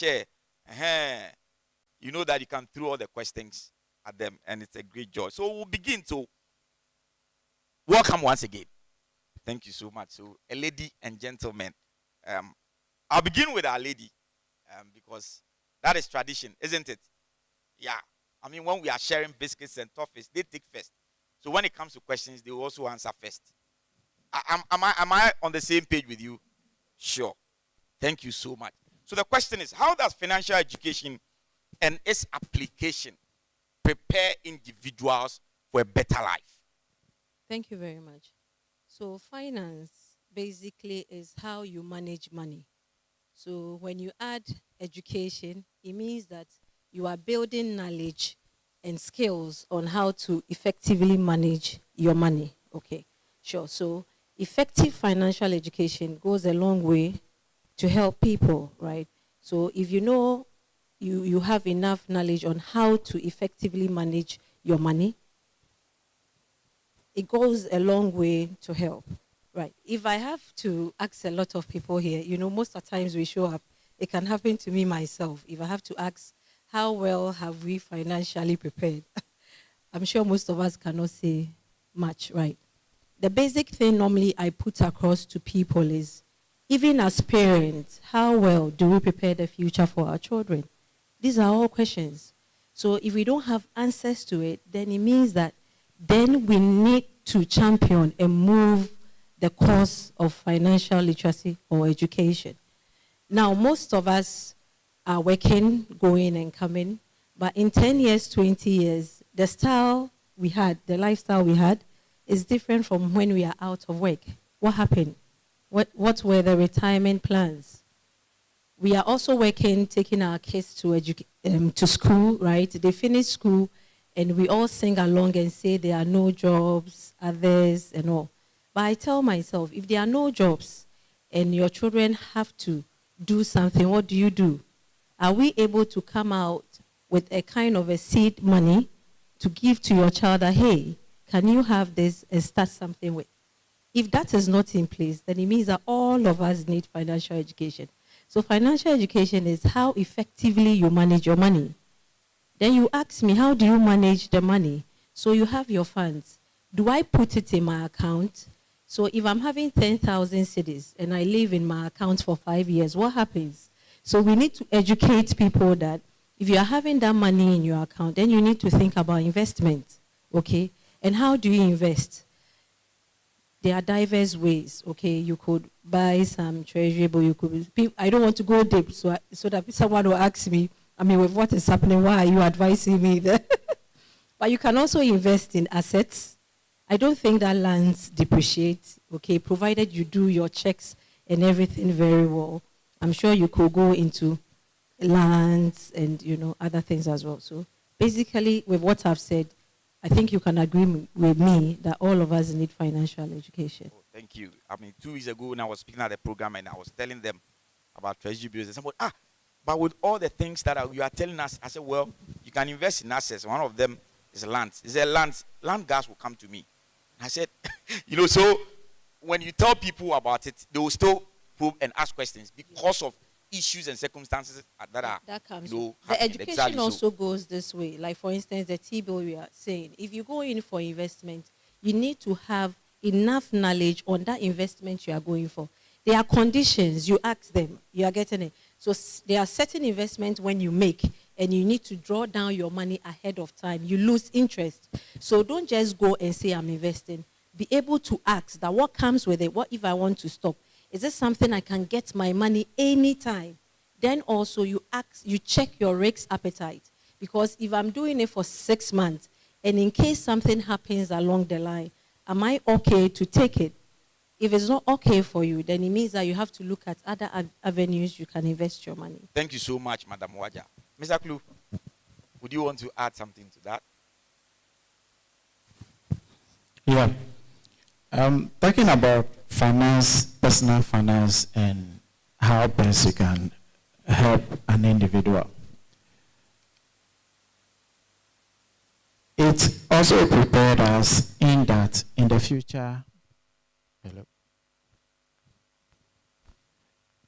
chair, you know that you can throw all the questions at them, and it's a great joy. So we'll begin to welcome once again. Thank you so much. So, a lady and gentlemen, I'll begin with our lady, because that is tradition, isn't it? Yeah. I mean, when we are sharing biscuits and toffees, they take first. So when it comes to questions, they will also answer first. Am I on the same page with you? Sure. Thank you so much. So the question is, how does financial education and its application prepare individuals for a better life? Thank you very much. So finance basically is how you manage money. So when you add education, it means that you are building knowledge and skills on how to effectively manage your money. Okay, sure. So effective financial education goes a long way to help people, right? So if you know you have enough knowledge on how to effectively manage your money, it goes a long way to help, right? If I have to ask a lot of people here, most of the times we show up, it can happen to me myself. If I have to ask, how well have we financially prepared? I'm sure most of us cannot say much, right? The basic thing normally I put across to people is, even as parents, how well do we prepare the future for our children? These are all questions. So if we don't have answers to it, then it means that then we need to champion and move the cause of financial literacy or education. Now, most of us are working, going and coming, but in 10 years, 20 years, the style we had, the lifestyle we had, is different from when we are out of work. What happened? What were the retirement plans? We are also working, taking our kids to school, right? They finish school, and we all sing along and say there are no jobs, others, and all. But I tell myself, if there are no jobs and your children have to do something, what do? Are we able to come out with a kind of a seed money to give to your child that, hey, can you have this and start something with? If that is not in place, then it means that all of us need financial education. So financial education is how effectively you manage your money. Then you ask me, how do you manage the money? So you have your funds. Do I put it in my account? So if I'm having 10,000 cedis and I live in my account for 5 years, what happens? So we need to educate people that if you are having that money in your account, then you need to think about investment, okay? And how do you invest? There are diverse ways, okay? You could buy some treasury, but you could... I don't want to go deep so that someone will ask me, with what is happening, why are you advising me there? But you can also invest in assets. I don't think that lands depreciate, okay, provided you do your checks and everything very well. I'm sure you could go into lands and, other things as well. So basically, with what I've said, I think you can agree with me that all of us need financial education. Oh, thank you. 2 weeks ago when I was speaking at the program and I was telling them about treasury bills, and somebody, but with all the things that you are telling us, I said, well, you can invest in assets. One of them is land. Is there land gas will come to me. I said, so when you tell people about it, they will still probe and ask questions because of issues and circumstances that comes. The education exactly also goes this way. Like, for instance, the T-bill we are saying, if you go in for investment, you need to have enough knowledge on that investment you are going for. There are conditions. You ask them. You are getting it. So there are certain investments when you make, and you need to draw down your money ahead of time. You lose interest. So don't just go and say, I'm investing. Be able to ask that what comes with it. What if I want to stop? Is this something I can get my money anytime? Then also you check your risk appetite. Because if I'm doing it for 6 months, and in case something happens along the line, am I okay to take it? If it's not okay for you, then it means that you have to look at other avenues you can invest your money. Thank you so much, Madam Waja. Mr. Klu, would you want to add something to that? Yeah. Talking about finance, personal finance, and how best you can help an individual. It also prepared us in that in the future,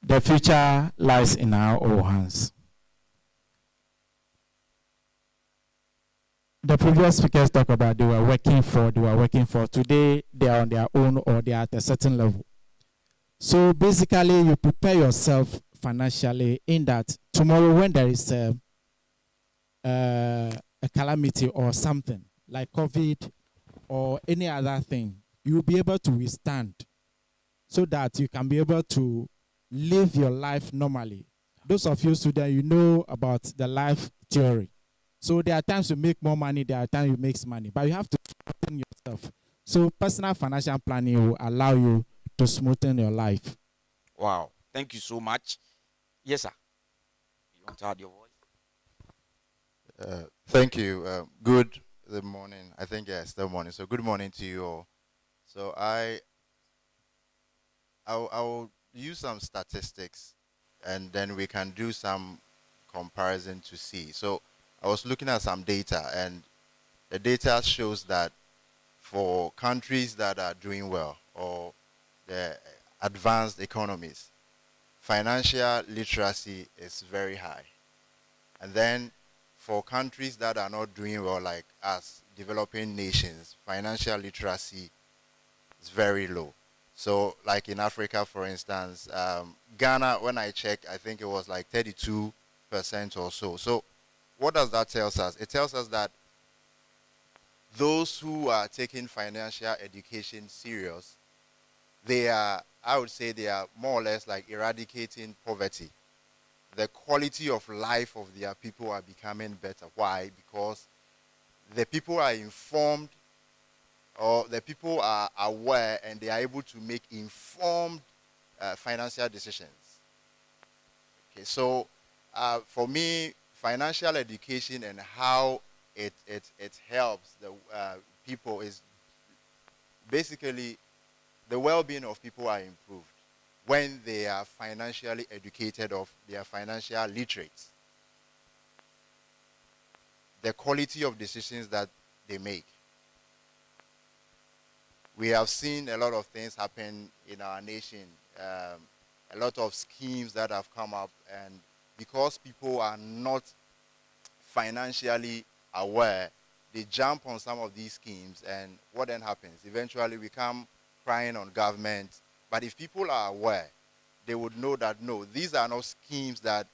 the future lies in our own hands. the previous speakers talk about they were working for. Today, they are on their own or they are at a certain level. So basically, you prepare yourself financially in that tomorrow when there is a calamity or something like COVID or any other thing, you will be able to withstand so that you can be able to live your life normally. Those of you students, you know about the life theory. So there are times you make more money, there are times you make money, but you have to smoothen yourself. So personal financial planning will allow you to smoothen your life. Wow. Thank you so much. Yes, sir. You want to add your voice? Thank you. Good morning. I think yeah, still morning. So good morning to you all. So I'll use some statistics, and then we can do some comparison to see. So I was looking at some data, and the data shows that for countries that are doing well or the advanced economies, financial literacy is very high. And then for countries that are not doing well, like us, developing nations, financial literacy is very low. So like in Africa, for instance, Ghana, when I checked, I think it was like 32% or so. So what does that tell us? It tells us that those who are taking financial education serious, they are, I would say they are more or less like eradicating poverty. The quality of life of their people are becoming better. Why? Because the people are informed, or the people are aware, and they are able to make informed financial decisions. Okay, so for me, financial education and how it helps the people is basically the well-being of people are improved when they are financially educated, or they are financial literate. The quality of decisions that they make. We have seen a lot of things happen in our nation, a lot of schemes that have come up, and because people are not financially aware, they jump on some of these schemes, and what then happens? Eventually we come crying on government. But if people are aware, they would know that no, these are not schemes that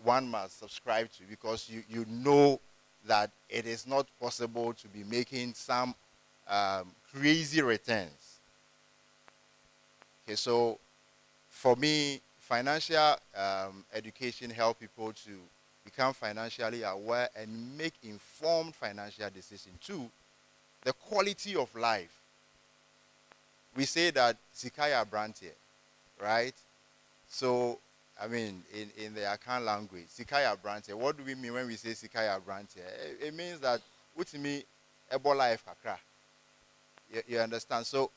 one must subscribe to, because you know that it is not possible to be making some crazy returns. Okay, so for me, financial education helps people to become financially aware and make informed financial decisions. Two, the quality of life. We say that Sikaya Brantie, right? So, I mean, in the Akan language, Sikaya Brantie, what do we mean when we say Sikaya Brantie? It means that, with me, Ebola life kakra. You understand? So,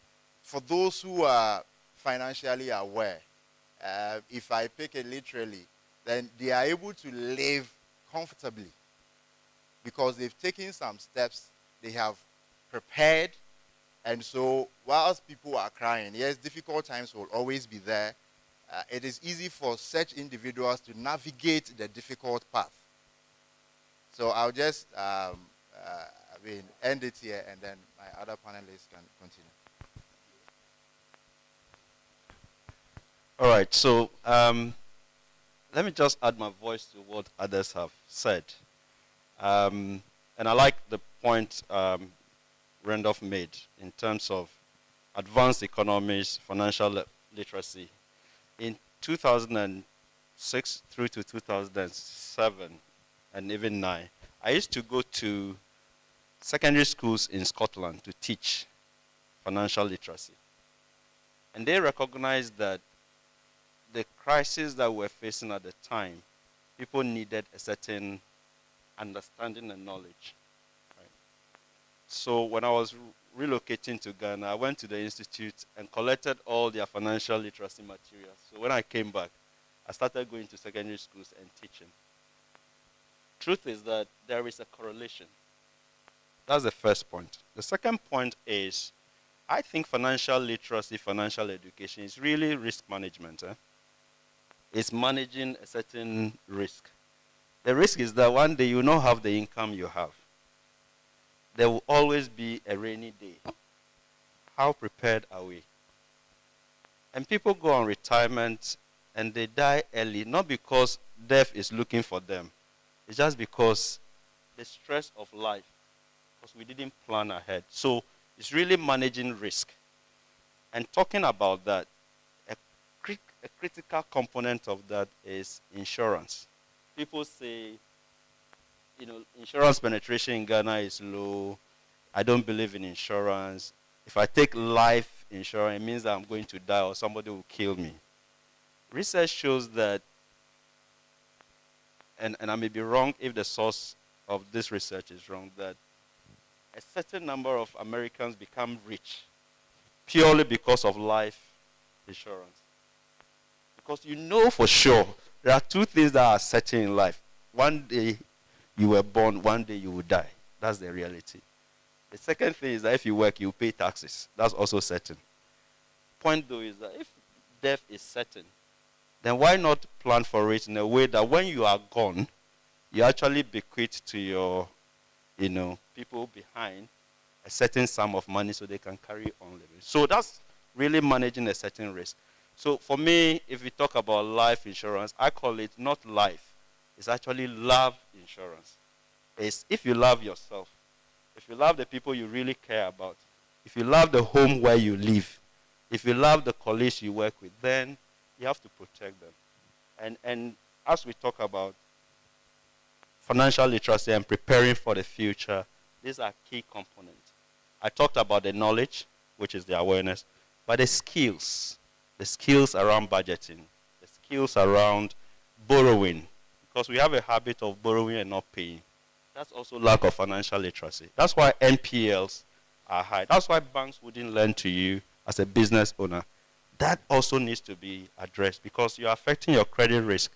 for those who are financially aware, if I pick it literally, then they are able to live comfortably because they've taken some steps, they have prepared. And so, whilst people are crying, yes, difficult times will always be there. It is easy for such individuals to navigate the difficult path. So I'll just end it here, and then my other panelists can continue. All right, so let me just add my voice to what others have said. And I like the point Randolph made in terms of advanced economies, financial literacy. In 2006 through to 2007 and even 9, I used to go to secondary schools in Scotland to teach financial literacy. And they recognized that the crisis that we're facing at the time, people needed a certain understanding and knowledge. Right? So when I was relocating to Ghana, I went to the institute and collected all their financial literacy materials. So when I came back, I started going to secondary schools and teaching. Truth is that there is a correlation. That's the first point. The second point is, I think financial literacy, financial education is really risk management. It's managing a certain risk. The risk is that one day you will not have the income you have. there will always be a rainy day. How prepared are we? And people go on retirement and they die early, not because death is looking for them. It's just because the stress of life, because we didn't plan ahead. So it's really managing risk. And talking about that, a critical component of that is insurance. People say, insurance penetration in Ghana is low. I don't believe in insurance. If I take life insurance, it means that I'm going to die or somebody will kill me. Research shows that, and I may be wrong if the source of this research is wrong, that a certain number of Americans become rich purely because of life insurance. Because you know for sure there are two things that are certain in life. One day you were born, one day you will die. That's the reality. The second thing is that if you work, you pay taxes. That's also certain. Point though is that if death is certain, then why not plan for it in a way that when you are gone, you actually bequeath to your, people behind a certain sum of money so they can carry on living. So that's really managing a certain risk. So for me, if we talk about life insurance, I call it not life. It's actually love insurance. It's if you love yourself, if you love the people you really care about, if you love the home where you live, if you love the colleagues you work with, then you have to protect them. And as we talk about financial literacy and preparing for the future, these are key components. I talked about the knowledge, which is the awareness, but the skills around budgeting, the skills around borrowing, because we have a habit of borrowing and not paying. That's also lack of financial literacy. That's why NPLs are high. That's why banks wouldn't lend to you as a business owner. That also needs to be addressed because you're affecting your credit risk.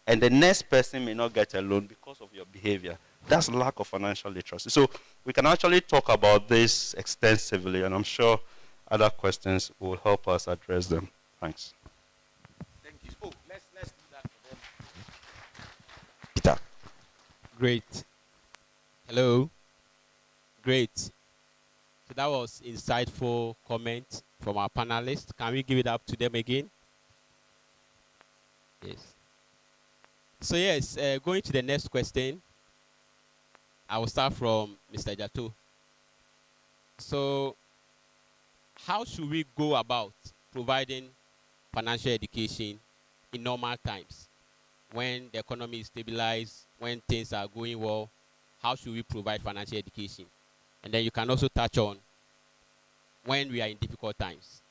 And the next person may not get a loan because of your behavior. That's lack of financial literacy. So we can actually talk about this extensively, and I'm sure other questions will help us address them. Thanks. Thank you. Oh, let's do that for them. Peter. Great. Hello. Great. So that was insightful comment from our panelists. Can we give it up to them again? Yes. So yes, going to the next question. I will start from Mr. Jato. So how should we go about providing financial education in normal times? When the economy is stabilized, when things are going well, how should we provide financial education? And then you can also touch on when we are in difficult times,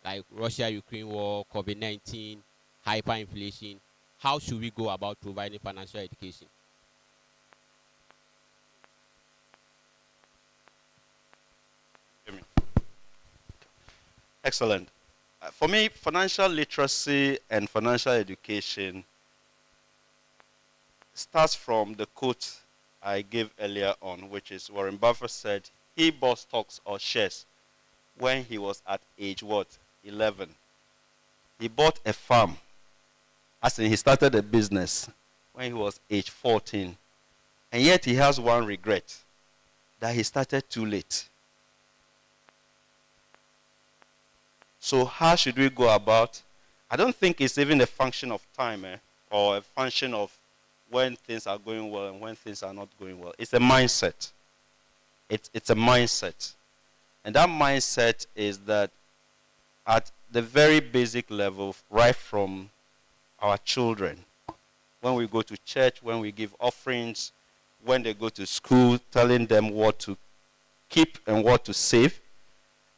like Russia-Ukraine war, COVID-19, hyperinflation. How should we go about providing financial education? Excellent. For me, financial literacy and financial education starts from the quote I gave earlier on, which is Warren Buffett said he bought stocks or shares when he was at age what? 11. He bought a farm, as in he started a business when he was age 14. And yet he has one regret, that he started too late. So how should we go about? I don't think it's even a function of time or a function of when things are going well and when things are not going well. It's a mindset. It's a mindset. And that mindset is that at the very basic level, right from our children, when we go to church, when we give offerings, when they go to school, telling them what to keep and what to save.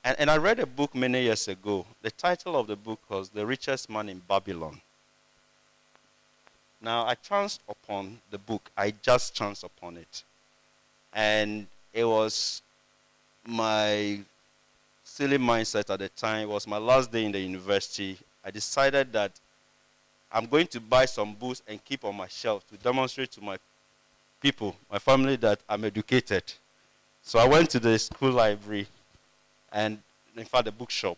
And I read a book many years ago. The title of the book was The Richest Man in Babylon. Now, I chanced upon the book. I just chanced upon it. And it was my silly mindset at the time. It was my last day in the university. I decided that I'm going to buy some books and keep on my shelf to demonstrate to my people, my family, that I'm educated. So I went to the school library and, in fact, the bookshop.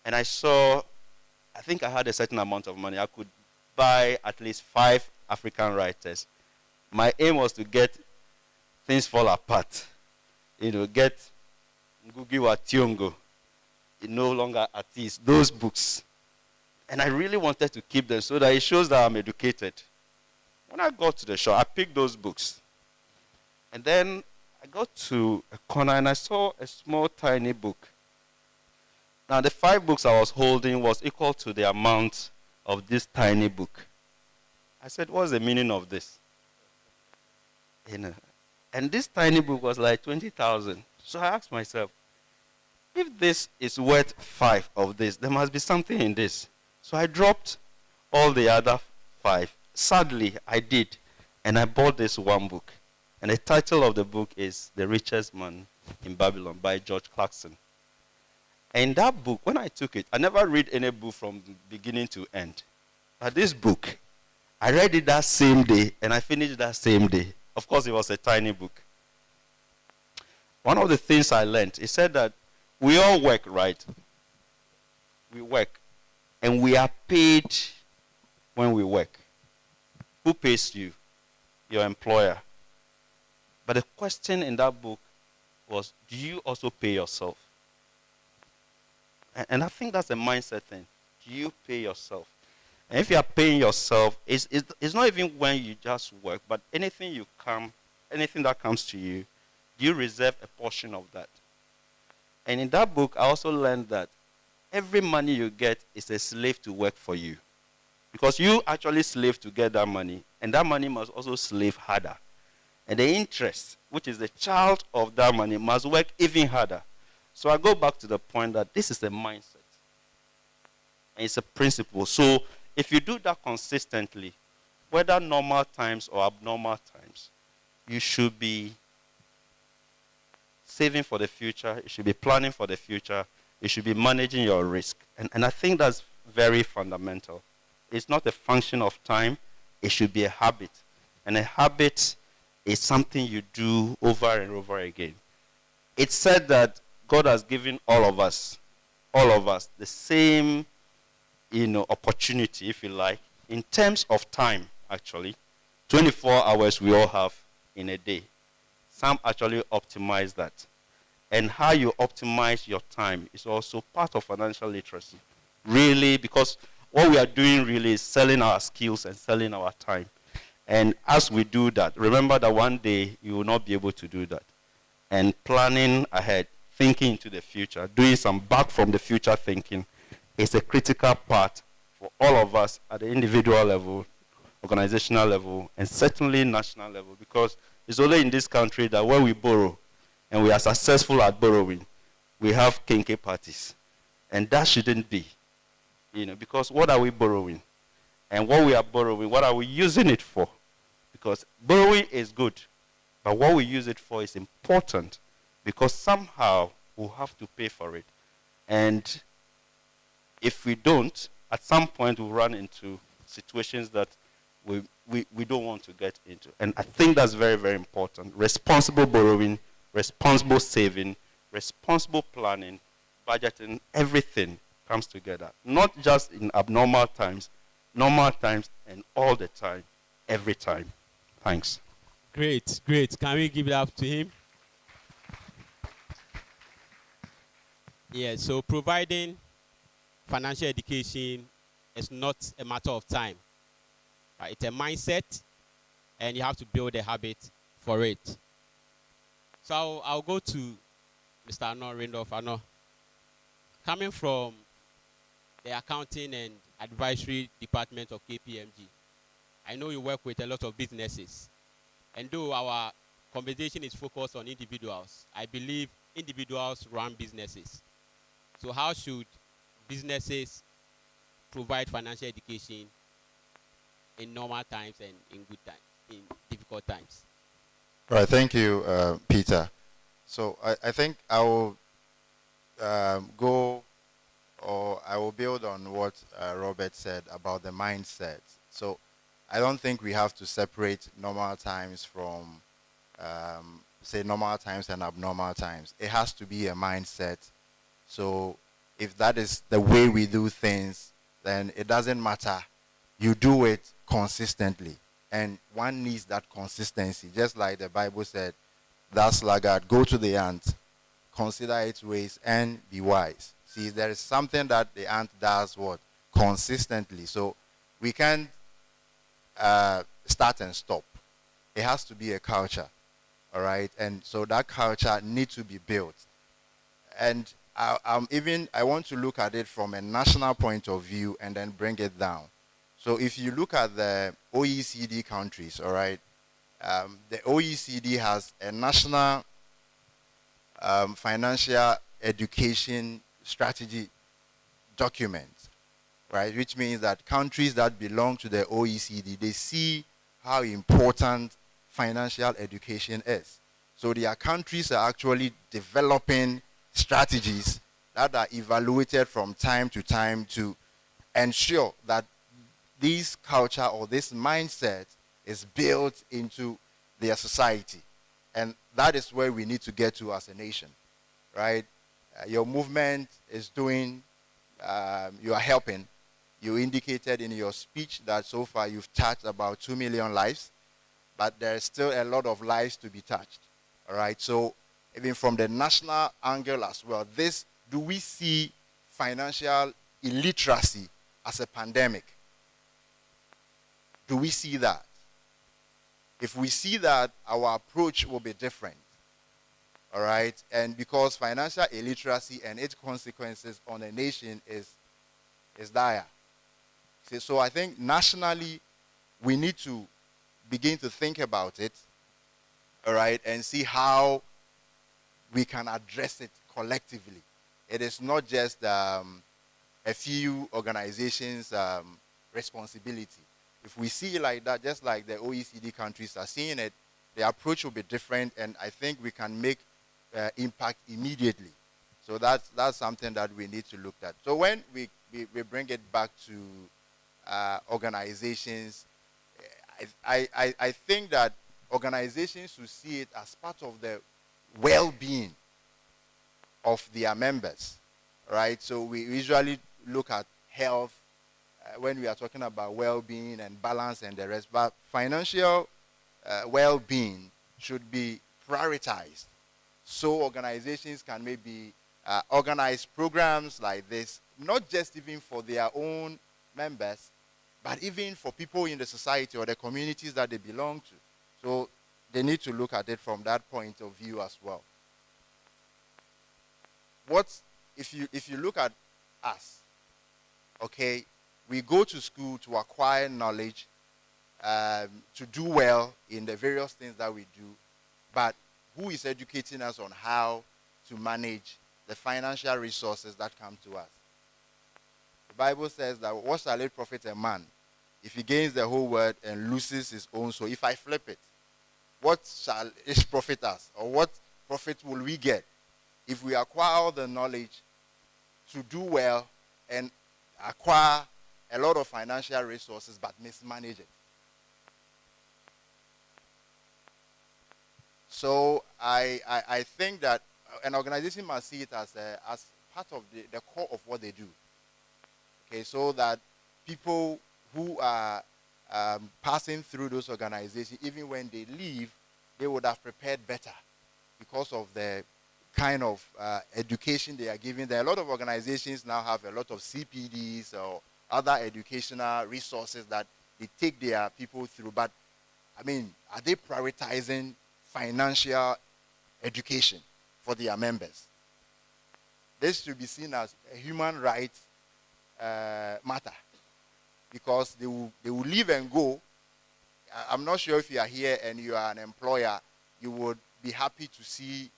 And I saw, I think I had a certain amount of money. I could buy at least 5 African writers. My aim was to get Things Fall Apart. Get Ngugi wa Thiong'o, no longer artist, those books. And I really wanted to keep them so that it shows that I'm educated. When I got to the shop, I picked those books. And then I got to a corner and I saw a small, tiny book. Now, the 5 books I was holding was equal to the amount of this tiny book. I said, what's the meaning of this? And this tiny book was like 20,000. So I asked myself, if this is worth 5 of this, there must be something in this. So I dropped all the other 5. Sadly, I did. And I bought this one book. And the title of the book is The Richest Man in Babylon by George Clarkson. And that book, when I took it, I never read any book from beginning to end. But this book, I read it that same day, and I finished that same day. Of course, it was a tiny book. One of the things I learned, it said that we all work, right? We work. And we are paid when we work. Who pays you? Your employer. But the question in that book was, do you also pay yourself? And I think that's a mindset thing. Do you pay yourself? And if you are paying yourself, it's not even when you just work, but anything that comes to you, do you reserve a portion of that? And in that book, I also learned that every money you get is a slave to work for you. Because you actually slave to get that money, and that money must also slave harder. And the interest, which is the child of that money, must work even harder. So I go back to the point that this is a mindset. And it's a principle. So if you do that consistently, whether normal times or abnormal times, you should be saving for the future. You should be planning for the future. You should be managing your risk. And I think that's very fundamental. It's not a function of time. It should be a habit. And a habit is something you do over and over again. It's said that God has given all of us, the same, opportunity, if you like, in terms of time, actually. 24 hours we all have in a day. Some actually optimize that. And how you optimize your time is also part of financial literacy. Really, because what we are doing really is selling our skills and selling our time. And as we do that, remember that one day you will not be able to do that. And planning ahead, thinking into the future, doing some back from the future thinking is a critical part for all of us at the individual level, organizational level, and certainly national level, because it's only in this country that when we borrow and we are successful at borrowing, we have kinky parties. And that shouldn't be, because what are we borrowing? And what we are borrowing, what are we using it for? Because borrowing is good, but what we use it for is important, because somehow we'll have to pay for it. And if we don't, at some point we'll run into situations that we don't want to get into. And I think that's very, very important. Responsible borrowing, responsible saving, responsible planning, budgeting, everything comes together. Not just in abnormal times, normal times, and all the time, every time. Thanks. Great, great. Can we give it up to him? Yeah, so providing financial education is not a matter of time. It's a mindset, and you have to build a habit for it. So I'll go to Mr. Arno Rindolph. Arno, coming from the accounting and advisory department of KPMG, I know you work with a lot of businesses. And though our conversation is focused on individuals, I believe individuals run businesses. So how should businesses provide financial education in normal times and in good times, in difficult times? All right, thank you, Peter. So I think I will I will build on what Robert said about the mindset. So I don't think we have to separate normal times from, say, normal times and abnormal times. It has to be a mindset. So if that is the way we do things, then it doesn't matter. You do it consistently. And one needs that consistency. Just like the Bible said, that sluggard, go to the ant, consider its ways, and be wise. See, there is something that the ant does what? Consistently. So we can't start and stop. It has to be a culture, all right? And so that culture needs to be built. And I want to look at it from a national point of view and then bring it down. So if you look at the OECD countries, all right, the OECD has a national financial education strategy document, right? Which means that countries that belong to the OECD, they see how important financial education is. So their countries are actually developing strategies that are evaluated from time to time to ensure that this culture or this mindset is built into their society. And that is where we need to get to as a nation, right? Your movement is doing, you are helping. You indicated in your speech that so far you've touched about 2 million lives, but there's still a lot of lives to be touched, all right? So even from the national angle as well, do we see financial illiteracy as a pandemic? Do we see that? If we see that, our approach will be different. All right? And because financial illiteracy and its consequences on a nation is dire. See, so I think nationally, we need to begin to think about it, all right, and see how we can address it collectively. It is not just a few organizations' responsibility. If we see it like that, just like the OECD countries are seeing it, the approach will be different, and I think we can make impact immediately. So that's something that we need to look at. So when we bring it back to organizations, I think that organizations should see it as part of the well-being of their members, right? So we usually look at health when we are talking about well-being and balance and the rest, but financial well-being should be prioritized. So organizations can maybe organize programs like this, not just even for their own members, but even for people in the society or the communities that they belong to. So they need to look at it from that point of view as well. If you look at us, okay, we go to school to acquire knowledge, to do well in the various things that we do, but who is educating us on how to manage the financial resources that come to us? The Bible says that what shall it profit a man if he gains the whole world and loses his own soul? If I flip it, what shall it profit us? Or what profit will we get if we acquire all the knowledge to do well and acquire a lot of financial resources but mismanage it? So I think that an organization must see it as part of the core of what they do. Okay, so that people who are passing through those organizations, even when they leave, they would have prepared better because of the kind of education they are giving. There are a lot of organizations now have a lot of CPDs or other educational resources that they take their people through. But, I mean, are they prioritizing financial education for their members? This should be seen as a human rights matter, because they will leave and go. I'm not sure if you are here and you are an employer, you would be happy to see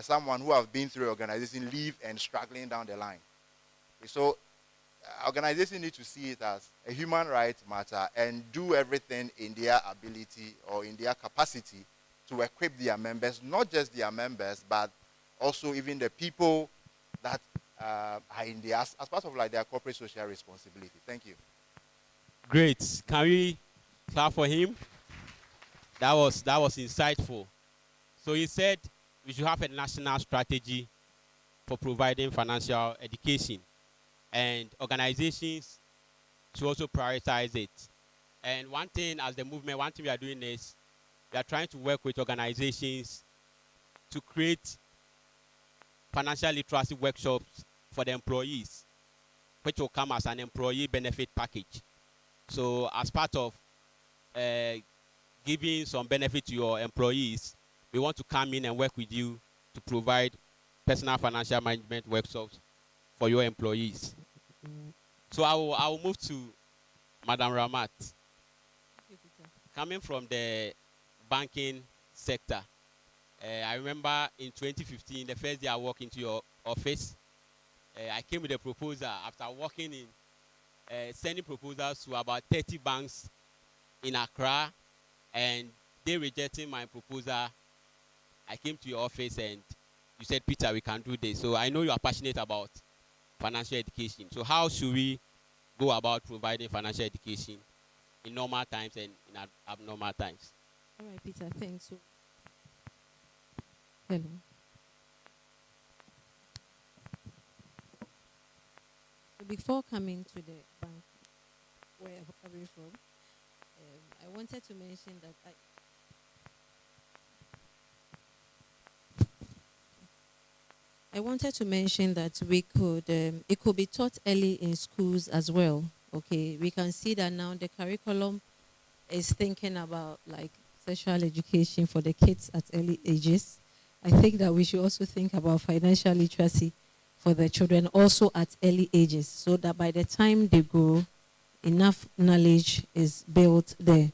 someone who have been through an organization leave and struggling down the line. So organizations need to see it as a human rights matter and do everything in their ability or in their capacity to equip their members, not just their members, but also even the people that are in the as part of like their corporate social responsibility. Thank you. Great. Can we clap for him? That was insightful. So he said we should have a national strategy for providing financial education, and organizations should also prioritize it. And one thing as the movement, one thing we are doing is we are trying to work with organizations to create financial literacy workshops for the employees, which will come as an employee benefit package. So as part of giving some benefit to your employees, we want to come in and work with you to provide personal financial management workshops for your employees. So I will move to Madam Ramat. Coming from the banking sector, I remember in 2015, the first day I walked into your office, I came with a proposal after working in sending proposals to about 30 banks in Accra, and they rejecting my proposal. I came to your office and you said, Peter, we can do this. So I know you are passionate about financial education. So how should we go about providing financial education in normal times and in abnormal times? All right, Peter, thanks. Hello. So before coming to the bank where I'm coming from, I wanted to mention that we could it could be taught early in schools as well. Okay, we can see that now the curriculum is thinking about like sexual education for the kids at early ages. I think that we should also think about financial literacy for the children also at early ages, so that by the time they grow, enough knowledge is built there.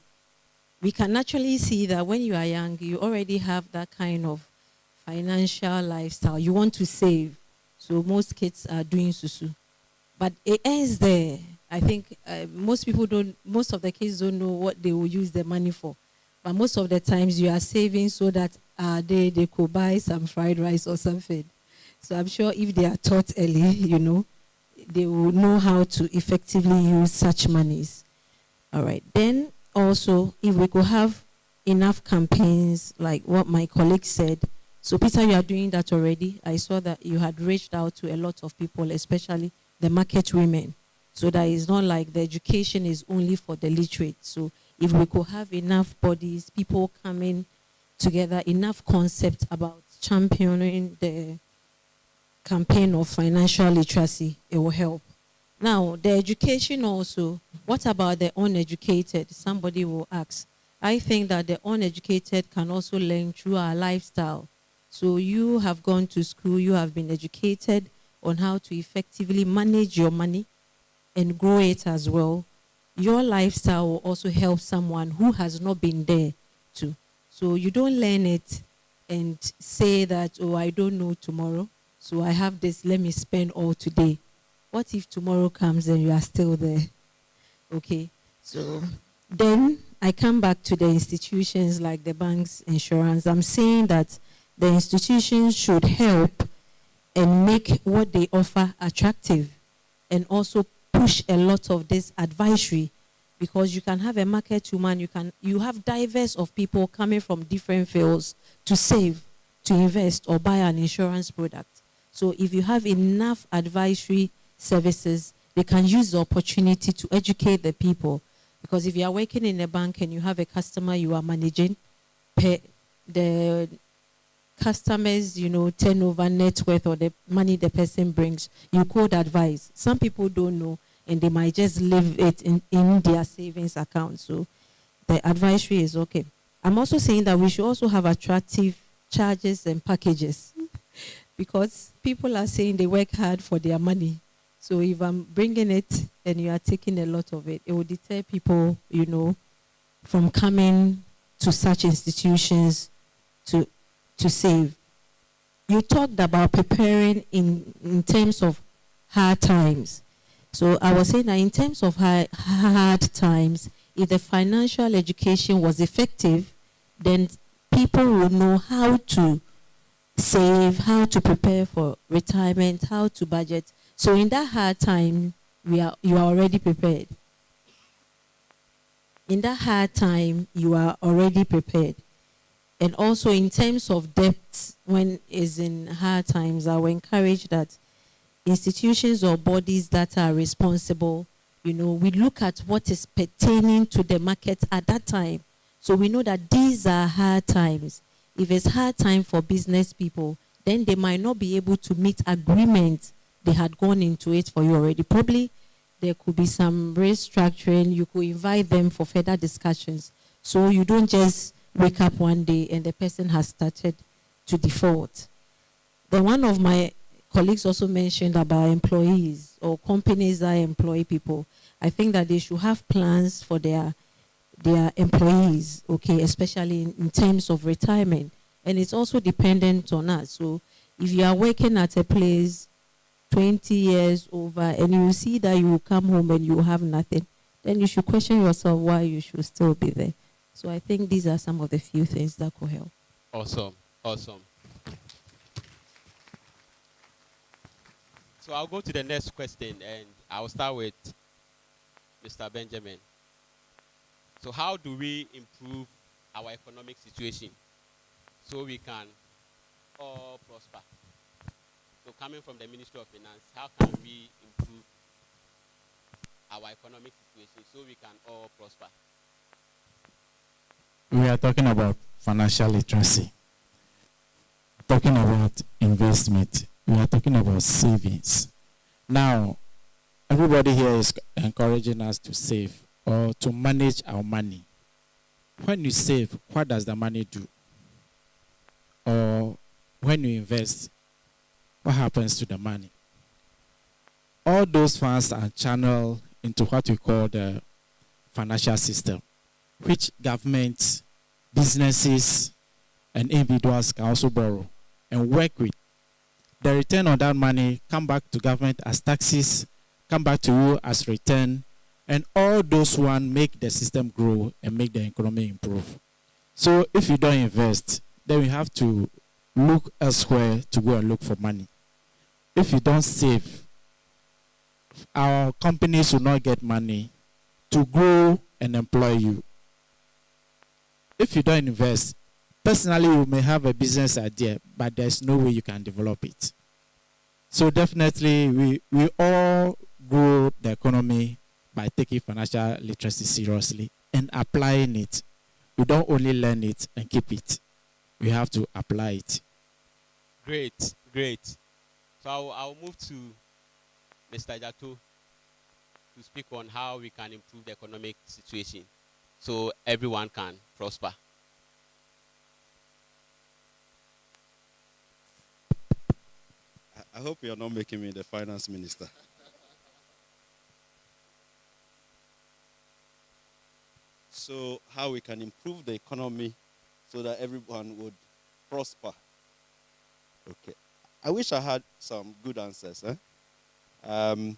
We can naturally see that when you are young, you already have that kind of financial lifestyle. You want to save. So most kids are doing susu. But it ends there. I think most of the kids don't know what they will use the money for. But most of the times you are saving so that they could buy some fried rice or something. So I'm sure if they are taught early, they will know how to effectively use such monies. All right. Then also, if we could have enough campaigns like what my colleague said. So Peter, you are doing that already. I saw that you had reached out to a lot of people, especially the market women. So that it's not like the education is only for the literate. So if we could have enough bodies, people coming together, enough concept about championing the campaign of financial literacy, it will help. Now, the education also, what about the uneducated? Somebody will ask. I think that the uneducated can also learn through our lifestyle. So you have gone to school, you have been educated on how to effectively manage your money and grow it as well. Your lifestyle will also help someone who has not been there too. So you don't learn it and say that, oh, I don't know tomorrow, so I have this, let me spend all today. What if tomorrow comes and you are still there? Okay, so then I come back to the institutions like the banks, insurance. I'm saying that the institutions should help and make what they offer attractive and also push a lot of this advisory, because you can have a market woman, you have diverse of people coming from different fields to save, to invest or buy an insurance product. So if you have enough advisory services, they can use the opportunity to educate the people. Because if you are working in a bank and you have a customer you are managing, the customers, turnover, net worth, or the money the person brings, you could advise. Some people don't know, and they might just leave it in their savings account. So the advisory is okay. I'm also saying that we should also have attractive charges and packages, because people are saying they work hard for their money. So if I'm bringing it and you are taking a lot of it, it will deter people, from coming to such institutions to save. You talked about preparing in terms of hard times. So I was saying that in terms of hard times, if the financial education was effective, then people will know how to save, how to prepare for retirement, how to budget. So in that hard time, you are already prepared. In that hard time, you are already prepared. And also in terms of debt, when it's in hard times, I will encourage that institutions or bodies that are responsible, we look at what is pertaining to the market at that time. So we know that these are hard times. If it's hard time for business people, then they might not be able to meet agreements they had gone into it for you already. Probably there could be some restructuring. You could invite them for further discussions. So you don't just wake up one day and the person has started to default. Then one of my colleagues also mentioned about employees or companies that employ people. I think that they should have plans for their employees, okay, especially in terms of retirement. And it's also dependent on us. So if you are working at a place 20 years over and you see that you will come home and you will have nothing, then you should question yourself why you should still be there. So I think these are some of the few things that could help. Awesome. Awesome. So I'll go to the next question and I'll start with Mr. Benjamin. So how do we improve our economic situation so we can all prosper? So coming from the Ministry of Finance, how can we improve our economic situation so we can all prosper? We are talking about financial literacy, talking about investment, we are talking about savings. Now, everybody here is encouraging us to save or to manage our money. When you save, what does the money do? Or when you invest, what happens to the money? All those funds are channeled into what we call the financial system, which governments, businesses, and individuals can also borrow and work with. The return on that money come back to government as taxes, come back to you as return, and all those one make the system grow and make the economy improve. So if you don't invest, then we have to look elsewhere to go and look for money. If you don't save, our companies will not get money to grow and employ you. If you don't invest, personally you may have a business idea, but there's no way you can develop it. So definitely we all grow the economy by taking financial literacy seriously and applying it. We don't only learn it and keep it. We have to apply it. Great, great. So I'll move to Mr. Jato to speak on how we can improve the economic situation so everyone can prosper. I hope you're not making me the finance minister. So how we can improve the economy so that everyone would prosper. Okay. I wish I had some good answers. But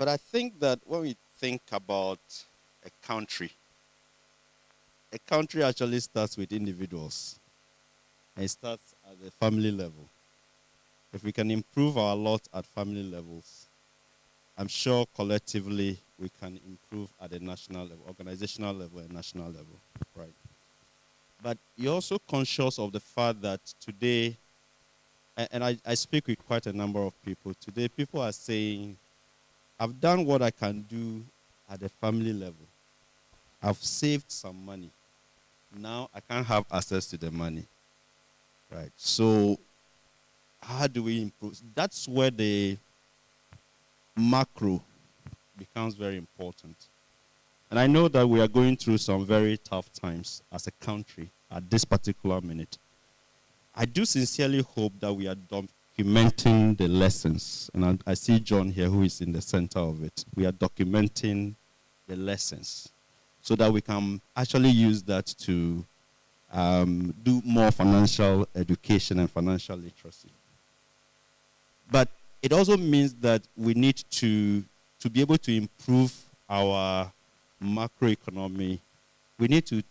I think that when we think about a country actually starts with individuals. And it starts at the family level. If we can improve our lot at family levels, I'm sure collectively we can improve at the national level, organizational level and national level, right? But you're also conscious of the fact that today, and I speak with quite a number of people, today people are saying, I've done what I can do at the family level. I've saved some money. Now I can't have access to the money, right? So how do we improve? That's where the macro becomes very important. And I know that we are going through some very tough times as a country at this particular minute. I do sincerely hope that we are documenting the lessons. And I see John here who is in the center of it. We are documenting the lessons so that we can actually use that to do more financial education and financial literacy. But it also means that we need to be able to improve our macroeconomy. We need to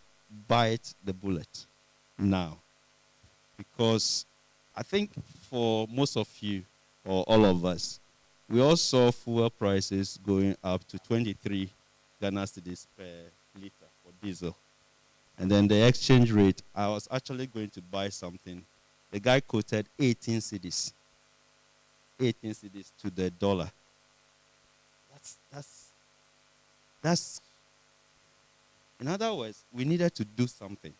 bite the bullet now. Because I think for most of you, or all of us, we all saw fuel prices going up to 23 Ghana cedis per liter for diesel. And then the exchange rate, I was actually going to buy something. The guy quoted 18 cedis. 18 cedis to the dollar. That's in other words, we needed to do something.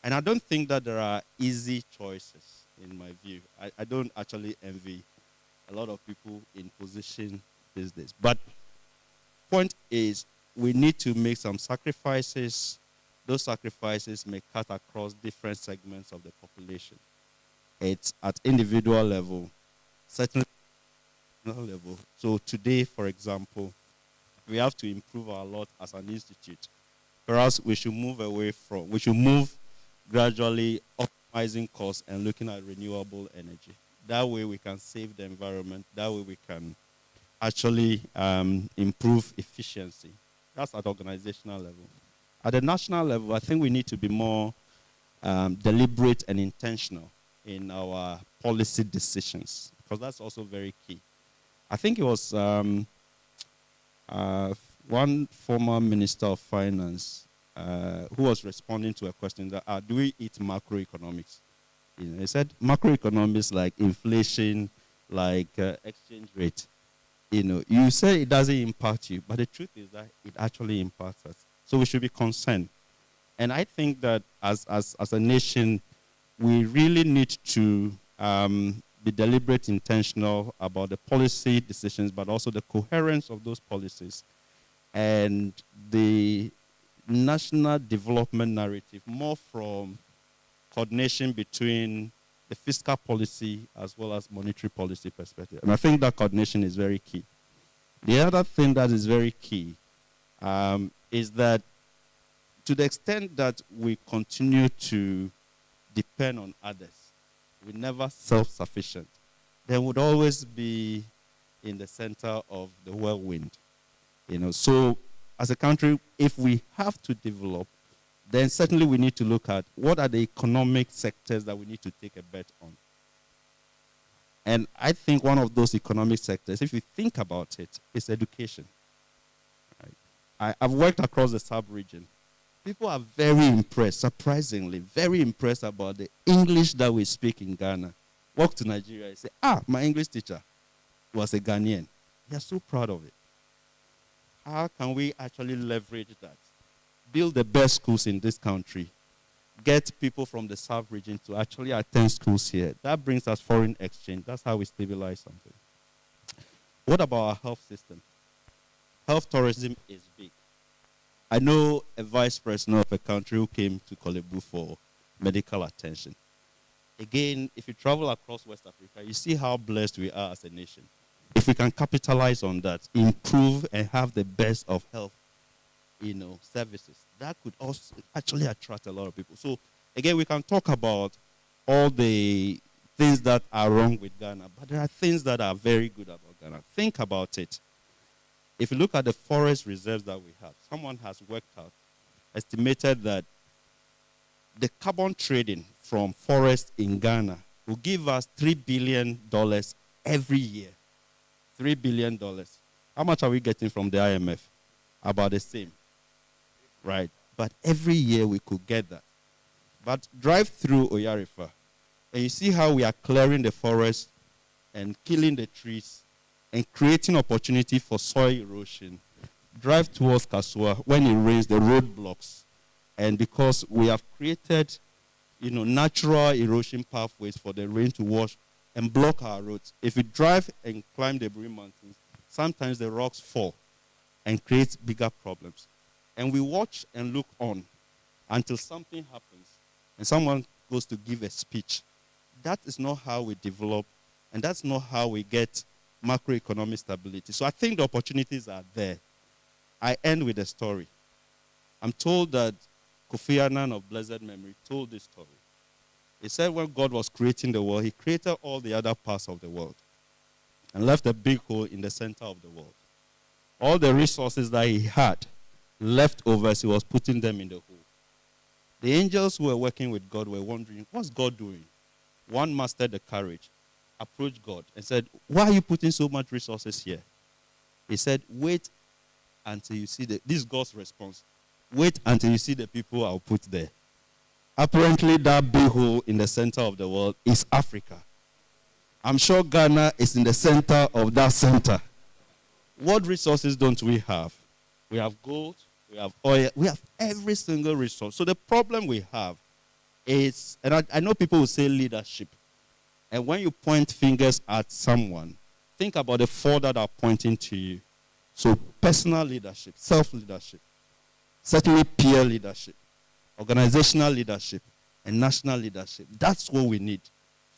And I don't think that there are easy choices, in my view. I don't actually envy a lot of people in position these days. But point is, we need to make some sacrifices. Those sacrifices may cut across different segments of the population. It's at individual level, certainly level. So today, for example, we have to improve our lot as an institute. Perhaps we should move gradually optimizing costs and looking at renewable energy. That way we can save the environment. That way we can actually improve efficiency. That's at organizational level. At the national level, I think we need to be more deliberate and intentional in our policy decisions, because that's also very key. I think it was one former Minister of Finance who was responding to a question that, do we eat macroeconomics? He said macroeconomics like inflation, like exchange rate. You say it doesn't impact you, but the truth is that it actually impacts us. So we should be concerned. And I think that as a nation, we really need to be deliberate, intentional about the policy decisions, but also the coherence of those policies and the national development narrative, more from coordination between the fiscal policy as well as monetary policy perspective. And I think that coordination is very key. The other thing that is very key is that to the extent that we continue to depend on others, we're never self-sufficient, then would always be in the center of the whirlwind. So as a country, if we have to develop, then certainly we need to look at what are the economic sectors that we need to take a bet on. And I think one of those economic sectors, if you think about it, is education. Right? I've worked across the sub-region. People are very impressed, surprisingly, very impressed about the English that we speak in Ghana. Walk to Nigeria and say, my English teacher was a Ghanaian. They are so proud of it. How can we actually leverage that? Build the best schools in this country. Get people from the sub-region to actually attend schools here. That brings us foreign exchange. That's how we stabilize something. What about our health system? Health tourism is big. I know a vice president of a country who came to Kolebu for medical attention. Again, if you travel across West Africa, you see how blessed we are as a nation. If we can capitalize on that, improve and have the best of health, services, that could also actually attract a lot of people. So again, we can talk about all the things that are wrong with Ghana, but there are things that are very good about Ghana. Think about it. If you look at the forest reserves that we have, someone has worked out, estimated that the carbon trading from forests in Ghana will give us $3 billion every year. $3 billion. How much are we getting from the IMF? About the same. Right? But every year we could get that. But drive through Oyarifa, and you see how we are clearing the forest and killing the trees and creating opportunity for soil erosion. Drive towards Kasua, when it rains, the road blocks. And because we have created, natural erosion pathways for the rain to wash and block our roads. If you drive and climb the Buri Mountains, sometimes the rocks fall and create bigger problems. And we watch and look on until something happens and someone goes to give a speech. That is not how we develop, and that's not how we get macroeconomic stability. So I think the opportunities are there. I end with a story. I'm told that Kofi Annan of blessed memory told this story. He said when God was creating the world, he created all the other parts of the world and left a big hole in the center of the world. All the resources that he had, leftovers, he was putting them in the hole. The angels who were working with God were wondering, what's God doing? One mastered the courage, approached God and said, why are you putting so much resources here? He said, wait until you see this is God's response. Wait until you see the people I'll put there. Apparently, that big hole in the center of the world is Africa. I'm sure Ghana is in the center of that center. What resources don't we have? We have gold, we have oil, we have every single resource. So the problem we have is, and I know people will say leadership. And when you point fingers at someone, think about the four that are pointing to you. So personal leadership, self-leadership, certainly peer leadership, organizational leadership, and national leadership. That's what we need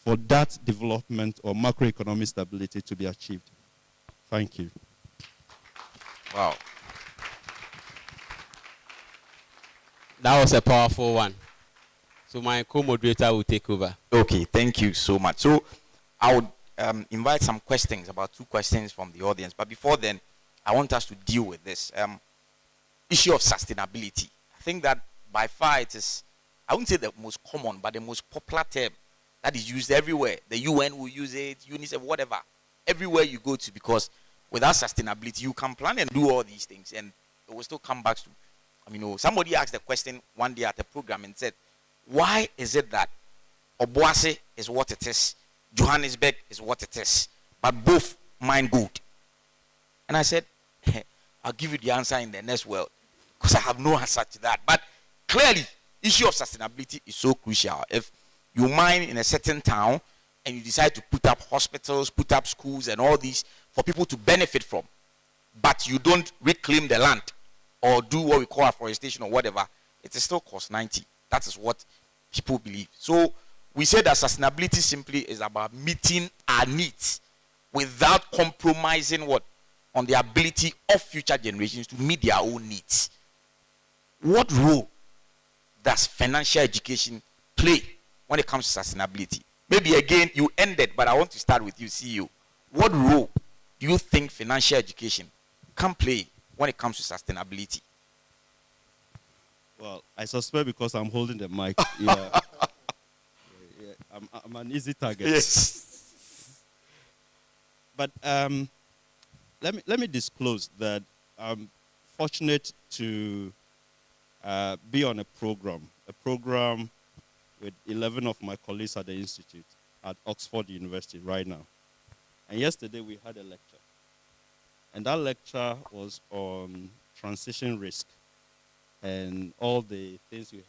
for that development or macroeconomic stability to be achieved. Thank you. Wow. That was a powerful one. So my co-moderator will take over. Okay, thank you so much. So I would invite some questions, about 2 questions from the audience. But before then, I want us to deal with this issue of sustainability. I think that by far it is, I wouldn't say the most common, but the most popular term that is used everywhere. The UN will use it, UNICEF, whatever. Everywhere you go to, because without sustainability, you can plan and do all these things, and it will still come back to, somebody asked the question one day at a program and said, why is it that Obuasi is what it is, Johannesburg is what it is, but both mine good? And I said, I'll give you the answer in the next world, because I have no answer to that. But clearly, issue of sustainability is so crucial. If you mine in a certain town and you decide to put up hospitals, put up schools and all these for people to benefit from, but you don't reclaim the land or do what we call afforestation or whatever, it is still cost 90. That is what people believe. So we say that sustainability simply is about meeting our needs without compromising what? On the ability of future generations to meet their own needs. What role does financial education play when it comes to sustainability? Maybe again you ended, but I want to start with you, CEO. What role do you think financial education can play when it comes to sustainability? Well, I suspect because I'm holding the mic, yeah, I'm an easy target. Yes. But let me disclose that I'm fortunate to be on a program with 11 of my colleagues at the institute at Oxford University right now. And yesterday we had a lecture, and that lecture was on transition risk and all the things you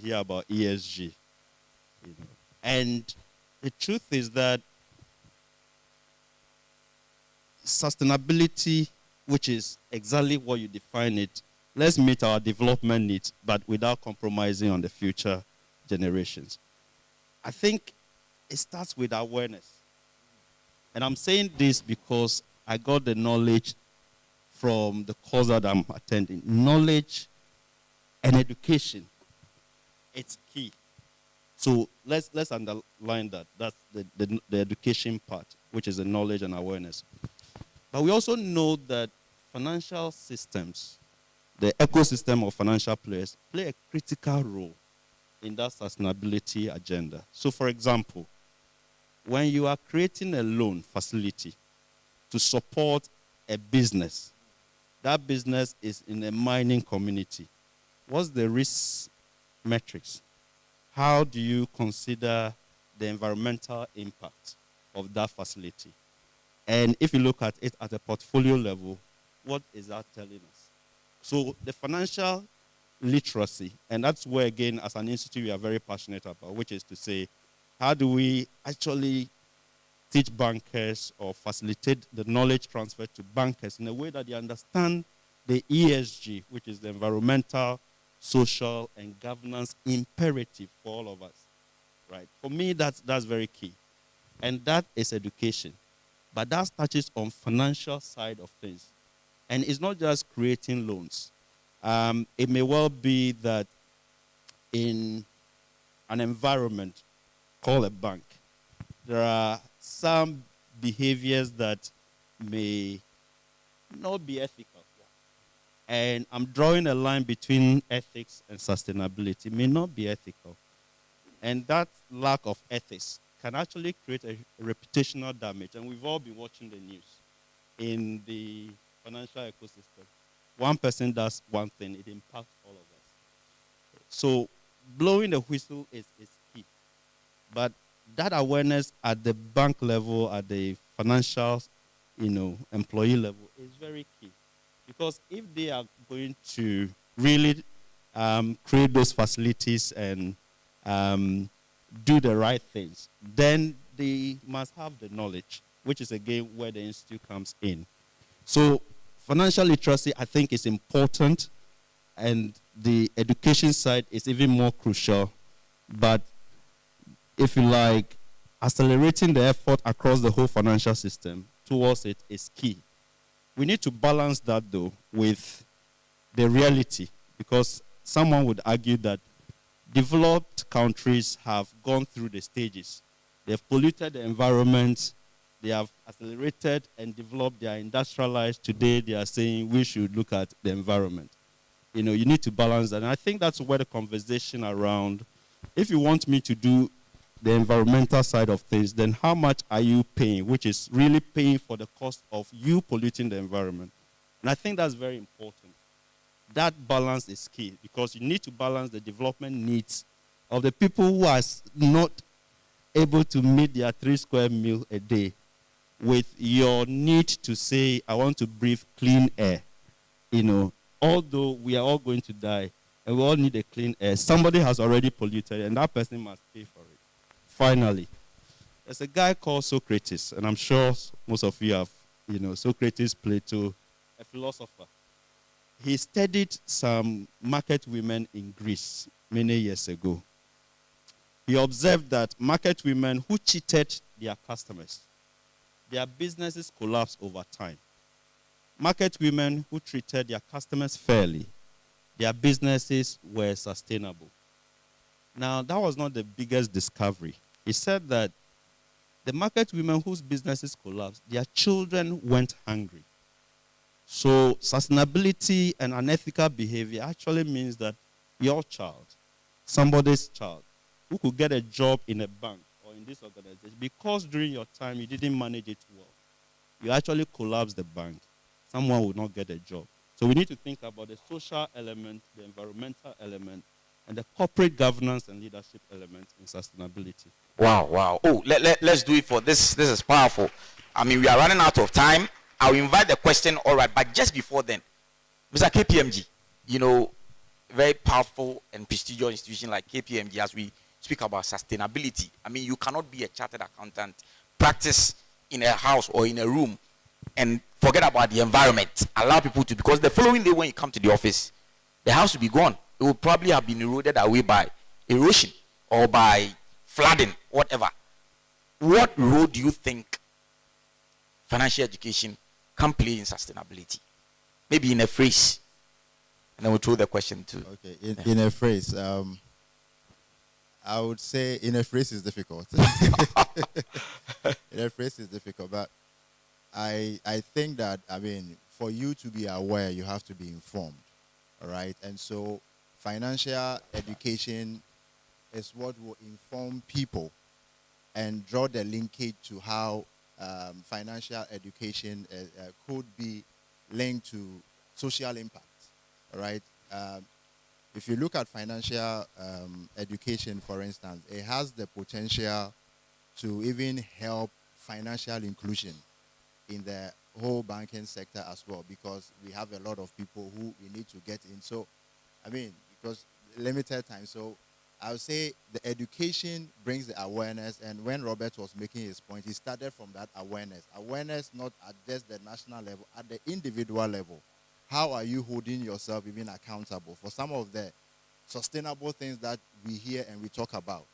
hear about ESG. And the truth is that sustainability, which is exactly what you define it, let's meet our development needs, but without compromising on the future generations. I think it starts with awareness. And I'm saying this because I got the knowledge from the course that I'm attending. Knowledge and education, it's key. So let's underline that. That's the education part, which is the knowledge and awareness. But we also know that financial systems, the ecosystem of financial players, play a critical role in that sustainability agenda. So for example, when you are creating a loan facility to support a business, that business is in a mining community, what's the risk metrics? How do you consider the environmental impact of that facility? And if you look at it at a portfolio level, what is that telling us? So the financial literacy, and that's where, again, as an institute, we are very passionate about, which is to say, how do we actually teach bankers or facilitate the knowledge transfer to bankers in a way that they understand the ESG, which is the environmental, social, and governance imperative for all of us, right? For me, that's very key. And that is education. But that touches on financial side of things. And it's not just creating loans. It may well be that in an environment called a bank, there are some behaviors that may not be ethical. And I'm drawing a line between ethics and sustainability. It may not be ethical. And that lack of ethics can actually create a reputational damage. And we've all been watching the news in the financial ecosystem. One person does one thing, it impacts all of us. So blowing the whistle is key. But that awareness at the bank level, at the financial, employee level is very key. Because if they are going to really create those facilities and do the right things, then they must have the knowledge, which is again where the institute comes in. So financial literacy, I think, is important, and the education side is even more crucial. But if you like, accelerating the effort across the whole financial system towards it is key. We need to balance that, though, with the reality, because someone would argue that developed countries have gone through the stages. They've polluted the environment, they have accelerated and developed, they are industrialized. Today they are saying we should look at the environment. You know, you need to balance that. And I think that's where the conversation around, if you want me to do the environmental side of things, then how much are you paying, which is really paying for the cost of you polluting the environment. And I think that's very important. That balance is key, because you need to balance the development needs of the people who are not able to meet their 3 square meal a day with your need to say, I want to breathe clean air. You know, although we are all going to die and we all need a clean air, somebody has already polluted and that person must pay for it. Finally, there's a guy called Socrates, and I'm sure most of you have, Socrates, Plato, a philosopher. He studied some market women in Greece many years ago. He observed that market women who cheated their customers, their businesses collapsed over time. Market women who treated their customers fairly, their businesses were sustainable. Now, that was not the biggest discovery. He said that the market women whose businesses collapsed, their children went hungry. So sustainability and unethical behavior actually means that your child, somebody's child, who could get a job in a bank or in this organization, because during your time you didn't manage it well, you actually collapse the bank, someone will not get a job. So we need to think about the social element, the environmental element, and the corporate governance and leadership element in sustainability. Wow. Oh, let's do it for this. This is powerful. I mean, we are running out of time. I'll invite the question, all right, but just before then, Mr. KPMG, very powerful and prestigious institution like KPMG, as we speak about sustainability. I mean, you cannot be a chartered accountant, practice in a house or in a room, and forget about the environment. Allow people to, because the following day when you come to the office, the house will be gone. It will probably have been eroded away by erosion or by flooding, whatever. What role do you think financial education can play in sustainability? Maybe in a phrase. And then we'll throw the question to. Okay, in a phrase, I would say in a phrase is difficult. In a phrase is difficult, but I think that, for you to be aware, you have to be informed, all right? And so financial education is what will inform people and draw the linkage to how financial education could be linked to social impact, all right? If you look at financial education, for instance, it has the potential to even help financial inclusion in the whole banking sector as well, because we have a lot of people who we need to get in. So, because limited time, so I would say the education brings the awareness, and when Robert was making his point, he started from that awareness. Awareness not at just the national level, at the individual level. How are you holding yourself even accountable for some of the sustainable things that we hear and we talk about?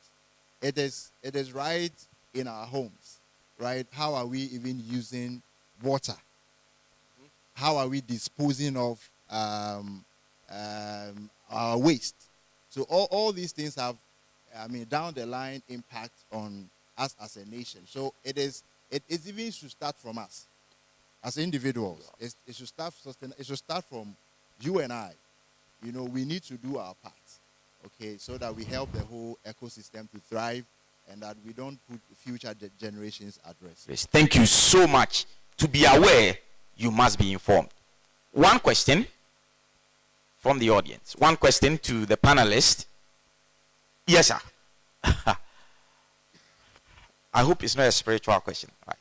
It is right in our homes, right? How are we even using water? How are we disposing of our waste? So all these things have, down the line impact on us as a nation. So it even should start from us as individuals. It should start from you and I. We need to do our part, okay, so that we help the whole ecosystem to thrive and that we don't put future generations at risk. Yes, thank you so much. To be aware, you must be informed. One question from the audience. One question to the panelists. Yes, sir. I hope it's not a spiritual question. Right.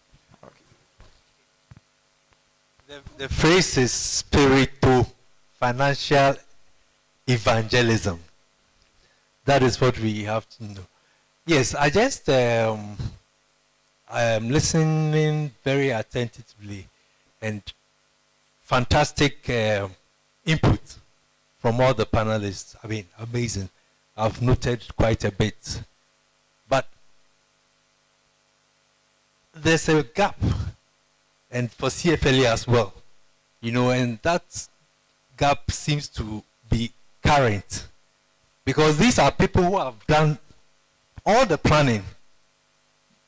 Okay. The phrase is spiritual financial evangelism. That is what we have to know. Yes, I just I am listening very attentively, and fantastic input from all the panelists. I mean, amazing. I've noted quite a bit. But there's a gap, and for CFLE as well, you know, and that gap seems to be current, because these are people who have done all the planning.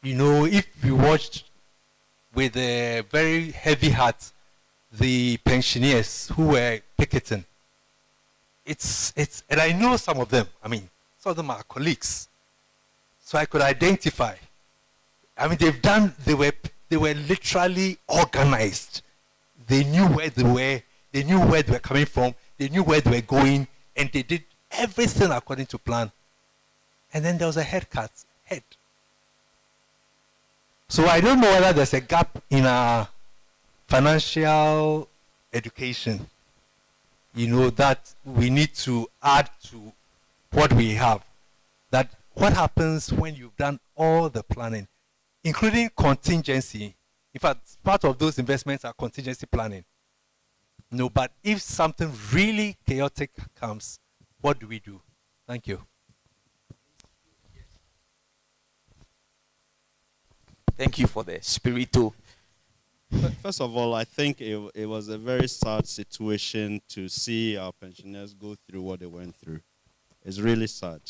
You know, if you watched with a very heavy heart the pensioners who were picketing, and I know some of them. I mean, some of them are colleagues, so I could identify. I mean, they were literally organized. They knew where they were. They knew where they were coming from. They knew where they were going, and they did everything according to plan. And then there was a head. So I don't know whether there's a gap in our financial education, you know, that we need to add to what we have. That what happens when you've done all the planning, including contingency. In fact, part of those investments are contingency planning. No, but if something really chaotic comes, what do we do? Thank you. Thank you for the spiritual. First of all, I think it was a very sad situation to see our pensioners go through what they went through. It's really sad.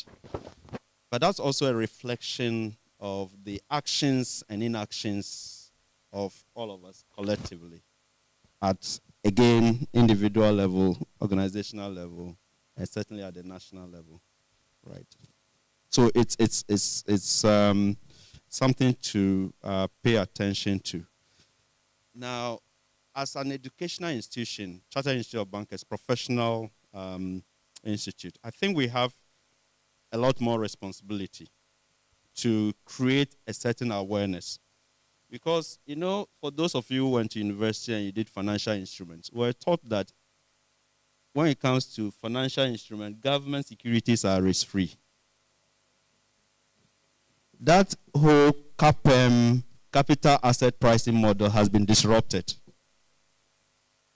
But that's also a reflection of the actions and inactions of all of us collectively at, again, individual level, organizational level, and certainly at the national level, right? So it's something to pay attention to. Now, as an educational institution, Chartered Institute of Bankers, professional institute, I think we have a lot more responsibility to create a certain awareness. Because, you know, for those of you who went to university and you did financial instruments, we're taught that when it comes to financial instruments, government securities are risk-free. That whole capital asset pricing model has been disrupted.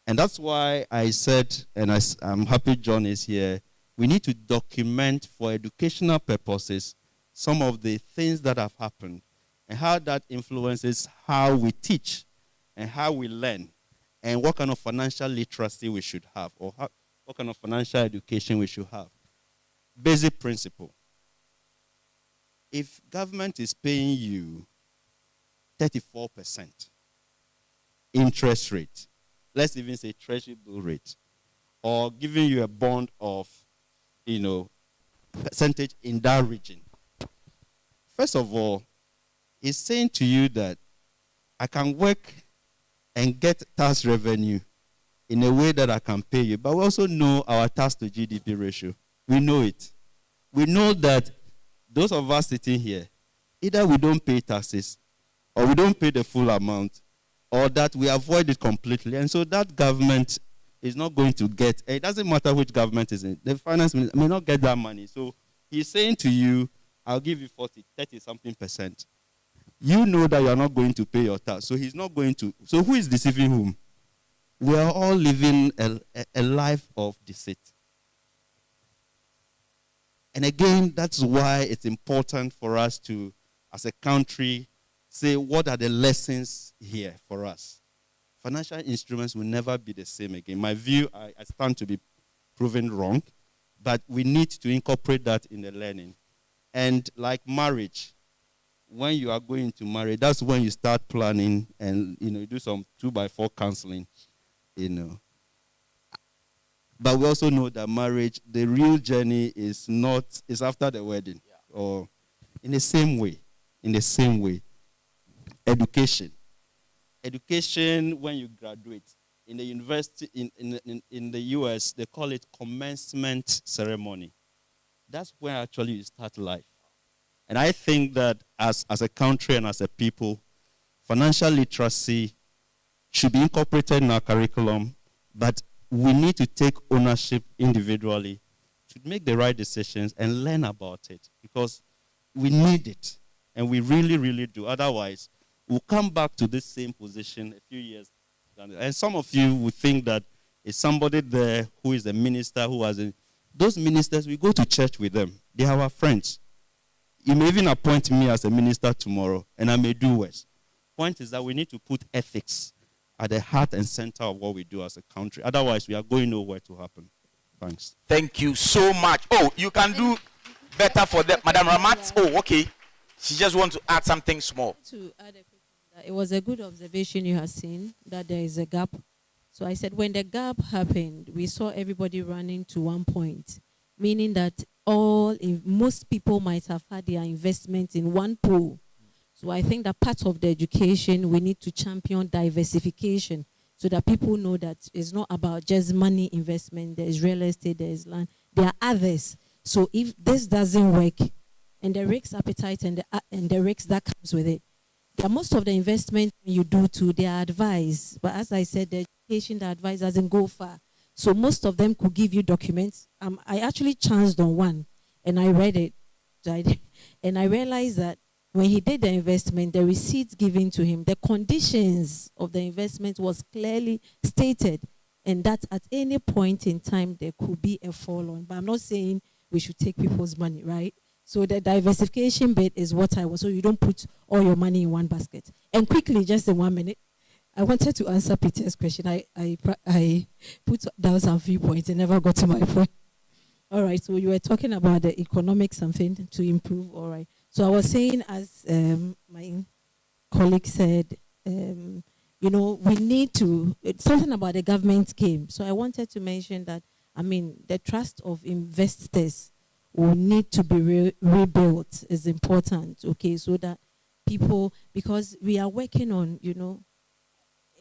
And that's why I said, and I'm happy John is here, we need to document for educational purposes some of the things that have happened and how that influences how we teach and how we learn and what kind of financial literacy we should have or what kind of financial education we should have. Basic principle. If government is paying you 34% interest rate, let's even say treasury bill rate, or giving you a bond of, you know, percentage in that region, first of all, it's saying to you that I can work and get tax revenue in a way that I can pay you. But we also know our tax to GDP ratio. We know it. We know that those of us sitting here, either we don't pay taxes, or we don't pay the full amount, or that we avoid it completely. And so that government is not going to get, it doesn't matter which government is in, the finance minister may not get that money. So he's saying to you, I'll give you 30-something%. You know that you're not going to pay your tax. So he's not going to. So who is deceiving whom? We are all living a life of deceit. And again, that's why it's important for us to, as a country, say what are the lessons here for us. Financial instruments will never be the same again. My view, I stand to be proven wrong, but we need to incorporate that in the learning. And like marriage, when you are going to marry, that's when you start planning and, you know, you do some 2x4 counseling, you know. But we also know that marriage, the real journey is after the wedding. Yeah. Or in the same way, education. Education, when you graduate, in the university, in the US, they call it commencement ceremony. That's where actually you start life. And I think that as a country and as a people, financial literacy should be incorporated in our curriculum, but we need to take ownership individually should make the right decisions and learn about it, because we need it, and we really, really do. Otherwise, we'll come back to this same position a few years down the line. And some of you will think that it's somebody there who is a minister who has a... Those ministers, we go to church with them. They are our friends. You may even appoint me as a minister tomorrow, and I may do worse. Point is that we need to put ethics at the heart and center of what we do as a country. Otherwise, we are going nowhere to happen. Thanks. Thank you so much. Oh, you can do better for them. Madam Ramat? Oh, okay. She just wants to add something small. To add a quick thing, it was a good observation you have seen that there is a gap. So I said when the gap happened, we saw everybody running to one point, meaning that most people might have had their investment in one pool. So I think that part of the education, we need to champion diversification so that people know that it's not about just money investment. There is real estate, there is land, there are others. So if this doesn't work, and the risk appetite and the risk that comes with it, most of the investment you do too, they are advised. But as I said, the education, the advice doesn't go far. So most of them could give you documents. I actually chanced on one, and I read it, and I realized that when he did the investment, the receipts given to him, the conditions of the investment was clearly stated, and that at any point in time there could be a fall on. But I'm not saying we should take people's money, right? So the diversification bit is what I was. So you don't put all your money in one basket. And quickly, just in 1 minute, I wanted to answer Peter's question. I put down some few points and never got to my point. All right, so you were talking about the economic something to improve. All right. So I was saying, as my colleague said, we need to, something about the government scheme. So I wanted to mention that, the trust of investors will need to be rebuilt is important, okay, so that people, because we are working on,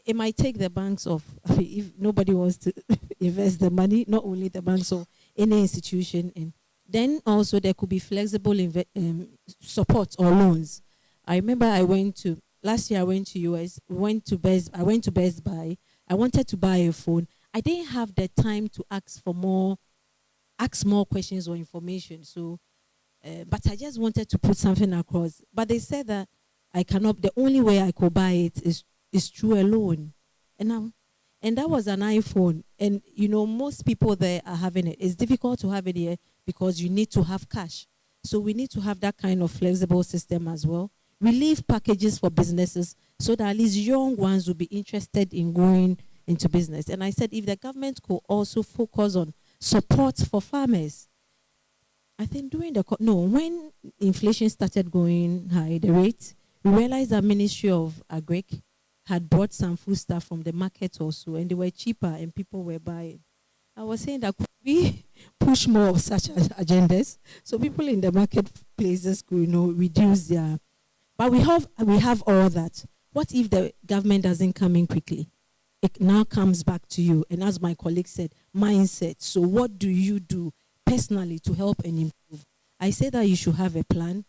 it might take the banks of, if nobody wants to invest the money, not only the banks or any institution, and then also there could be flexible support or loans. I remember last year I went to US, I went to Best Buy, I wanted to buy a phone. I didn't have the time to ask more questions or information. So, but I just wanted to put something across. But they said that the only way I could buy it is through a loan. And that was an iPhone. And, most people there are having it. It's difficult to have it here because you need to have cash. So we need to have that kind of flexible system as well. Relief packages for businesses so that at least young ones will be interested in going into business. And I said if the government could also focus on support for farmers. I think when inflation started going high, the rate, we realized that Ministry of Agric had bought some food stuff from the market also, and they were cheaper and people were buying. I was saying that could we push more of such agendas so people in the marketplaces could, reduce their... But we have all that. What if the government doesn't come in quickly? It now comes back to you. And as my colleague said, mindset. So what do you do personally to help and improve? I say that you should have a plan,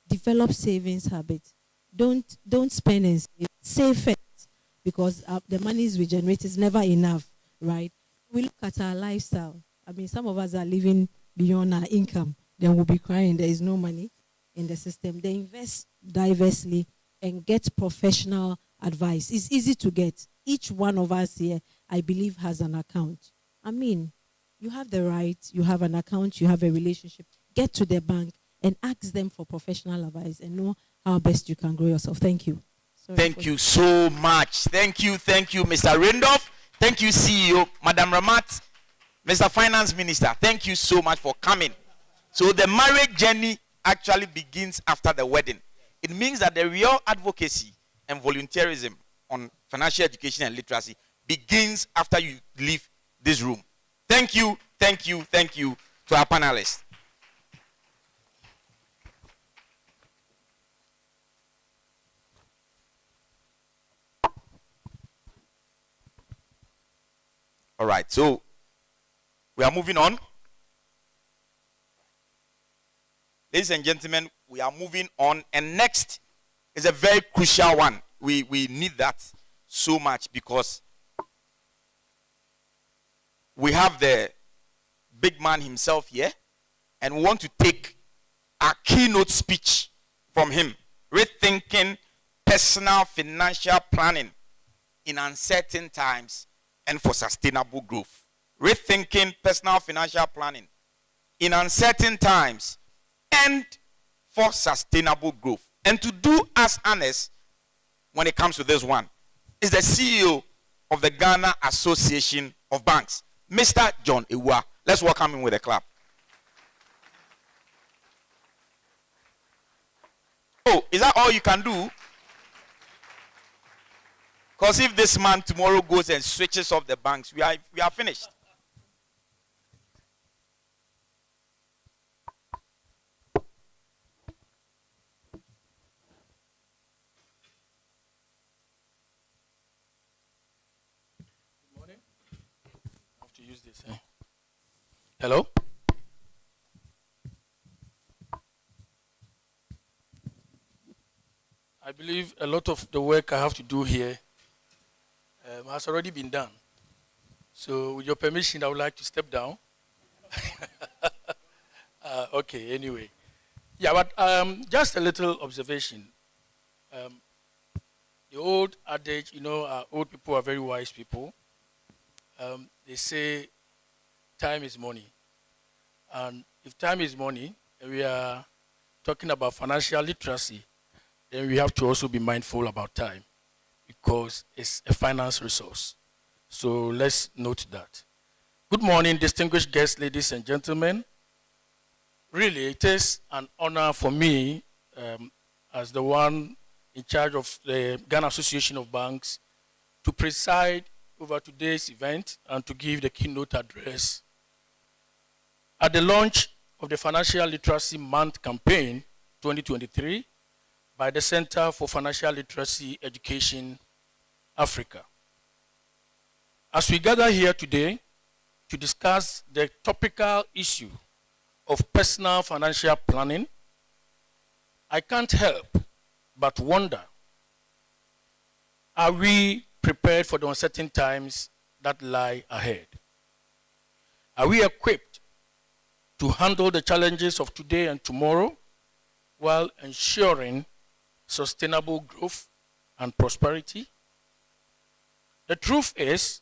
develop savings habits. Don't spend and save first, because the monies we generate is never enough, right? We look at our lifestyle. Some of us are living beyond our income. Then we'll be crying there is no money in the system. They invest diversely and get professional advice. It's easy to get. Each one of us here, I believe, has an account. You have the right, you have an account, you have a relationship. Get to the bank and ask them for professional advice and know how best you can grow yourself. Thank you. Thank you so much. Thank you, Mr. Rindolph. Thank you, CEO. Madam Ramat, Mr. Finance Minister, thank you so much for coming. So the marriage journey actually begins after the wedding. It means that the real advocacy and volunteerism on financial education and literacy begins after you leave this room. Thank you to our panelists. All right, so we are moving on. Ladies and gentlemen, we are moving on, and next is a very crucial one. We need that so much because we have the big man himself here, and we want to take a keynote speech from him, rethinking personal financial planning in uncertain times and for sustainable growth. Rethinking personal financial planning in uncertain times and for sustainable growth. And to do us honest when it comes to this one is the CEO of the Ghana Association of Banks, Mr. John Ewa. Let's welcome him with a clap. Oh, is that all you can do? Because if this man tomorrow goes and switches off the banks, we are finished. Good morning. I have to use this. Hello? I believe a lot of the work I have to do here has already been done. So with your permission, I would like to step down. Okay, anyway. Yeah, but just a little observation. The old adage, old people are very wise people. They say time is money. And if time is money, and we are talking about financial literacy, then we have to also be mindful about time because it's a finance resource. So let's note that. Good morning, distinguished guests, ladies and gentlemen. Really, it is an honor for me as the one in charge of the Ghana Association of Banks to preside over today's event and to give the keynote address. At the launch of the Financial Literacy Month campaign 2023 by the Center for Financial Literacy Education, Africa. As we gather here today to discuss the topical issue of personal financial planning, I can't help but wonder, are we prepared for the uncertain times that lie ahead? Are we equipped to handle the challenges of today and tomorrow while ensuring sustainable growth and prosperity? The truth is,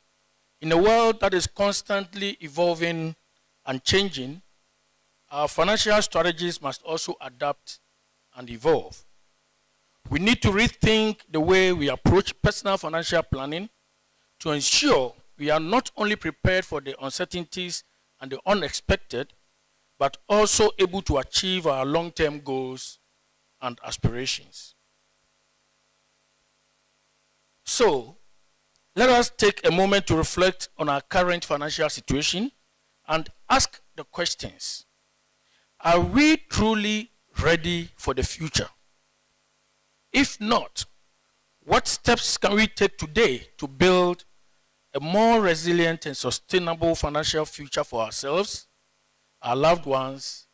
in a world that is constantly evolving and changing, our financial strategies must also adapt and evolve. We need to rethink the way we approach personal financial planning to ensure we are not only prepared for the uncertainties and the unexpected, but also able to achieve our long-term goals and aspirations. So, let us take a moment to reflect on our current financial situation and ask the questions. Are we truly ready for the future? If not, what steps can we take today to build a more resilient and sustainable financial future for ourselves, our loved ones,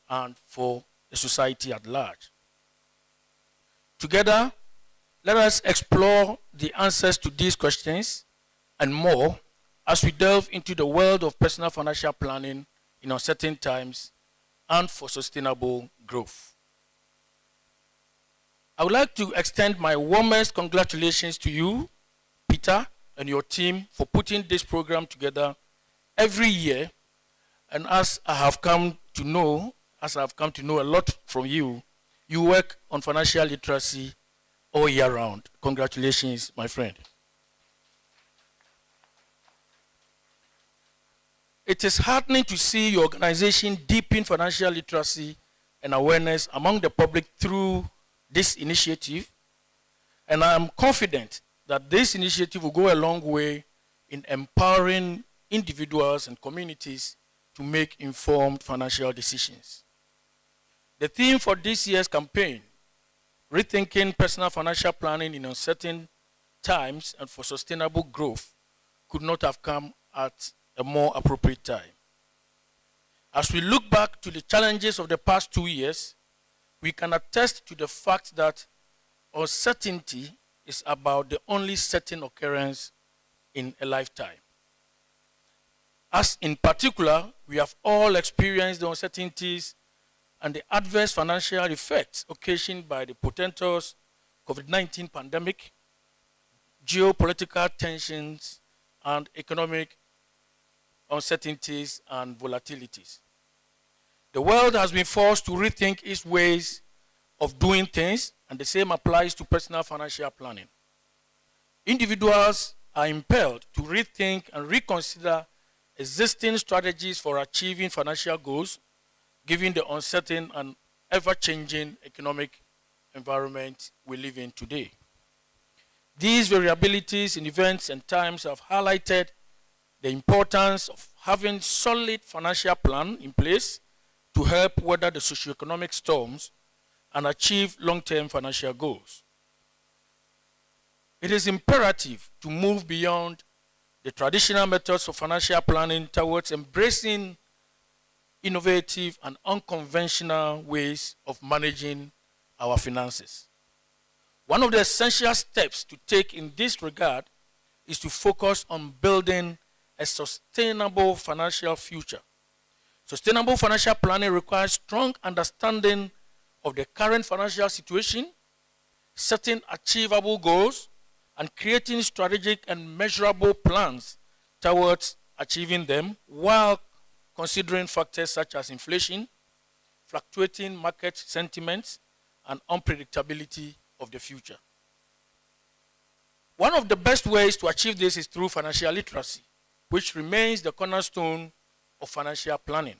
and for the society at large? Together, let us explore the answers to these questions and more as we delve into the world of personal financial planning in uncertain times and for sustainable growth. I would like to extend my warmest congratulations to you, Peter, and your team for putting this program together every year. And as I've come to know a lot from you, you work on financial literacy all year round. Congratulations, my friend. It is heartening to see your organization deepen financial literacy and awareness among the public through this initiative. And I am confident that this initiative will go a long way in empowering individuals and communities to make informed financial decisions. The theme for this year's campaign, Rethinking Personal Financial Planning in Uncertain Times and for Sustainable Growth, could not have come at a more appropriate time. As we look back to the challenges of the past 2 years, we can attest to the fact that uncertainty is about the only certain occurrence in a lifetime. as in particular, we have all experienced the uncertainties and the adverse financial effects occasioned by the portentous COVID-19 pandemic, geopolitical tensions, and economic uncertainties and volatilities. The world has been forced to rethink its ways of doing things, and the same applies to personal financial planning. Individuals are impelled to rethink and reconsider existing strategies for achieving financial goals, given the uncertain and ever-changing economic environment we live in today. These variabilities in events and times have highlighted the importance of having solid financial plan in place to help weather the socioeconomic storms and achieve long-term financial goals. It is imperative to move beyond the traditional methods of financial planning towards embracing innovative and unconventional ways of managing our finances. One of the essential steps to take in this regard is to focus on building a sustainable financial future. Sustainable financial planning requires strong understanding of the current financial situation, setting achievable goals, and creating strategic and measurable plans towards achieving them while considering factors such as inflation, fluctuating market sentiments, and unpredictability of the future. One of the best ways to achieve this is through financial literacy, which remains the cornerstone of financial planning.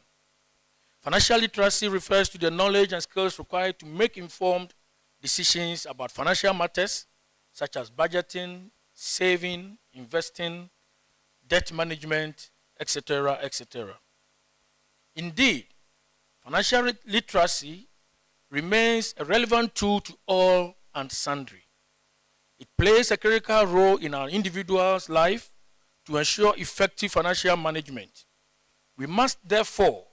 Financial literacy refers to the knowledge and skills required to make informed decisions about financial matters such as budgeting, saving, investing, debt management, etc., etc. Indeed, financial literacy remains a relevant tool to all and sundry. It plays a critical role in our individual's life to ensure effective financial management. We must therefore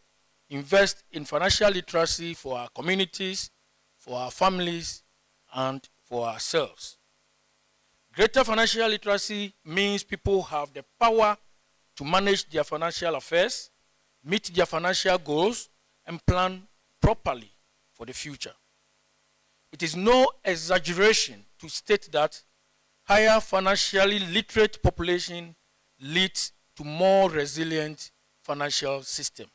invest in financial literacy for our communities, for our families, and for ourselves. Greater financial literacy means people have the power to manage their financial affairs, meet their financial goals, and plan properly for the future. It is no exaggeration to state that higher financially literate population leads to more resilient financial system.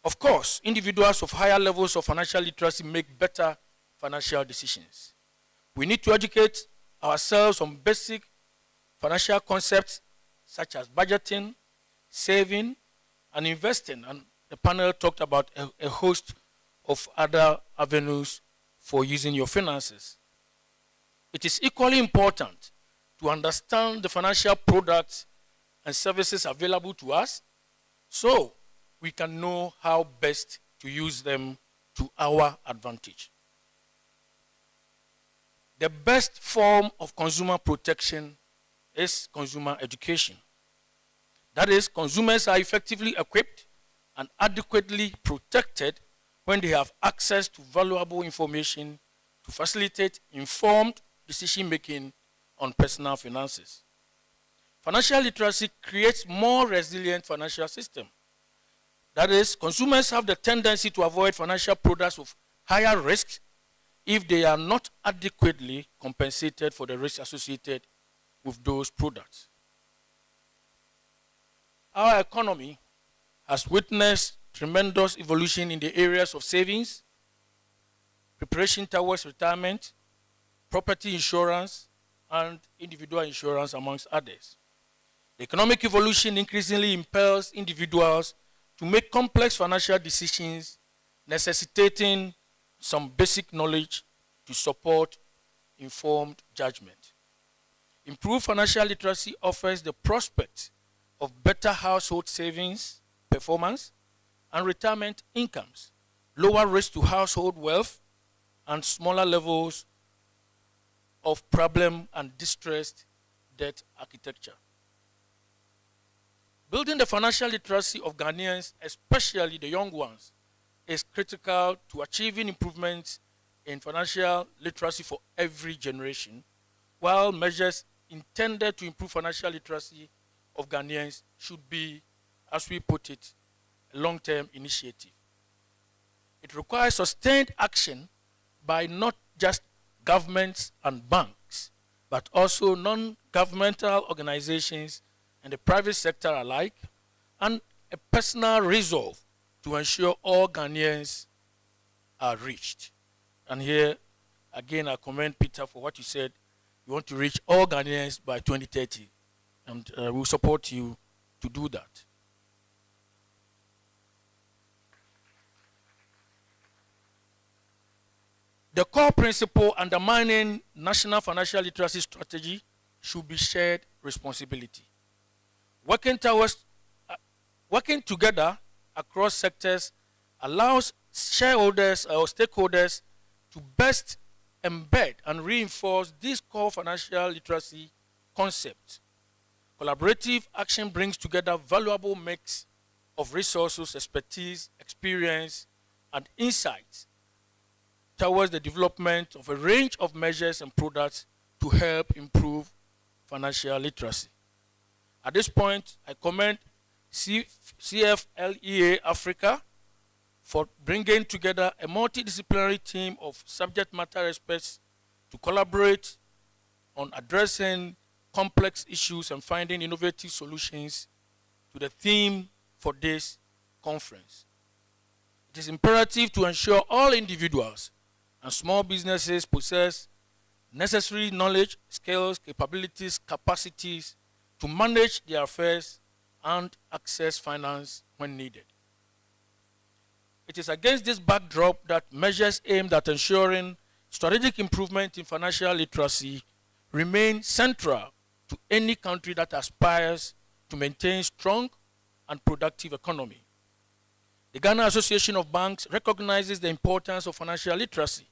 Of course, individuals of higher levels of financial literacy make better financial decisions. We need to educate ourselves on basic financial concepts such as budgeting, saving, and investing. And the panel talked about a host of other avenues for using your finances. It is equally important to understand the financial products and services available to us so we can know how best to use them to our advantage. The best form of consumer protection is consumer education. That is, consumers are effectively equipped and adequately protected when they have access to valuable information to facilitate informed decision-making on personal finances. Financial literacy creates more resilient financial system. That is, consumers have the tendency to avoid financial products of higher risk if they are not adequately compensated for the risk associated with those products. Our economy has witnessed tremendous evolution in the areas of savings, preparation towards retirement, property insurance, and individual insurance, amongst others. The economic evolution increasingly impels individuals to make complex financial decisions necessitating some basic knowledge to support informed judgment. Improved financial literacy offers the prospect of better household savings performance and retirement incomes, lower risk to household wealth, and smaller levels of problem and distressed debt architecture. Building the financial literacy of Ghanaians, especially the young ones, is critical to achieving improvements in financial literacy for every generation, while measures intended to improve financial literacy of Ghanaians should be, as we put it, a long-term initiative. It requires sustained action by not just governments and banks, but also non-governmental organizations and the private sector alike, and a personal resolve to ensure all Ghanaians are reached. And here, again, I commend Peter for what you said. You want to reach all Ghanaians by 2030, and we'll support you to do that. The core principle undermining national financial literacy strategy should be shared responsibility. Working together across sectors allows shareholders or stakeholders to best embed and reinforce these core financial literacy concepts. Collaborative action brings together valuable mix of resources, expertise, experience, and insights towards the development of a range of measures and products to help improve financial literacy. At this point, I commend CFLE Africa for bringing together a multidisciplinary team of subject matter experts to collaborate on addressing complex issues and finding innovative solutions to the theme for this conference. It is imperative to ensure all individuals and small businesses possess necessary knowledge, skills, capabilities, capacities to manage their affairs and access finance when needed. It is against this backdrop that measures aimed at ensuring strategic improvement in financial literacy remain central to any country that aspires to maintain strong and productive economy. The Ghana Association of Banks recognizes the importance of financial literacy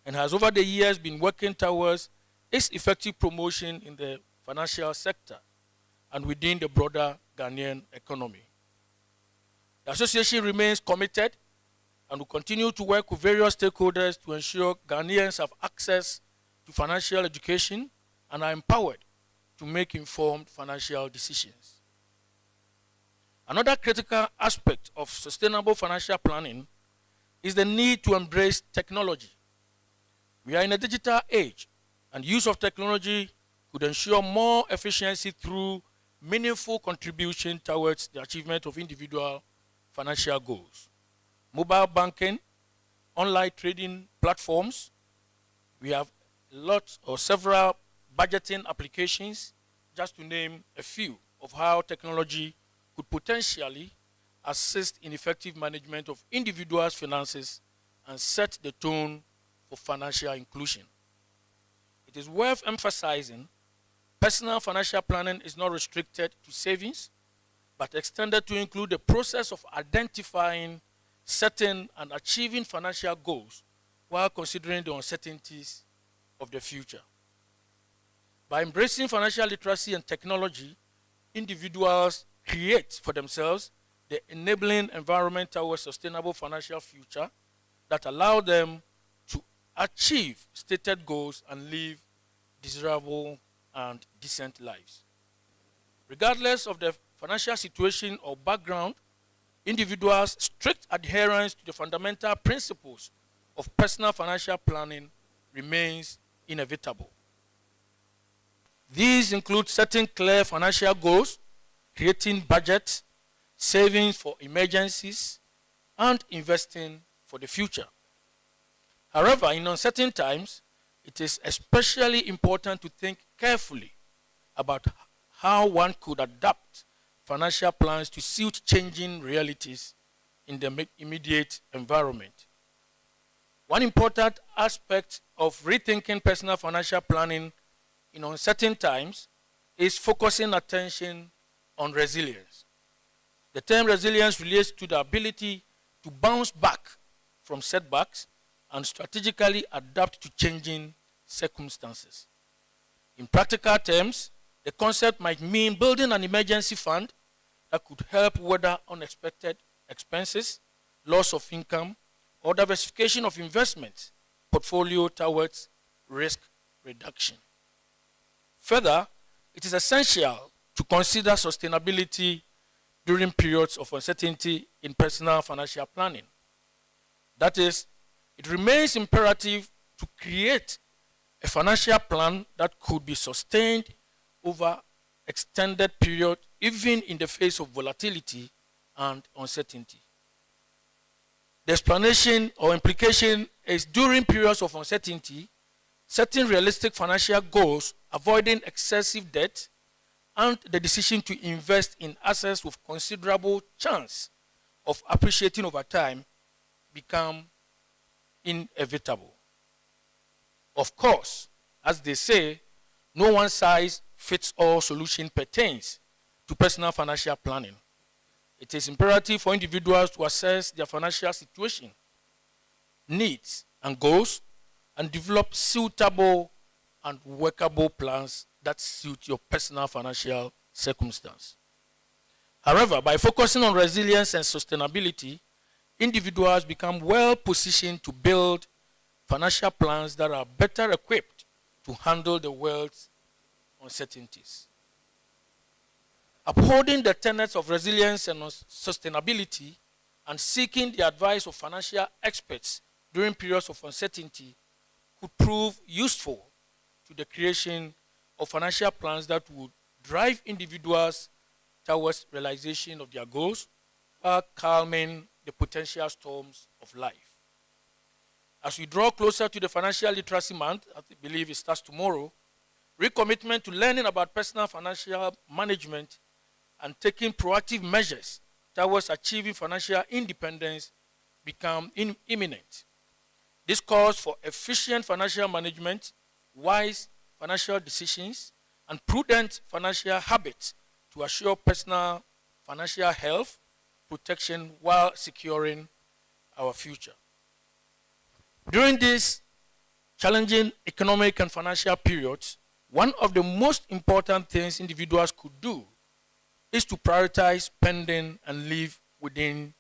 and has over the years been working towards its effective promotion in the financial sector and within the broader Ghanaian economy. The association remains committed and will continue to work with various stakeholders to ensure Ghanaians have access to financial education and are empowered to make informed financial decisions. Another critical aspect of sustainable financial planning is the need to embrace technology. We are in a digital age, and use of technology could ensure more efficiency through meaningful contribution towards the achievement of individual financial goals. Mobile banking, online trading platforms, we have lots or several budgeting applications, just to name a few of how technology could potentially assist in effective management of individuals' finances and set the tone for financial inclusion. It is worth emphasizing personal financial planning is not restricted to savings, but extended to include the process of identifying, setting, and achieving financial goals while considering the uncertainties of the future. By embracing financial literacy and technology, individuals create for themselves the enabling environment towards sustainable financial future that allow them to achieve stated goals and live desirable and decent lives. Regardless of the financial situation or background, individuals' strict adherence to the fundamental principles of personal financial planning remains inevitable. These include setting clear financial goals, creating budgets, savings for emergencies, and investing for the future. However, in uncertain times, it is especially important to think carefully about how one could adapt financial plans to suit changing realities in the immediate environment. One important aspect of rethinking personal financial planning in uncertain times is focusing attention on resilience. The term resilience relates to the ability to bounce back from setbacks and strategically adapt to changing circumstances. In practical terms, the concept might mean building an emergency fund that could help weather unexpected expenses, loss of income, or diversification of investments portfolio towards risk reduction. Further, it is essential to consider sustainability during periods of uncertainty in personal financial planning. That is, it remains imperative to create a financial plan that could be sustained over extended period, even in the face of volatility and uncertainty. The explanation or implication is during periods of uncertainty, setting realistic financial goals, avoiding excessive debt, and the decision to invest in assets with considerable chance of appreciating over time become inevitable. Of course, as they say, no one size fits all solution pertains to personal financial planning. It is imperative for individuals to assess their financial situation, needs, and goals, and develop suitable and workable plans that suit your personal financial circumstance. However, by focusing on resilience and sustainability, individuals become well positioned to build financial plans that are better equipped to handle the world's uncertainties. Upholding the tenets of resilience and sustainability and seeking the advice of financial experts during periods of uncertainty could prove useful to the creation of financial plans that would drive individuals towards realization of their goals while calming the potential storms of life. As we draw closer to the Financial Literacy Month, I believe it starts tomorrow, recommitment to learning about personal financial management and taking proactive measures towards achieving financial independence become imminent. This calls for efficient financial management, wise financial decisions, and prudent financial habits to assure personal financial health, protection while securing our future. During these challenging economic and financial periods, one of the most important things individuals could do is to prioritize spending and live within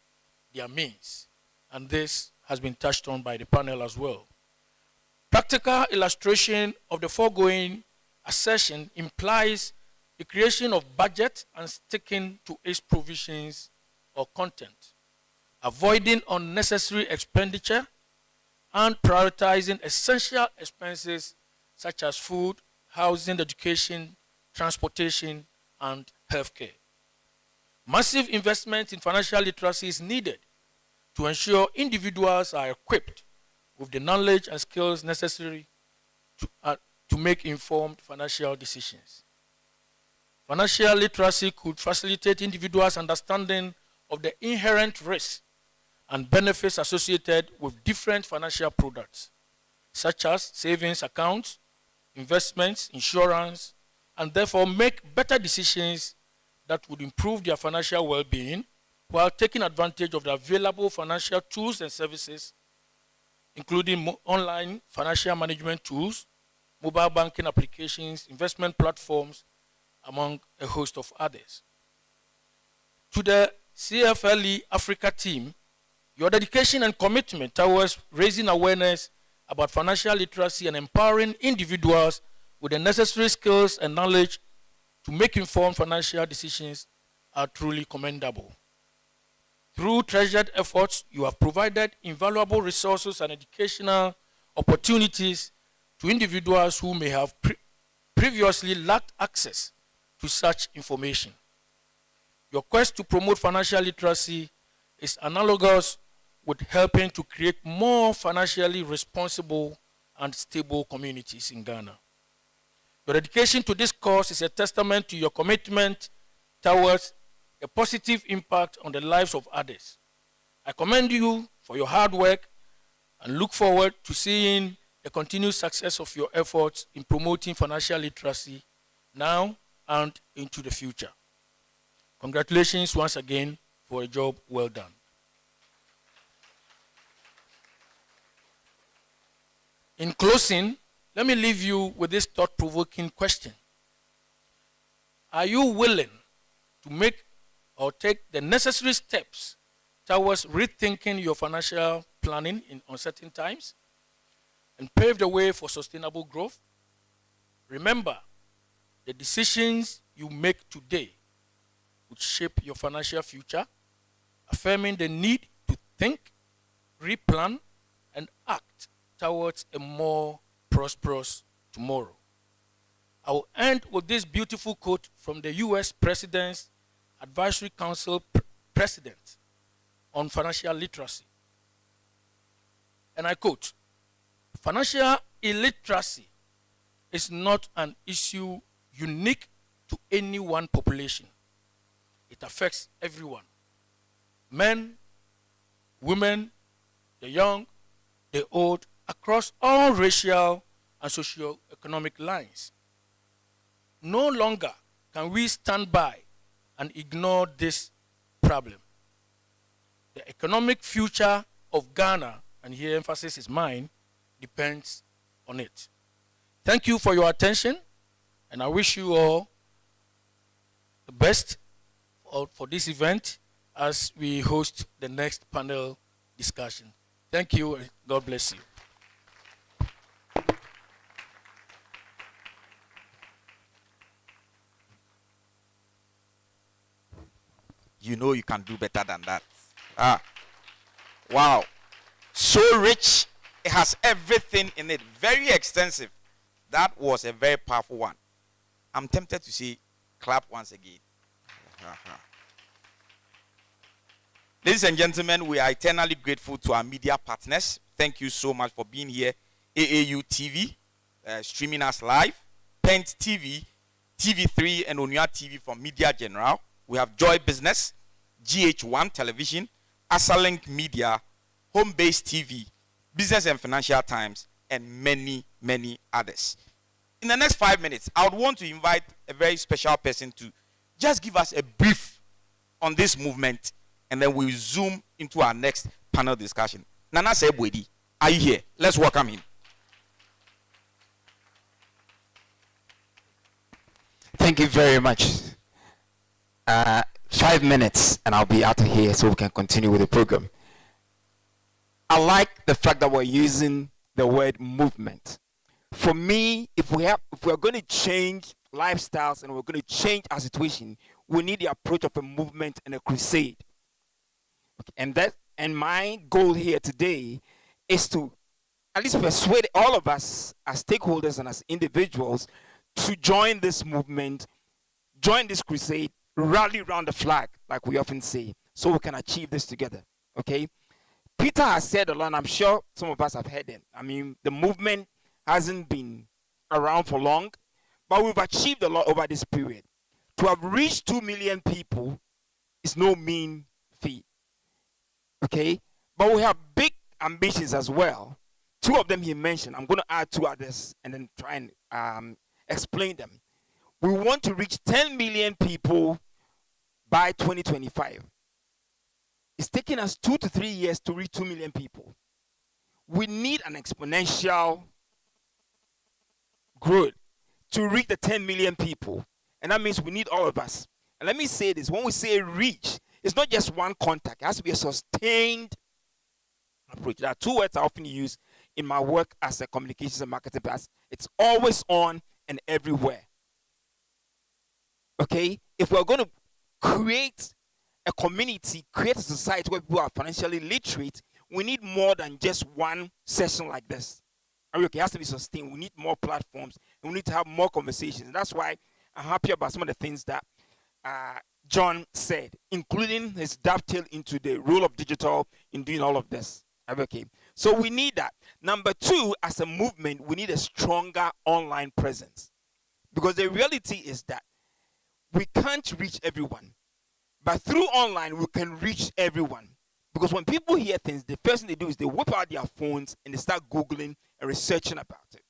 their means. And this has been touched on by the panel as well. Practical illustration of the foregoing assertion implies the creation of budget and sticking to its provisions or content, avoiding unnecessary expenditure, and prioritizing essential expenses such as food, housing, education, transportation, and healthcare. Massive investment in financial literacy is needed to ensure individuals are equipped with the knowledge and skills necessary to make informed financial decisions. Financial literacy could facilitate individuals' understanding of the inherent risks and benefits associated with different financial products, such as savings accounts, investments, insurance, and therefore make better decisions that would improve their financial well-being while taking advantage of the available financial tools and services, including online financial management tools, mobile banking applications, investment platforms, among a host of others. To the CFLE Africa team, your dedication and commitment towards raising awareness about financial literacy and empowering individuals with the necessary skills and knowledge to make informed financial decisions are truly commendable. Through treasured efforts, you have provided invaluable resources and educational opportunities to individuals who may have previously lacked access to such information. Your quest to promote financial literacy is analogous with helping to create more financially responsible and stable communities in Ghana. Your dedication to this cause is a testament to your commitment towards a positive impact on the lives of others. I commend you for your hard work and look forward to seeing the continued success of your efforts in promoting financial literacy now and into the future. Congratulations once again for a job well done. In closing, let me leave you with this thought-provoking question. Are you willing to make or take the necessary steps towards rethinking your financial planning in uncertain times and pave the way for sustainable growth? Remember, the decisions you you make today would shape your financial future, affirming the need to think, replan, and act towards a more prosperous tomorrow. I will end with this beautiful quote from the US President's Advisory Council President on Financial Literacy. And I quote, "Financial illiteracy is not an issue unique to any one population. It affects everyone. Men, women, the young, the old, across all racial and socio-economic lines. No longer can we stand by and ignore this problem. The economic future of Ghana, and here emphasis is mine, depends on it." Thank you for your attention, and I wish you all the best for this event as we host the next panel discussion. Thank you, and God bless you. You know you can do better than that. Wow. So rich. It has everything in it. Very extensive. That was a very powerful one. I'm tempted to say clap once again. Ladies and gentlemen, we are eternally grateful to our media partners. Thank you so much for being here. AAU TV, streaming us live. Pent TV, TV3, and Onua TV from Media General. We have Joy Business, GH1 Television, Asalink Media, Home Base TV, Business and Financial Times, and many, many others. In the next 5 minutes, I would want to invite a very special person to just give us a brief on this movement, and then we'll zoom into our next panel discussion. Nana Sebwedi, are you here? Let's welcome him. Thank you very much. 5 minutes and I'll be out of here so we can continue with the program. I like the fact that we're using the word movement. For me, if we're going to change lifestyles and we're going to change our situation, we need the approach of a movement and a crusade. Okay, and my goal here today is to at least persuade all of us as stakeholders and as individuals to join this movement, join this crusade, rally around the flag, like we often say, so we can achieve this together. Okay? Peter has said a lot, and I'm sure some of us have heard it. I mean, the movement hasn't been around for long, but we've achieved a lot over this period. To have reached 2 million people is no mean feat. Okay? But we have big ambitions as well. 2 of them he mentioned. I'm going to add 2 others and then try and explain them. We want to reach 10 million people by 2025. It's taking us 2 to 3 years to reach 2 million people. We need an exponential growth to reach the 10 million people. And that means we need all of us. And let me say this. When we say reach, it's not just one contact. It has to be a sustained approach. There are 2 words I often use in my work as a communications and marketing person. It's always on and everywhere. Okay? If we're going to create a community, create a society where people are financially literate, we need more than just one session like this. Okay, it has to be sustained. We need more platforms, and we need to have more conversations. And that's why I'm happy about some of the things that John said, including his dovetail into the role of digital in doing all of this. Okay, so we need that. Number 2, as a movement, we need a stronger online presence. Because the reality is that we can't reach everyone. But through online, we can reach everyone. Because when people hear things, the first thing they do is they whip out their phones and they start Googling and researching about it.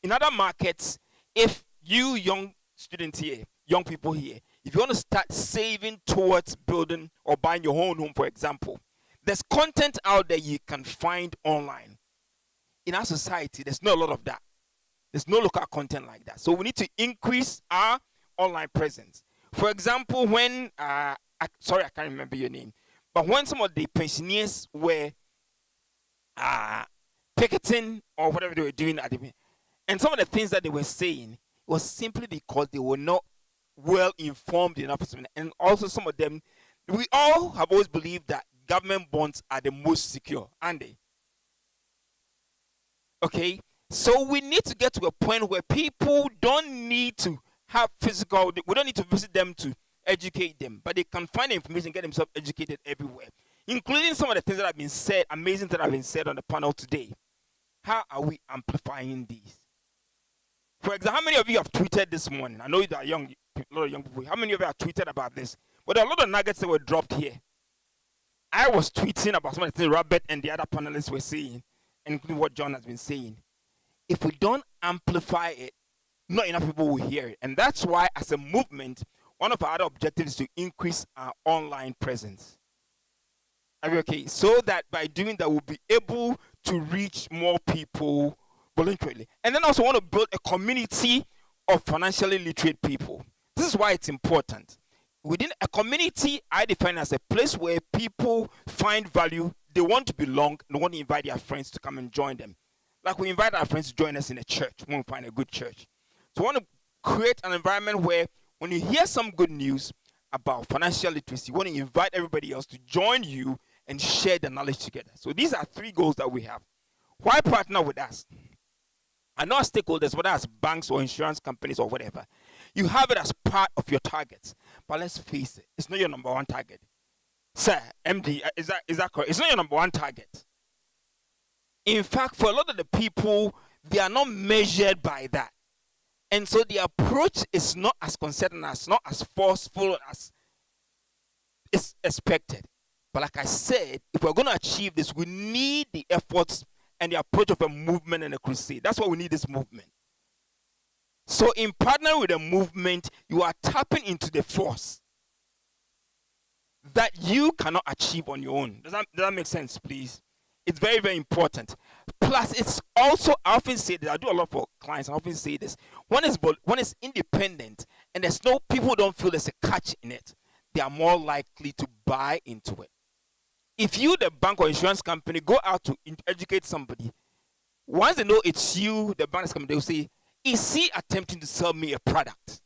In other markets, if you young students here, young people here, if you want to start saving towards building or buying your own home, for example, there's content out there you can find online. In our society, there's not a lot of that. There's no local content like that. So we need to increase our online presence. For example, when, sorry, I can't remember your name, but when some of the pensioners were picketing or whatever they were doing at the and some of the things that they were saying was simply because they were not well informed enough. And also some of them, we all have always believed that government bonds are the most secure, aren't they? Okay, so we need to get to a point where people don't need to have physical, we don't need to visit them to educate them, but they can find information, get themselves educated everywhere, including some of the things that have been said, amazing that have been said on the panel today. How are we amplifying these? For example, how many of you have tweeted this morning? I know there are a lot of young people. How many of you have tweeted about this? But there are a lot of nuggets that were dropped here. I was tweeting about some of the things Robert and the other panelists were saying, including what John has been saying. If we don't amplify it, not enough people will hear it. And that's why, as a movement, one of our other objectives is to increase our online presence. Are we okay? So that by doing that, we'll be able to reach more people voluntarily. And then also want to build a community of financially literate people. This is why it's important. Within a community, I define as a place where people find value, they want to belong, and they want to invite their friends to come and join them. Like we invite our friends to join us in a church when we find a good church. So we want to create an environment where when you hear some good news about financial literacy, you want to invite everybody else to join you and share the knowledge together. So these are 3 goals that we have. Why partner with us? I know as stakeholders, whether as banks or insurance companies or whatever, you have it as part of your targets. But let's face it, it's not your number 1 target. Sir, MD, is that correct? It's not your number 1 target. In fact, for a lot of the people, they are not measured by that. And so the approach is not as concerted, not as forceful as is expected. But like I said, if we're going to achieve this, we need the efforts and the approach of a movement and a crusade. That's why we need this movement. So in partnering with a movement, you are tapping into the force that you cannot achieve on your own. Does that make sense, please? It's very, very important. Plus, it's also, I often say this, I do a lot for clients, I often say this. One is independent, and there's no, people don't feel there's a catch in it. They are more likely to buy into it. If you, the bank or insurance company, go out to educate somebody, once they know it's you, the bank is coming, they'll say, is he attempting to sell me a product?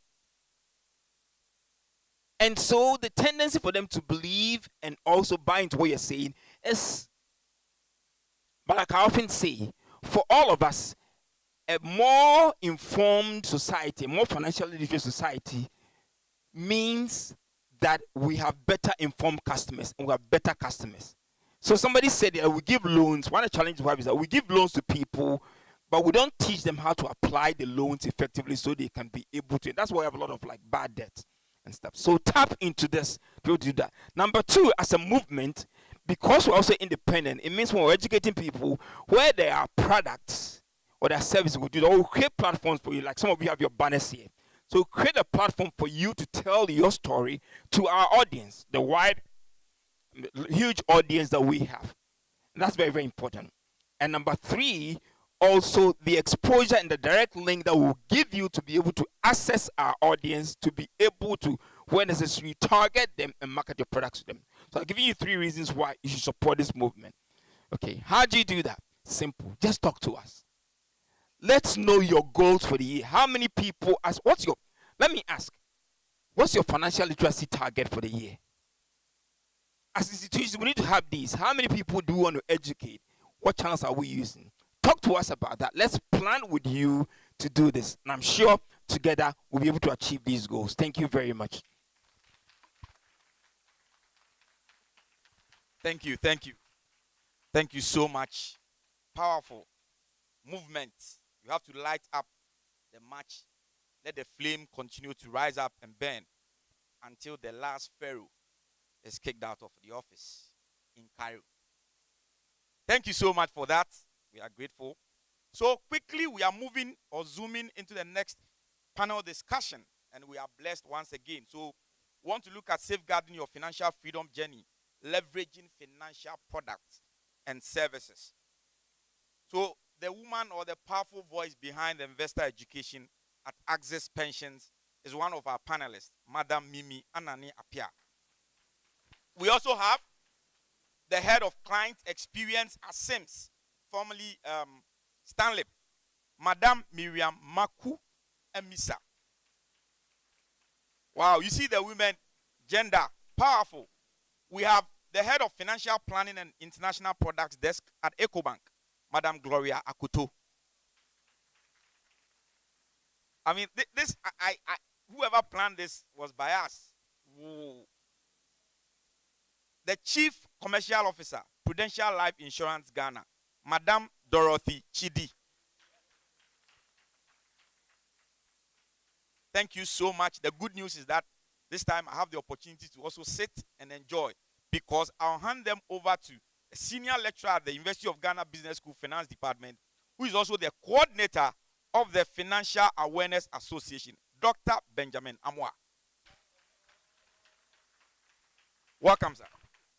And so the tendency for them to believe and also buy into what you're saying is, but like I often say, for all of us, a more informed society, a more financially literate society means that we have better informed customers and we have better customers. So somebody said that we give loans. One of the challenges we have is that we give loans to people, but we don't teach them how to apply the loans effectively so they can be able to. And that's why we have a lot of like bad debt and stuff. So tap into this to do that. Number 2, as a movement, because we're also independent, it means when we're educating people, where there are products or there are services we do, or we create platforms for you, like some of you have your banners here. So create a platform for you to tell your story to our audience, the wide, huge audience that we have. And that's very, very important. And number 3, also the exposure and the direct link that will give you to be able to access our audience, to be able to, when necessary, target them and market your products to them. So I'm giving you 3 reasons why you should support this movement. Okay, how do you do that? Simple. Just talk to us. Let's know your goals for the year. How many people let me ask, what's your financial literacy target for the year? As institutions, we need to have these. How many people do we want to educate? What channels are we using? Talk to us about that. Let's plan with you to do this. And I'm sure together we'll be able to achieve these goals. Thank you very much. Thank you. Thank you so much. Powerful movement. You have to light up the match. Let the flame continue to rise up and burn until the last pharaoh is kicked out of the office in Cairo. Thank you so much for that. We are grateful. So quickly, we are moving or zooming into the next panel discussion, and we are blessed once again. So we want to look at safeguarding your financial freedom journey, leveraging financial products and services. So the woman or the powerful voice behind the investor education at Access Pensions is one of our panelists, Madam Mimi Anani Apia. We also have the head of client experience at SIMS, formerly Stanley, Madam Miriam Maku Emisa. Wow, you see the women, gender, powerful. We have the head of financial planning and international products desk at EcoBank, Madam Gloria Akuto. I mean, this, whoever planned this was by us. Whoa. The chief commercial officer, Prudential Life Insurance Ghana, Madam Dorothy Chidi. Thank you so much. The good news is that this time I have the opportunity to also sit and enjoy, because I'll hand them over to a senior lecturer at the University of Ghana Business School Finance Department, who is also the coordinator of the Financial Awareness Association, Dr. Benjamin Amwa. Welcome, sir.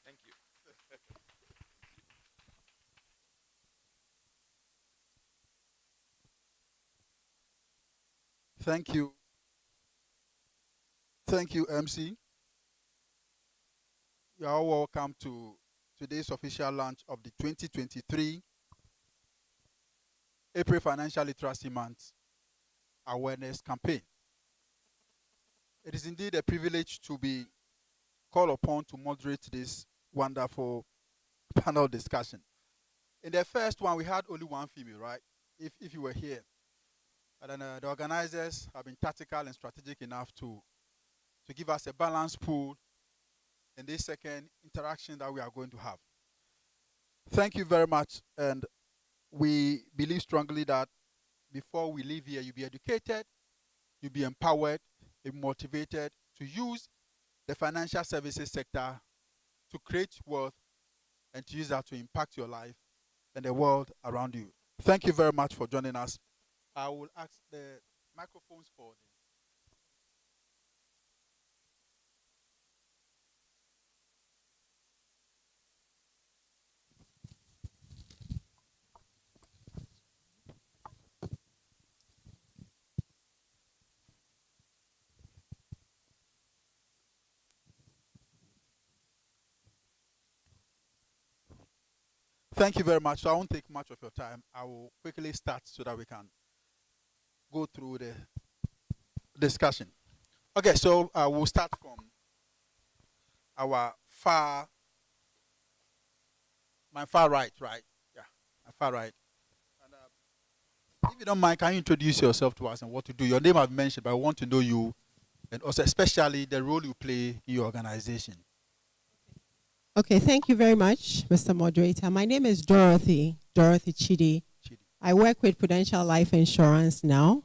Thank you. Thank you. Thank you, MC. You are all welcome to today's official launch of the 2023 April Financial Literacy Month Awareness Campaign. It is indeed a privilege to be called upon to moderate this wonderful panel discussion. In the first one, we had only one female, right? If you were here. And then the organizers have been tactical and strategic enough to give us a balanced pool in this second interaction that we are going to have. Thank you very much. And we believe strongly that before we leave here, you'll be educated, you'll be empowered, you'll be motivated to use the financial services sector to create wealth and to use that to impact your life and the world around you. Thank you very much for joining us. I will ask the microphones for the Thank you very much. So I won't take much of your time. I will quickly start so that we can go through the discussion. Okay, so we'll start from my far right, right? Yeah, my far right. And, if you don't mind, can you introduce yourself to us and what to do? Your name I've mentioned, but I want to know you and also especially the role you play in your organization. Okay, thank you very much, Mr. Moderator. My name is Dorothy Chidi. I work with Prudential Life Insurance now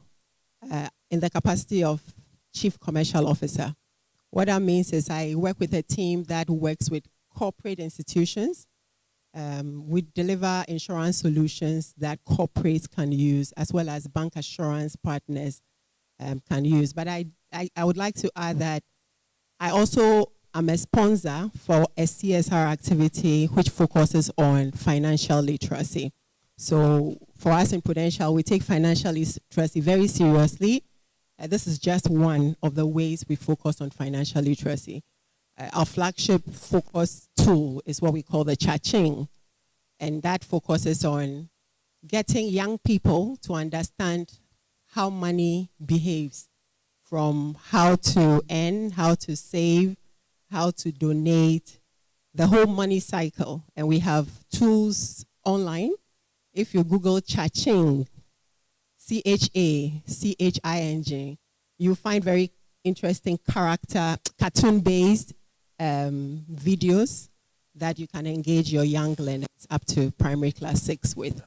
in the capacity of Chief Commercial Officer. What that means is I work with a team that works with corporate institutions. We deliver insurance solutions that corporates can use, as well as bank assurance partners can use. But I would like to add that I also am a sponsor for a CSR activity which focuses on financial literacy. So for us in Prudential, we take financial literacy very seriously. This is just one of the ways we focus on financial literacy. Our flagship focus tool is what we call the Cha-Ching, and that focuses on getting young people to understand how money behaves, from how to earn, how to save, how to donate, the whole money cycle. And we have tools online. If you Google Cha-Ching, CHACHING, you'll find very interesting cartoon-based videos that you can engage your young learners up to primary class 6 with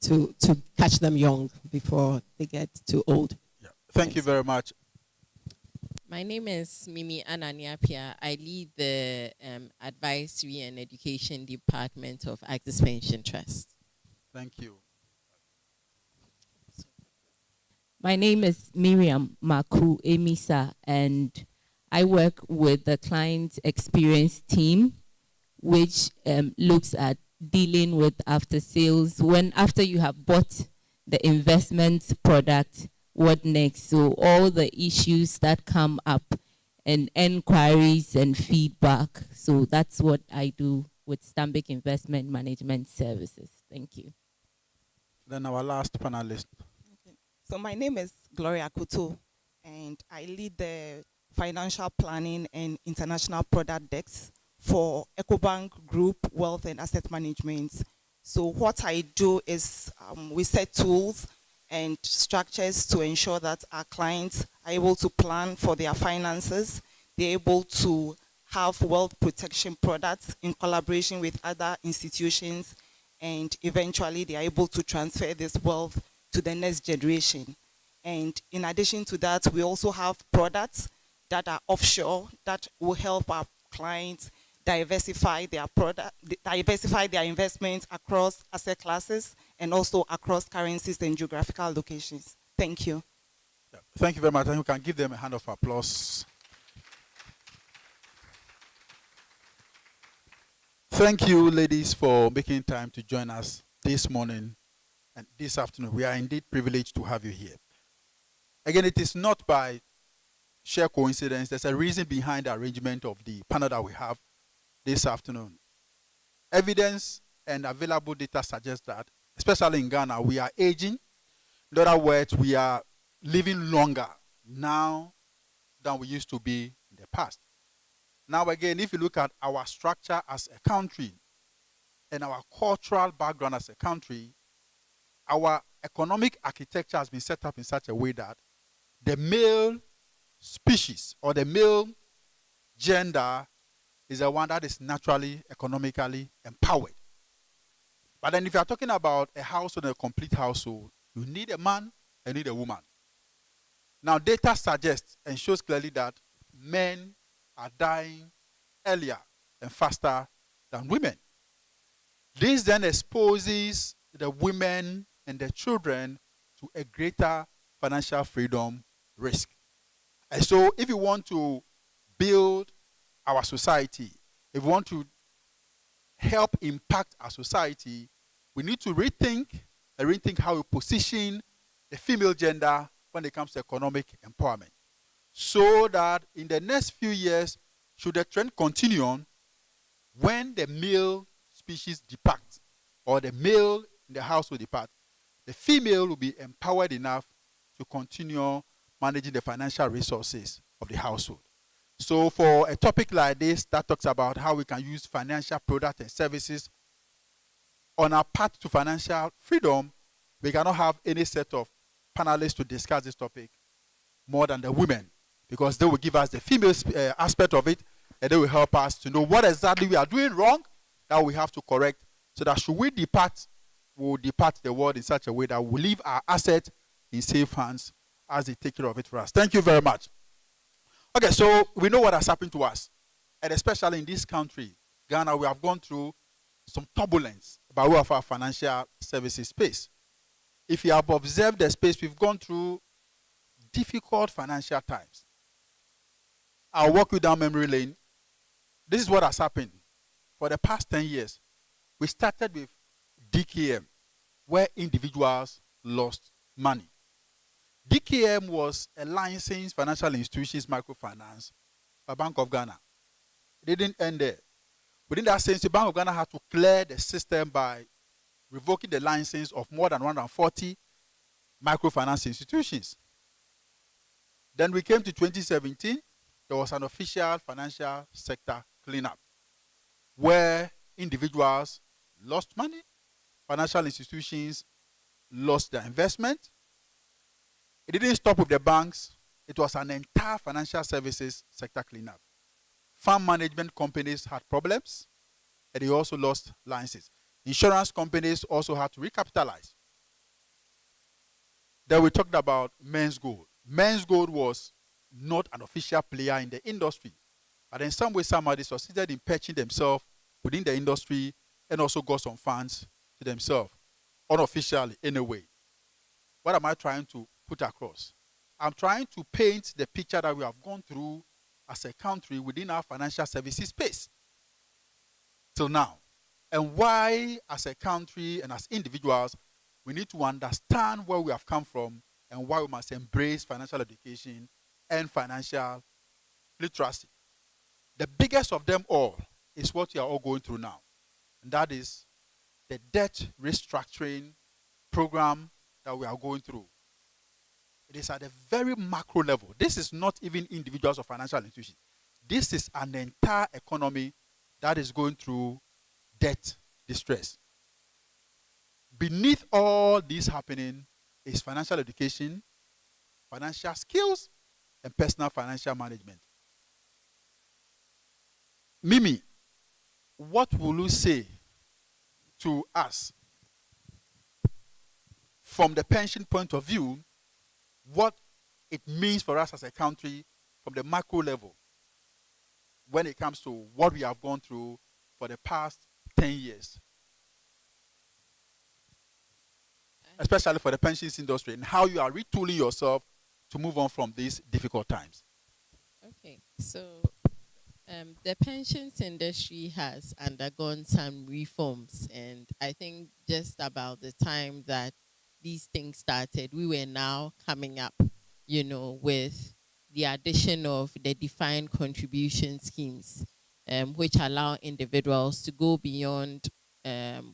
to catch them young before they get too old. Yeah. Thank you very much. My name is Mimi Ananiapia. I lead the Advisory and Education Department of Axis Pension Trust. Thank you. My name is Miriam Maku Emisa, and I work with the client experience team, which looks at dealing with after sales. After you have bought the investment product, what next? So all the issues that come up and enquiries and feedback. So that's what I do with Stanbic Investment Management Services. Thank you. Then our last panelist. Okay. So my name is Gloria Kuto, and I lead the financial planning and international product decks for EcoBank Group Wealth and Asset Management. So what I do is we set tools and structures to ensure that our clients are able to plan for their finances. They're able to have wealth protection products in collaboration with other institutions, and eventually they are able to transfer this wealth to the next generation. And in addition to that, we also have products that are offshore that will help our clients diversify their investments across asset classes and also across currencies and geographical locations. Thank you. Yeah, thank you very much. And you can give them a hand of applause. Thank you, ladies, for making time to join us this morning and this afternoon. We are indeed privileged to have you here. Again, it is not by sheer coincidence. There's a reason behind the arrangement of the panel that we have this afternoon. Evidence and available data suggest that, especially in Ghana, we are aging. In other words, we are living longer now than we used to be in the past. Now, again, if you look at our structure as a country and our cultural background as a country, our economic architecture has been set up in such a way that the male species or the male gender is the one that is naturally, economically empowered. But then if you are talking about a household, a complete household, you need a man and you need a woman. Now, data suggests and shows clearly that men are dying earlier and faster than women. This then exposes the women and the children to a greater financial freedom risk. And so if you want to build our society, if we want to help impact our society, we need to rethink how we position the female gender when it comes to economic empowerment. So that in the next few years, should the trend continue on, when the male species depart, or the male in the house will depart, the female will be empowered enough to continue managing the financial resources of the household. So for a topic like this that talks about how we can use financial products and services on our path to financial freedom, we cannot have any set of panelists to discuss this topic more than the women, because they will give us the female aspect of it, and they will help us to know what exactly we are doing wrong that we have to correct, so that should we depart, we will depart the world in such a way that we leave our asset in safe hands as they take care of it for us. Thank you very much. Okay, so we know what has happened to us, and especially in this country, Ghana, we have gone through some turbulence by way of our financial services space. If you have observed the space, we've gone through difficult financial times. I'll walk you down memory lane. This is what has happened. For the past 10 years, we started with DKM, where individuals lost money. DKM was a licensed financial institutions microfinance by Bank of Ghana. It didn't end there. Within that sense, the Bank of Ghana had to clear the system by revoking the license of more than 140 microfinance institutions. Then we came to 2017, there was an official financial sector cleanup where individuals lost money, financial institutions lost their investment. It didn't stop with the banks. It was an entire financial services sector cleanup. Fund management companies had problems, and they also lost licenses. Insurance companies also had to recapitalize. Then we talked about Men's Gold. Men's Gold was not an official player in the industry, but in some way, somehow they succeeded in patching themselves within the industry and also got some funds to themselves, unofficially anyway. What am I trying to put across? I'm trying to paint the picture that we have gone through as a country within our financial services space till now, and why as a country and as individuals we need to understand where we have come from and why we must embrace financial education and financial literacy. The biggest of them all is what we are all going through now, and that is the debt restructuring program that we are going through. It is at a very macro level. This is not even individuals or financial institutions. This is an entire economy that is going through debt distress. Beneath all this happening is financial education, financial skills, and personal financial management. Mimi, what will you say to us from the pension point of view, what it means for us as a country from the macro level when it comes to what we have gone through for the past 10 years? Especially for the pensions industry, and how you are retooling yourself to move on from these difficult times. Okay, so the pensions industry has undergone some reforms, and I think just about the time that these things started, we were now coming up, with the addition of the defined contribution schemes, which allow individuals to go beyond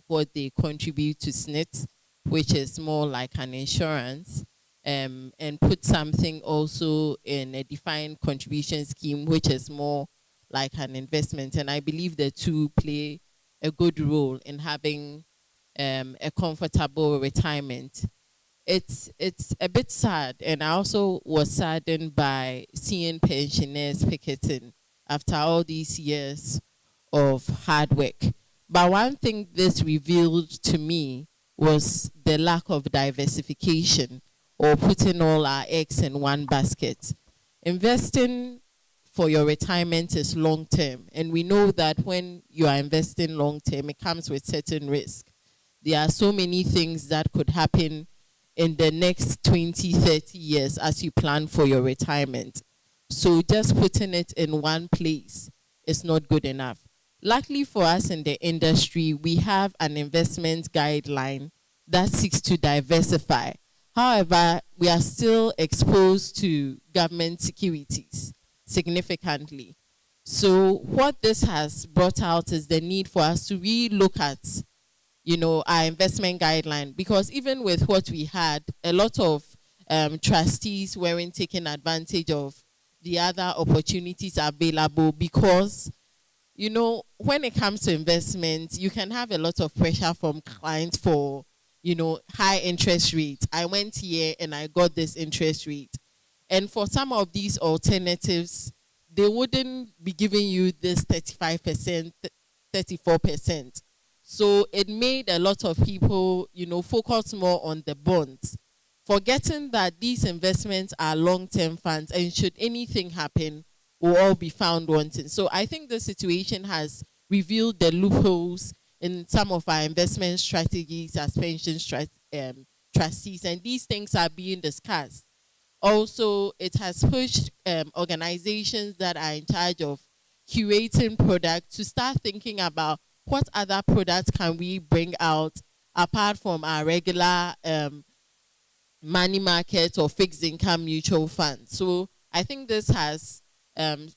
what they contribute to SNIT, which is more like an insurance, and put something also in a defined contribution scheme, which is more like an investment. And I believe the two play a good role in having a comfortable retirement. It's a bit sad, and I also was saddened by seeing pensioners picketing after all these years of hard work. But one thing this revealed to me was the lack of diversification, or putting all our eggs in one basket. Investing for your retirement is long term, and we know that when you are investing long term, it comes with certain risk. There are so many things that could happen in the next 20, 30 years as you plan for your retirement. So just putting it in one place is not good enough. Luckily for us in the industry, we have an investment guideline that seeks to diversify. However, we are still exposed to government securities significantly. So what this has brought out is the need for us to re-look at our investment guideline, because even with what we had, a lot of trustees weren't taking advantage of the other opportunities available, because when it comes to investments, you can have a lot of pressure from clients for high interest rates. I went here and I got this interest rate, and for some of these alternatives, they wouldn't be giving you this 35%, 34%. So it made a lot of people, focus more on the bonds, forgetting that these investments are long-term funds, and should anything happen, we'll all be found wanting. So I think the situation has revealed the loopholes in some of our investment strategies as pension trustees, and these things are being discussed. Also, it has pushed organizations that are in charge of curating products to start thinking about what other products can we bring out apart from our regular money market or fixed income mutual funds. So I think this has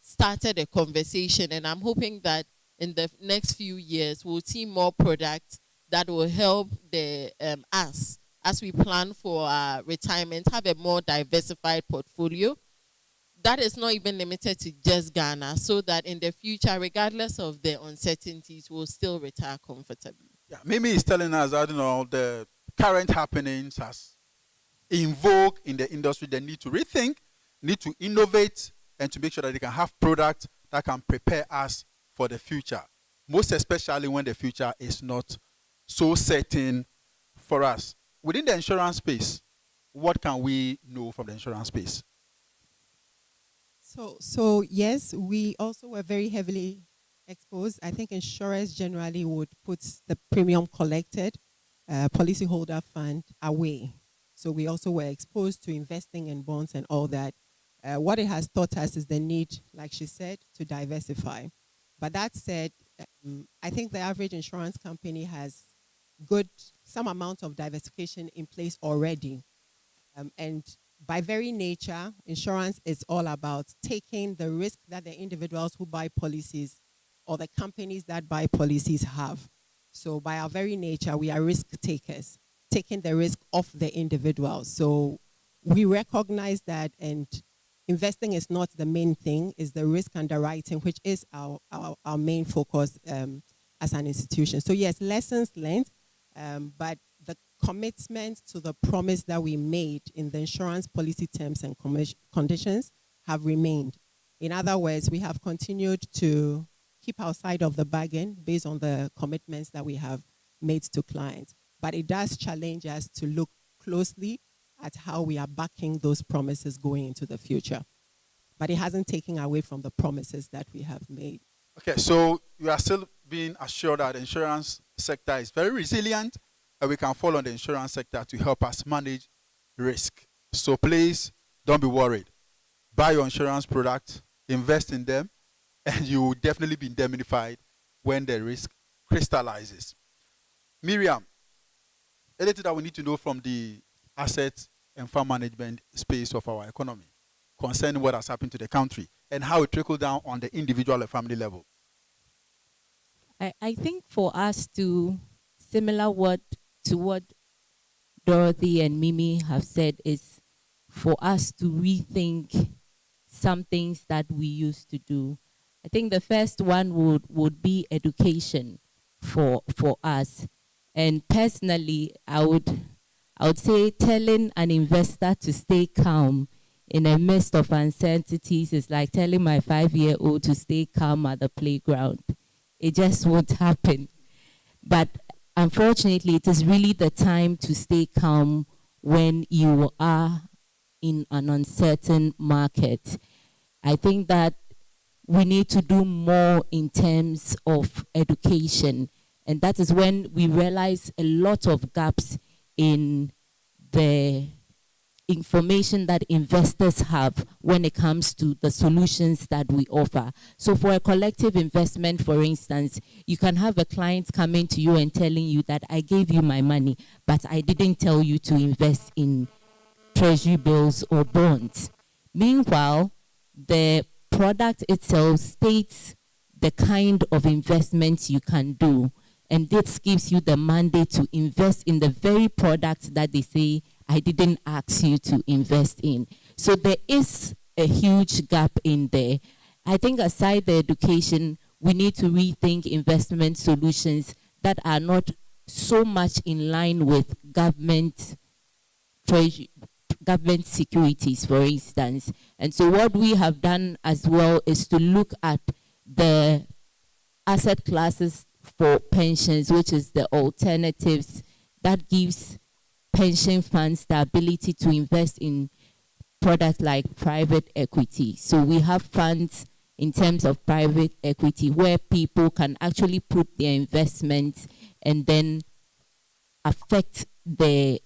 started a conversation, and I'm hoping that in the next few years we'll see more products that will help us as we plan for our retirement, have a more diversified portfolio that is not even limited to just Ghana, so that in the future, regardless of the uncertainties, we'll still retire comfortably. Yeah, Mimi is telling us that the current happenings has invoked in the industry the need to rethink, need to innovate, and to make sure that they can have products that can prepare us for the future. Most especially when the future is not so certain for us. Within the insurance space, what can we know from the insurance space? So yes, we also were very heavily exposed. I think insurers generally would put the premium collected, policyholder fund away. So we also were exposed to investing in bonds and all that. What it has taught us is the need, like she said, to diversify. But that said, I think the average insurance company has some amount of diversification in place already. And by very nature, insurance is all about taking the risk that the individuals who buy policies or the companies that buy policies have. So by our very nature, we are risk takers, taking the risk off the individuals. So we recognize that, and investing is not the main thing, is the risk underwriting, which is our main focus as an institution. So yes, lessons learned, but the commitment to the promise that we made in the insurance policy terms and conditions have remained. In other words, we have continued to keep our side of the bargain based on the commitments that we have made to clients. But it does challenge us to look closely at how we are backing those promises going into the future. But it hasn't taken away from the promises that we have made. Okay, so you are still being assured that the insurance sector is very resilient, and we can fall on the insurance sector to help us manage risk. So please don't be worried. Buy your insurance product, invest in them, and you will definitely be indemnified when the risk crystallizes. Miriam, anything that we need to know from the asset and farm management space of our economy concerning what has happened to the country and how it trickled down on the individual and family level? I think for us to, similar to what Dorothy and Mimi have said, is for us to rethink some things that we used to do. I think the first one would be education for us. And personally, I would say telling an investor to stay calm in the midst of uncertainties is like telling my 5-year-old to stay calm at the playground. It just won't happen. But unfortunately, it is really the time to stay calm when you are in an uncertain market. I think that we need to do more in terms of education. And that is when we realize a lot of gaps in the information that investors have when it comes to the solutions that we offer. So for a collective investment, for instance, you can have a client coming to you and telling you that I gave you my money, but I didn't tell you to invest in treasury bills or bonds. Meanwhile, the product itself states the kind of investments you can do. And this gives you the mandate to invest in the very product that they say, I didn't ask you to invest in. So there is a huge gap in there. I think aside the education, we need to rethink investment solutions that are not so much in line with government securities, for instance. And so what we have done as well is to look at the asset classes for pensions, which is the alternatives that gives pension funds the ability to invest in products like private equity. So we have funds in terms of private equity where people can actually put their investments and then affect the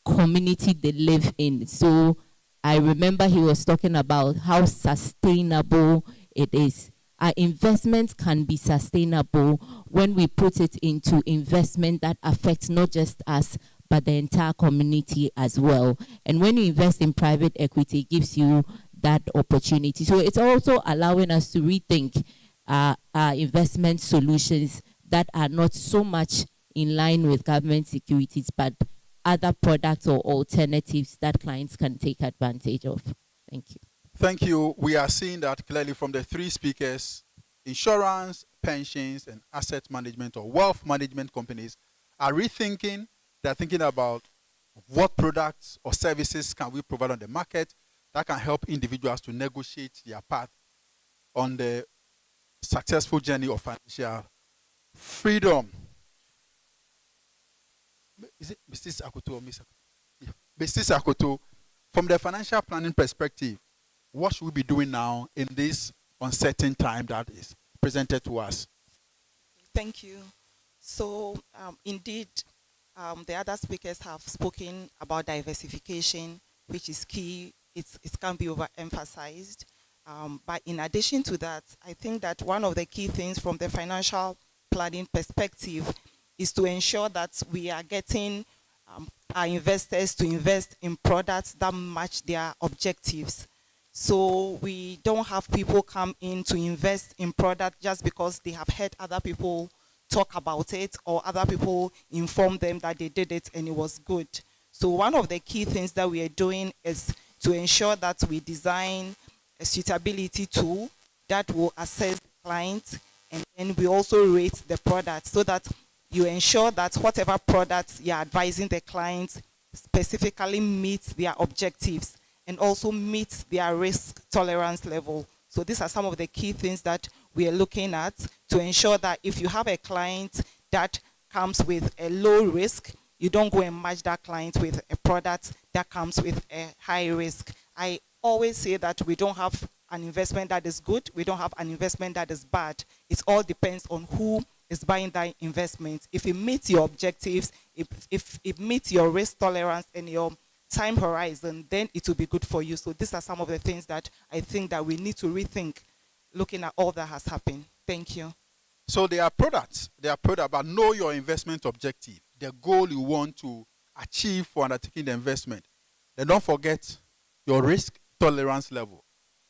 community they live in. So I remember he was talking about how sustainable it is. Our investments can be sustainable when we put it into investment that affects not just us, but the entire community as well. And when you invest in private equity, it gives you that opportunity. So it's also allowing us to rethink our investment solutions that are not so much in line with government securities, but other products or alternatives that clients can take advantage of. Thank you. Thank you. We are seeing that clearly from the three speakers. Insurance, pensions, and asset management or wealth management companies are rethinking. They're thinking about what products or services can we provide on the market that can help individuals to negotiate their path on the successful journey of financial freedom. Is it Mrs. Akoto or Ms. Akoto? Yeah. Mrs. Akoto, from the financial planning perspective, what should we be doing now in this uncertain time that is presented to us? Thank you. So indeed, the other speakers have spoken about diversification, which is key. It can't be overemphasized. But in addition to that, I think that one of the key things from the financial planning perspective is to ensure that we are getting our investors to invest in products that match their objectives. So we don't have people come in to invest in product just because they have heard other people talk about it or other people inform them that they did it and it was good. So one of the key things that we are doing is to ensure that we design a suitability tool that will assess the client, and then we also rate the product so that you ensure that whatever product you're advising the client specifically meets their objectives and also meets their risk tolerance level. So these are some of the key things that we are looking at to ensure that if you have a client that comes with a low risk, you don't go and match that client with a product that comes with a high risk. I always say that we don't have an investment that is good, we don't have an investment that is bad. It all depends on who is buying that investment. If it meets your objectives, if it meets your risk tolerance and your time horizon, then it will be good for you. So these are some of the things that I think that we need to rethink looking at all that has happened. Thank you. So there are products, but know your investment objective, the goal you want to achieve for undertaking the investment. Then don't forget your risk tolerance level.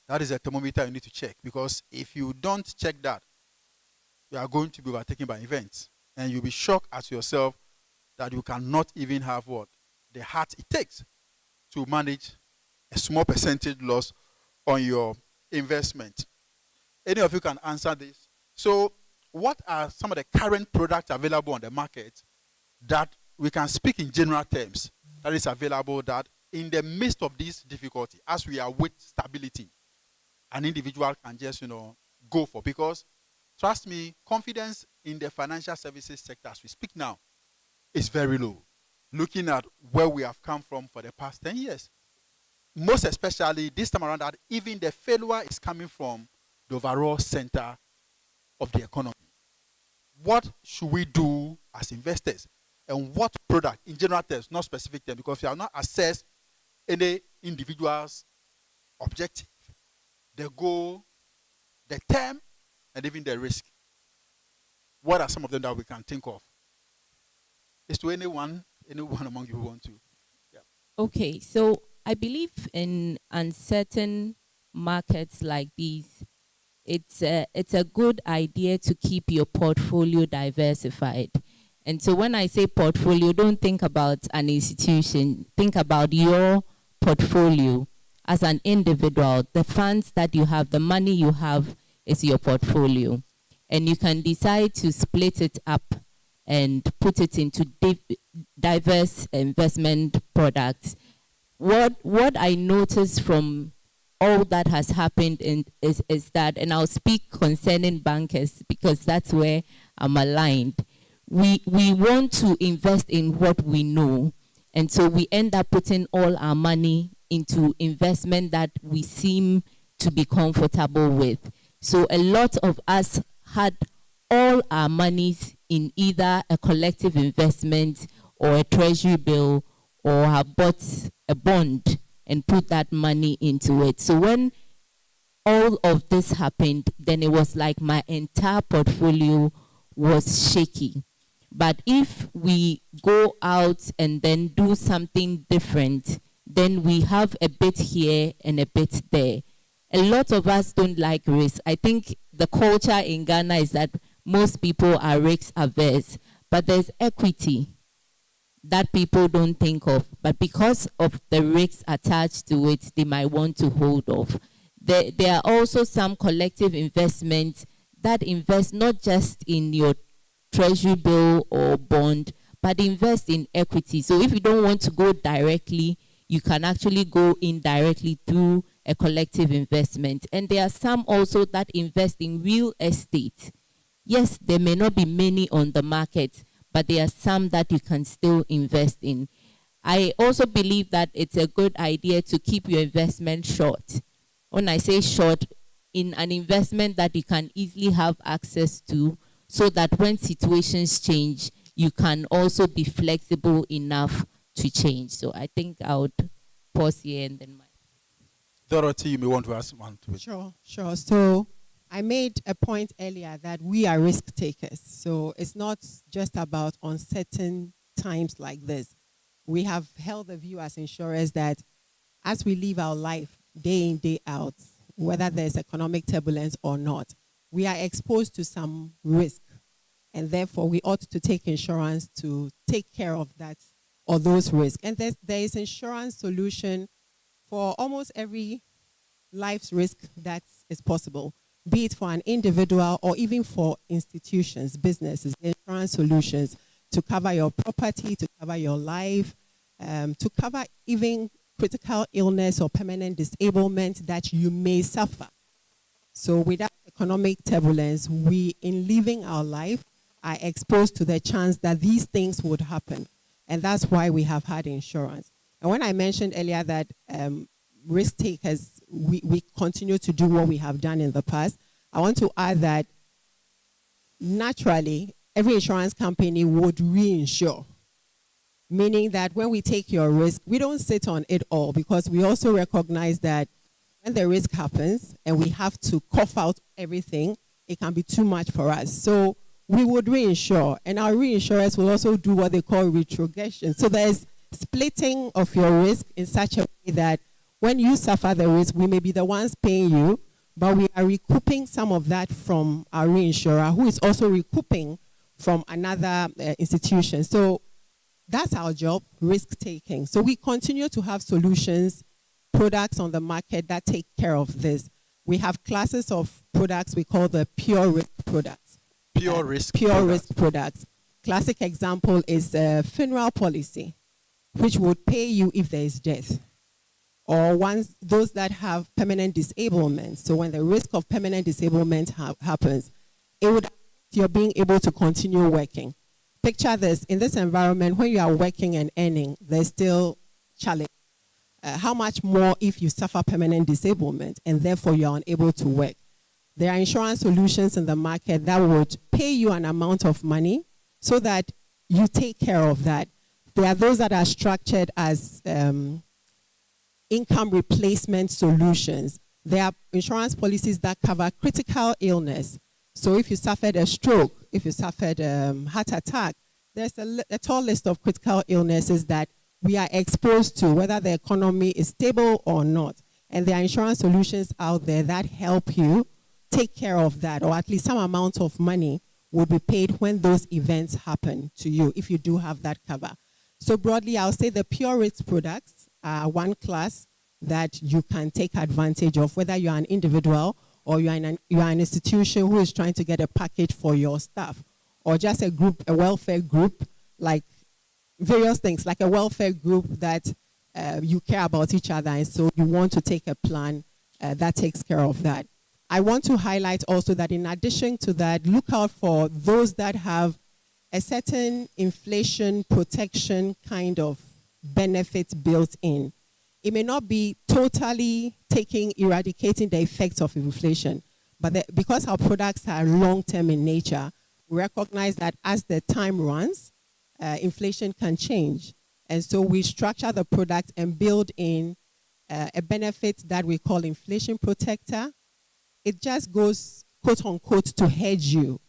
That is a thermometer you need to check, because if you don't check that, you are going to be overtaken by events. And you'll be shocked at yourself that you cannot even have what? The heart it takes to manage a small percentage loss on your investment. Any of you can answer this. So what are some of the current products available on the market that we can speak in general terms that is available, that in the midst of this difficulty, as we await stability, an individual can just, go for? Because trust me, confidence in the financial services sector as we speak now is very low. Looking at where we have come from for the past 10 years. Most especially this time around, that even the failure is coming from the overall center of the economy. What should we do as investors? And what product, in general terms, not specific terms, because we have not assessed any individual's objective, the goal, the term, and even the risk. What are some of them that we can think of? Is to anyone among you who want to? Yeah. Okay, so I believe in uncertain markets like these, it's a good idea to keep your portfolio diversified. And so when I say portfolio, don't think about an institution. Think about your portfolio as an individual. The funds that you have, the money you have is your portfolio. And you can decide to split it up and put it into diverse investment products. What I noticed from all that has happened is that, and I'll speak concerning bankers because that's where I'm aligned. We want to invest in what we know, and so we end up putting all our money into investment that we seem to be comfortable with. So a lot of us had all our monies in either a collective investment or a treasury bill, or have bought a bond and put that money into it. So when all of this happened, then it was like my entire portfolio was shaky. But if we go out and then do something different, then we have a bit here and a bit there. A lot of us don't like risk. I think the culture in Ghana is that most people are risk averse, but there's equity that people don't think of. But because of the risks attached to it, they might want to hold off. There are also some collective investments that invest not just in your treasury bill or bond, but invest in equity. So if you don't want to go directly, you can actually go indirectly through a collective investment. And there are some also that invest in real estate. Yes, there may not be many on the market, but there are some that you can still invest in. I also believe that it's a good idea to keep your investment short. When I say short, in an investment that you can easily have access to, so that when situations change, you can also be flexible enough to change. So I think I would pause here and then. Dorothy, you may want to ask one to it. Sure. So I made a point earlier that we are risk takers. So it's not just about uncertain times like this. We have held the view as insurers that as we live our life day in, day out, whether there's economic turbulence or not, we are exposed to some risk. And therefore, we ought to take insurance to take care of that or those risks. And there is insurance solution for almost every life's risk that is possible, be it for an individual or even for institutions, businesses, insurance solutions to cover your property, to cover your life, to cover even critical illness or permanent disablement that you may suffer. So without economic turbulence, we, in living our life, are exposed to the chance that these things would happen. And that's why we have had insurance. And when I mentioned earlier that risk takers, we continue to do what we have done in the past, I want to add that naturally, every insurance company would reinsure. Meaning that when we take your risk, we don't sit on it all, because we also recognize that when the risk happens and we have to cough out everything, it can be too much for us. So we would reinsure, and our reinsurers will also do what they call retrogression. So there's splitting of your risk in such a way that when you suffer the risk, we may be the ones paying you, but we are recouping some of that from our reinsurer, who is also recouping from another institution. So that's our job, risk taking. So we continue to have solutions, products on the market that take care of this. We have classes of products we call the pure risk products. Pure risk products. Classic example is a funeral policy, which would pay you if there is death. Or those that have permanent disablement. So when the risk of permanent disablement happens, it would affect your being able to continue working. Picture this, in this environment, when you are working and earning, there's still challenge. How much more if you suffer permanent disablement and therefore you're unable to work? There are insurance solutions in the market that would pay you an amount of money so that you take care of that. There are those that are structured as income replacement solutions. There are insurance policies that cover critical illness. So if you suffered a stroke, if you suffered a heart attack, there's a tall list of critical illnesses that we are exposed to, whether the economy is stable or not. And there are insurance solutions out there that help you take care of that, or at least some amount of money will be paid when those events happen to you, if you do have that cover. So broadly, I'll say the pure risk products are one class that you can take advantage of, whether you're an individual or you're an institution who is trying to get a package for your staff, or just a group, a welfare group, like various things, like a welfare group that you care about each other, and so you want to take a plan that takes care of that. I want to highlight also that in addition to that, look out for those that have a certain inflation protection kind of benefit built in. It may not be totally eradicating the effects of inflation, but because our products are long-term in nature, we recognize that as the time runs, inflation can change. And so we structure the product and build in a benefit that we call inflation protector. It just goes, quote unquote, to hedge you,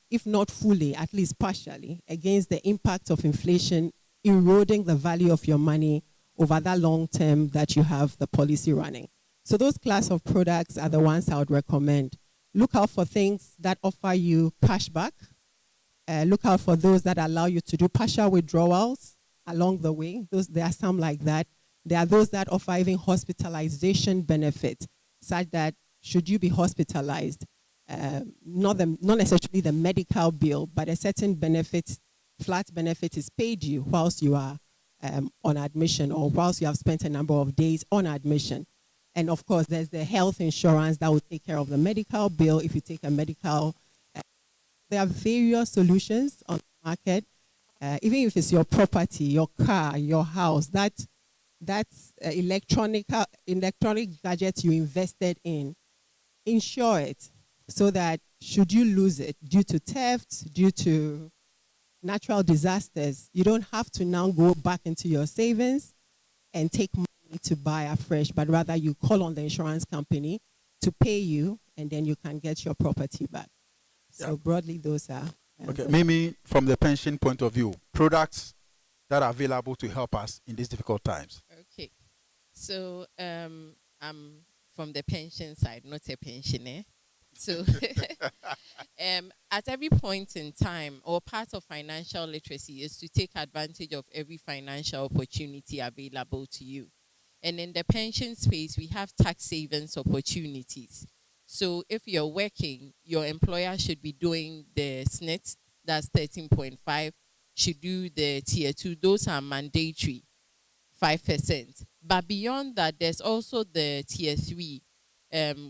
if not fully, at least partially, against the impact of inflation eroding the value of your money over that long term that you have the policy running. So those class of products are the ones I would recommend. Look out for things that offer you cashback. Look out for those that allow you to do partial withdrawals along the way. There are some like that. There are those that offer even hospitalization benefits, such that should you be hospitalized, not necessarily the medical bill, but a certain benefit, flat benefit is paid you whilst you are on admission, or whilst you have spent a number of days on admission. And of course, there's the health insurance that will take care of the medical bill if you take a medical. There are various solutions on the market, even if it's your property, your car, your house, that's electronic gadget you invested in. Insure it so that should you lose it due to theft, due to natural disasters, you don't have to now go back into your savings and take money to buy afresh, but rather you call on the insurance company to pay you, and then you can get your property back. So broadly, those are. Okay, Mimi, from the pension point of view, products that are available to help us in these difficult times. Okay, so I'm from the pension side, not a pensioner. So, at every point in time, or part of financial literacy is to take advantage of every financial opportunity available to you. And in the pension space, we have tax savings opportunities. So if you're working, your employer should be doing the SNIT, that's 13.5, should do the tier 2. Those are mandatory, 5%. But beyond that, there's also the tier 3,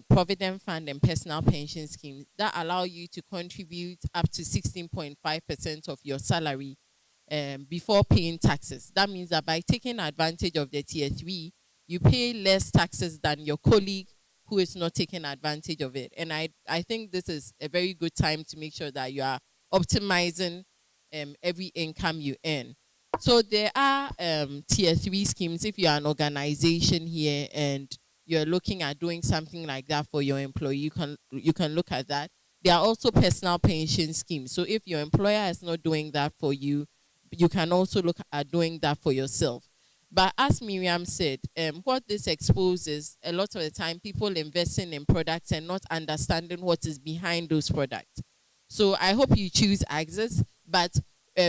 provident fund and personal pension schemes that allow you to contribute up to 16.5% of your salary before paying taxes. That means that by taking advantage of the tier 3, you pay less taxes than your colleague who is not taking advantage of it. And I think this is a very good time to make sure that you are optimizing every income you earn. So there are tier 3 schemes. If you're an organization here and you're looking at doing something like that for your employee, you can look at that. There are also personal pension schemes. So if your employer is not doing that for you, you can also look at doing that for yourself. But as Miriam said, what this exposes, a lot of the time, people investing in products and not understanding what is behind those products. So I hope you choose Access, but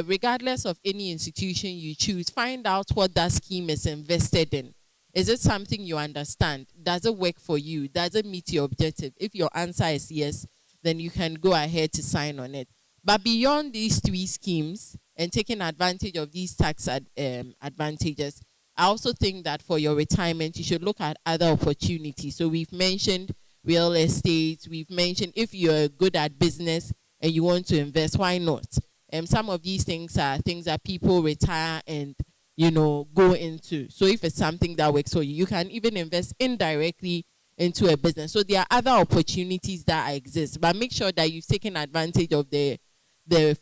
regardless of any institution you choose, find out what that scheme is invested in. Is it something you understand? Does it work for you? Does it meet your objective? If your answer is yes, then you can go ahead to sign on it. But beyond these 3 schemes and taking advantage of these tax advantages, I also think that for your retirement, you should look at other opportunities. So we've mentioned real estate. We've mentioned if you're good at business and you want to invest, why not? Some of these things are things that people retire and, go into. So if it's something that works for you, you can even invest indirectly into a business. So there are other opportunities that exist, but make sure that you've taken advantage of the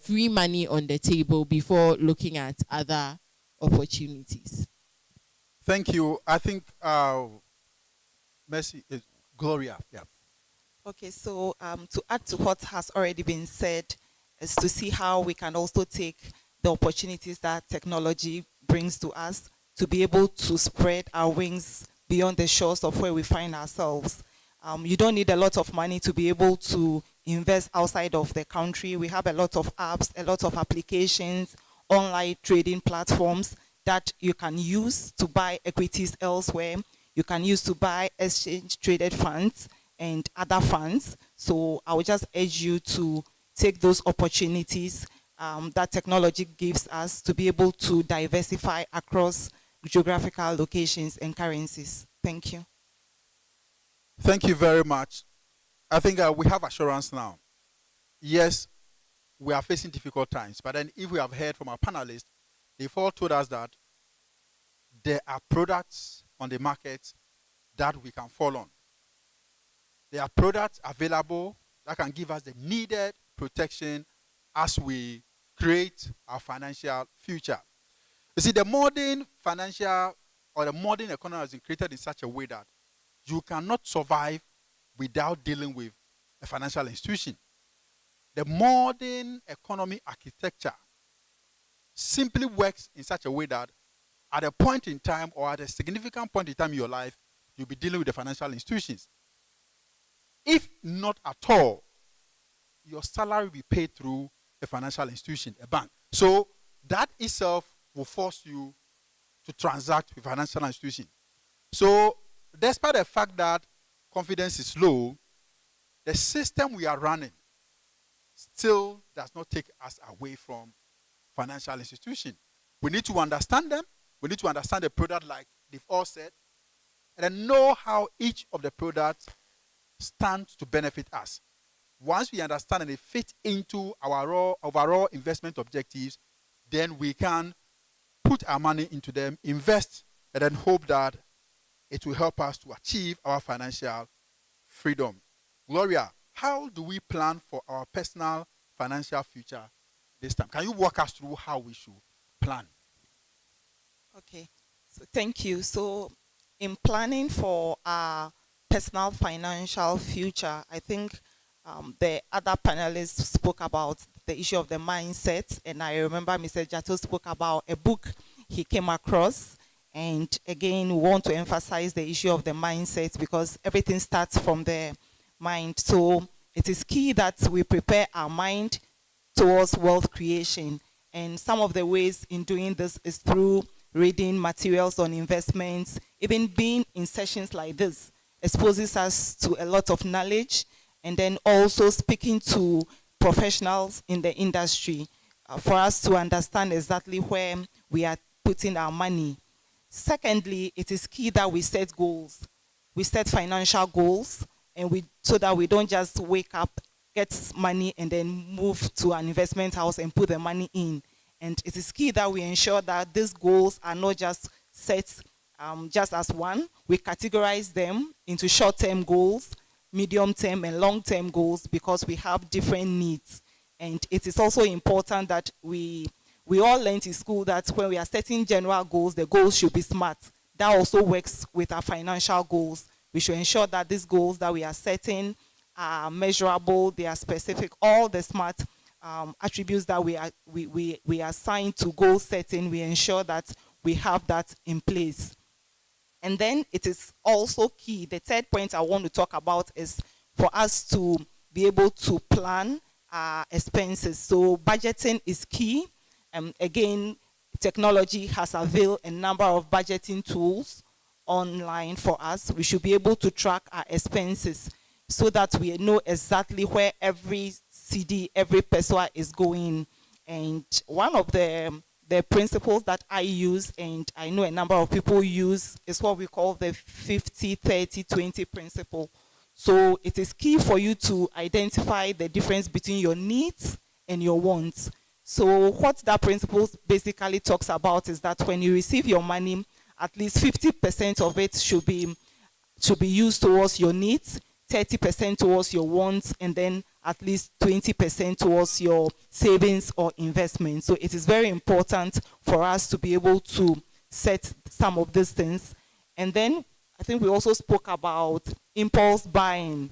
free money on the table before looking at other opportunities. Thank you. I think Mercy is Gloria. Yeah. Okay, so to add to what has already been said is to see how we can also take the opportunities that technology brings to us to be able to spread our wings beyond the shores of where we find ourselves. You don't need a lot of money to be able to invest outside of the country. We have a lot of apps, a lot of applications, online trading platforms that you can use to buy equities elsewhere. You can use to buy exchange traded funds and other funds. So I would just urge you to take those opportunities that technology gives us to be able to diversify across geographical locations and currencies. Thank you. Thank you very much. I think we have assurance now. Yes, we are facing difficult times, but then if we have heard from our panelists, they've all told us that there are products on the market that we can fall on. There are products available that can give us the needed protection as we create our financial future. You see, the modern financial or the modern economy has been created in such a way that you cannot survive without dealing with a financial institution. The modern economy architecture simply works in such a way that at a point in time or at a significant point in time in your life, you'll be dealing with the financial institutions. If not at all, your salary will be paid through a financial institution, a bank. So that itself will force you to transact with financial institution. So despite the fact that confidence is low, the system we are running still does not take us away from financial institution. We need to understand them. We need to understand the product like they've all said, and then know how each of the products stands to benefit us. Once we understand and they fit into our overall investment objectives, then we can put our money into them, invest, and then hope that it will help us to achieve our financial freedom. Gloria, how do we plan for our personal financial future this time? Can you walk us through how we should plan? Okay, so thank you. So in planning for our personal financial future, I think the other panelists spoke about the issue of the mindset, and I remember Mr. Jato spoke about a book he came across. And again, we want to emphasize the issue of the mindset because everything starts from the mind. So it is key that we prepare our mind towards wealth creation. And some of the ways in doing this is through reading materials on investments. Even being in sessions like this exposes us to a lot of knowledge, and then also speaking to professionals in the industry for us to understand exactly where we are putting our money. Secondly, it is key that we set goals. We set financial goals, and so that we don't just wake up, get money, and then move to an investment house and put the money in. And it is key that we ensure that these goals are not just set just as one. We categorize them into short-term goals, medium-term, and long-term goals, because we have different needs. And it is also important that we all learned in school that when we are setting general goals, the goals should be SMART. That also works with our financial goals. We should ensure that these goals that we are setting are measurable, they are specific. All the SMART attributes that we assign to goal setting, we ensure that we have that in place. And then it is also key, the third point I want to talk about is for us to be able to plan our expenses. So budgeting is key. Again, technology has availed a number of budgeting tools online for us. We should be able to track our expenses so that we know exactly where every CD, every peso is going. And one of the principles that I use, and I know a number of people use, is what we call the 50-30-20 principle. So it is key for you to identify the difference between your needs and your wants. So what that principle basically talks about is that when you receive your money, at least 50% of it should be used towards your needs, 30% towards your wants, and then at least 20% towards your savings or investment. So it is very important for us to be able to set some of these things. And then I think we also spoke about impulse buying,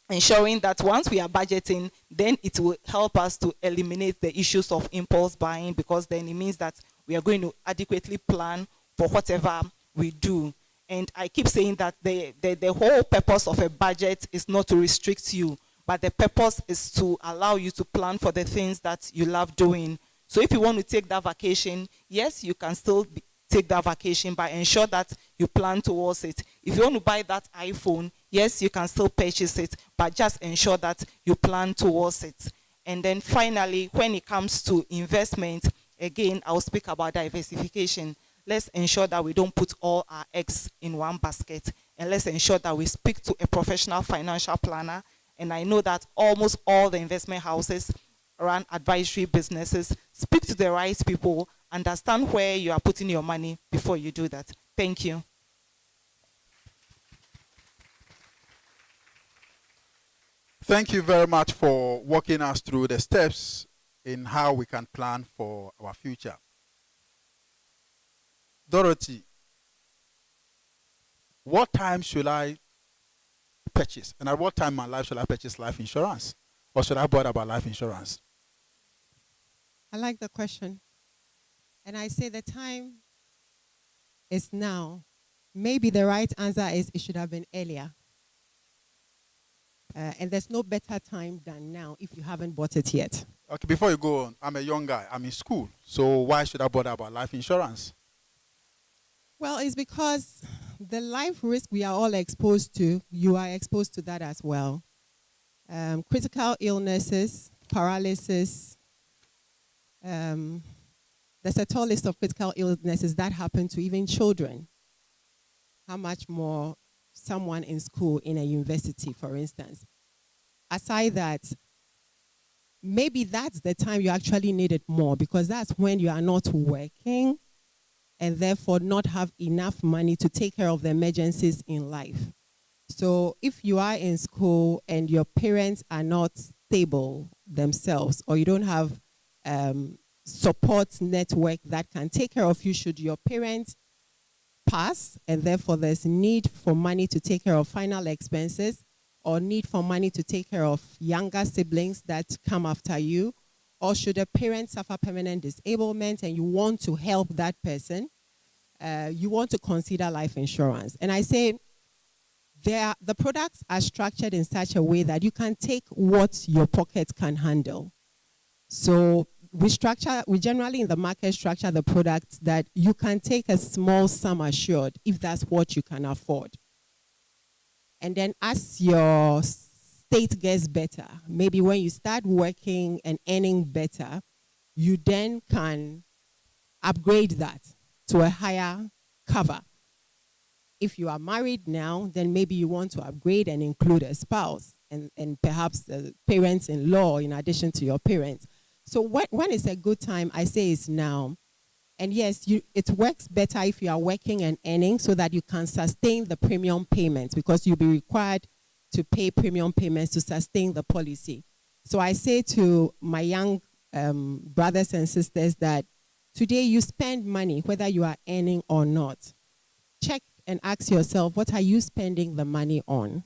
ensuring that once we are budgeting, then it will help us to eliminate the issues of impulse buying, because then it means that we are going to adequately plan for whatever we do. And I keep saying that the whole purpose of a budget is not to restrict you, but the purpose is to allow you to plan for the things that you love doing. So if you want to take that vacation, yes, you can still take that vacation, but ensure that you plan towards it. If you want to buy that iPhone, yes, you can still purchase it, but just ensure that you plan towards it. And then finally, when it comes to investment, again, I'll speak about diversification. Let's ensure that we don't put all our eggs in one basket, and let's ensure that we speak to a professional financial planner. And I know that almost all the investment houses run advisory businesses. Speak to the right people, understand where you are putting your money before you do that. Thank you. Thank you very much for walking us through the steps in how we can plan for our future. Dorothy, what time should I purchase? And at what time in my life should I purchase life insurance? Or should I bother about life insurance? I like the question. And I say the time is now. Maybe the right answer is it should have been earlier. And there's no better time than now if you haven't bought it yet. Okay, before you go on, I'm a young guy. I'm in school. So why should I bother about life insurance? Well, it's because the life risk we are all exposed to, you are exposed to that as well. Critical illnesses, paralysis. There's a tall list of critical illnesses that happen to even children. How much more someone in school, in a university, for instance. Aside that, maybe that's the time you actually need it more, because that's when you are not working and therefore not have enough money to take care of the emergencies in life. So if you are in school and your parents are not stable themselves, or you don't have support network that can take care of you should your parents pass, and therefore there's need for money to take care of final expenses, or need for money to take care of younger siblings that come after you, or should a parent suffer permanent disablement and you want to help that person, you want to consider life insurance. And I say, The products are structured in such a way that you can take what your pocket can handle. So we generally in the market structure the products that you can take a small sum assured if that's what you can afford. And then as your state gets better, maybe when you start working and earning better, you then can upgrade that to a higher cover. If you are married now, then maybe you want to upgrade and include a spouse and perhaps parents-in-law in addition to your parents. So when is a good time? I say it's now. And yes, it works better if you are working and earning so that you can sustain the premium payments because you'll be required to pay premium payments to sustain the policy. So I say to my young brothers and sisters that today you spend money whether you are earning or not. Check and ask yourself, what are you spending the money on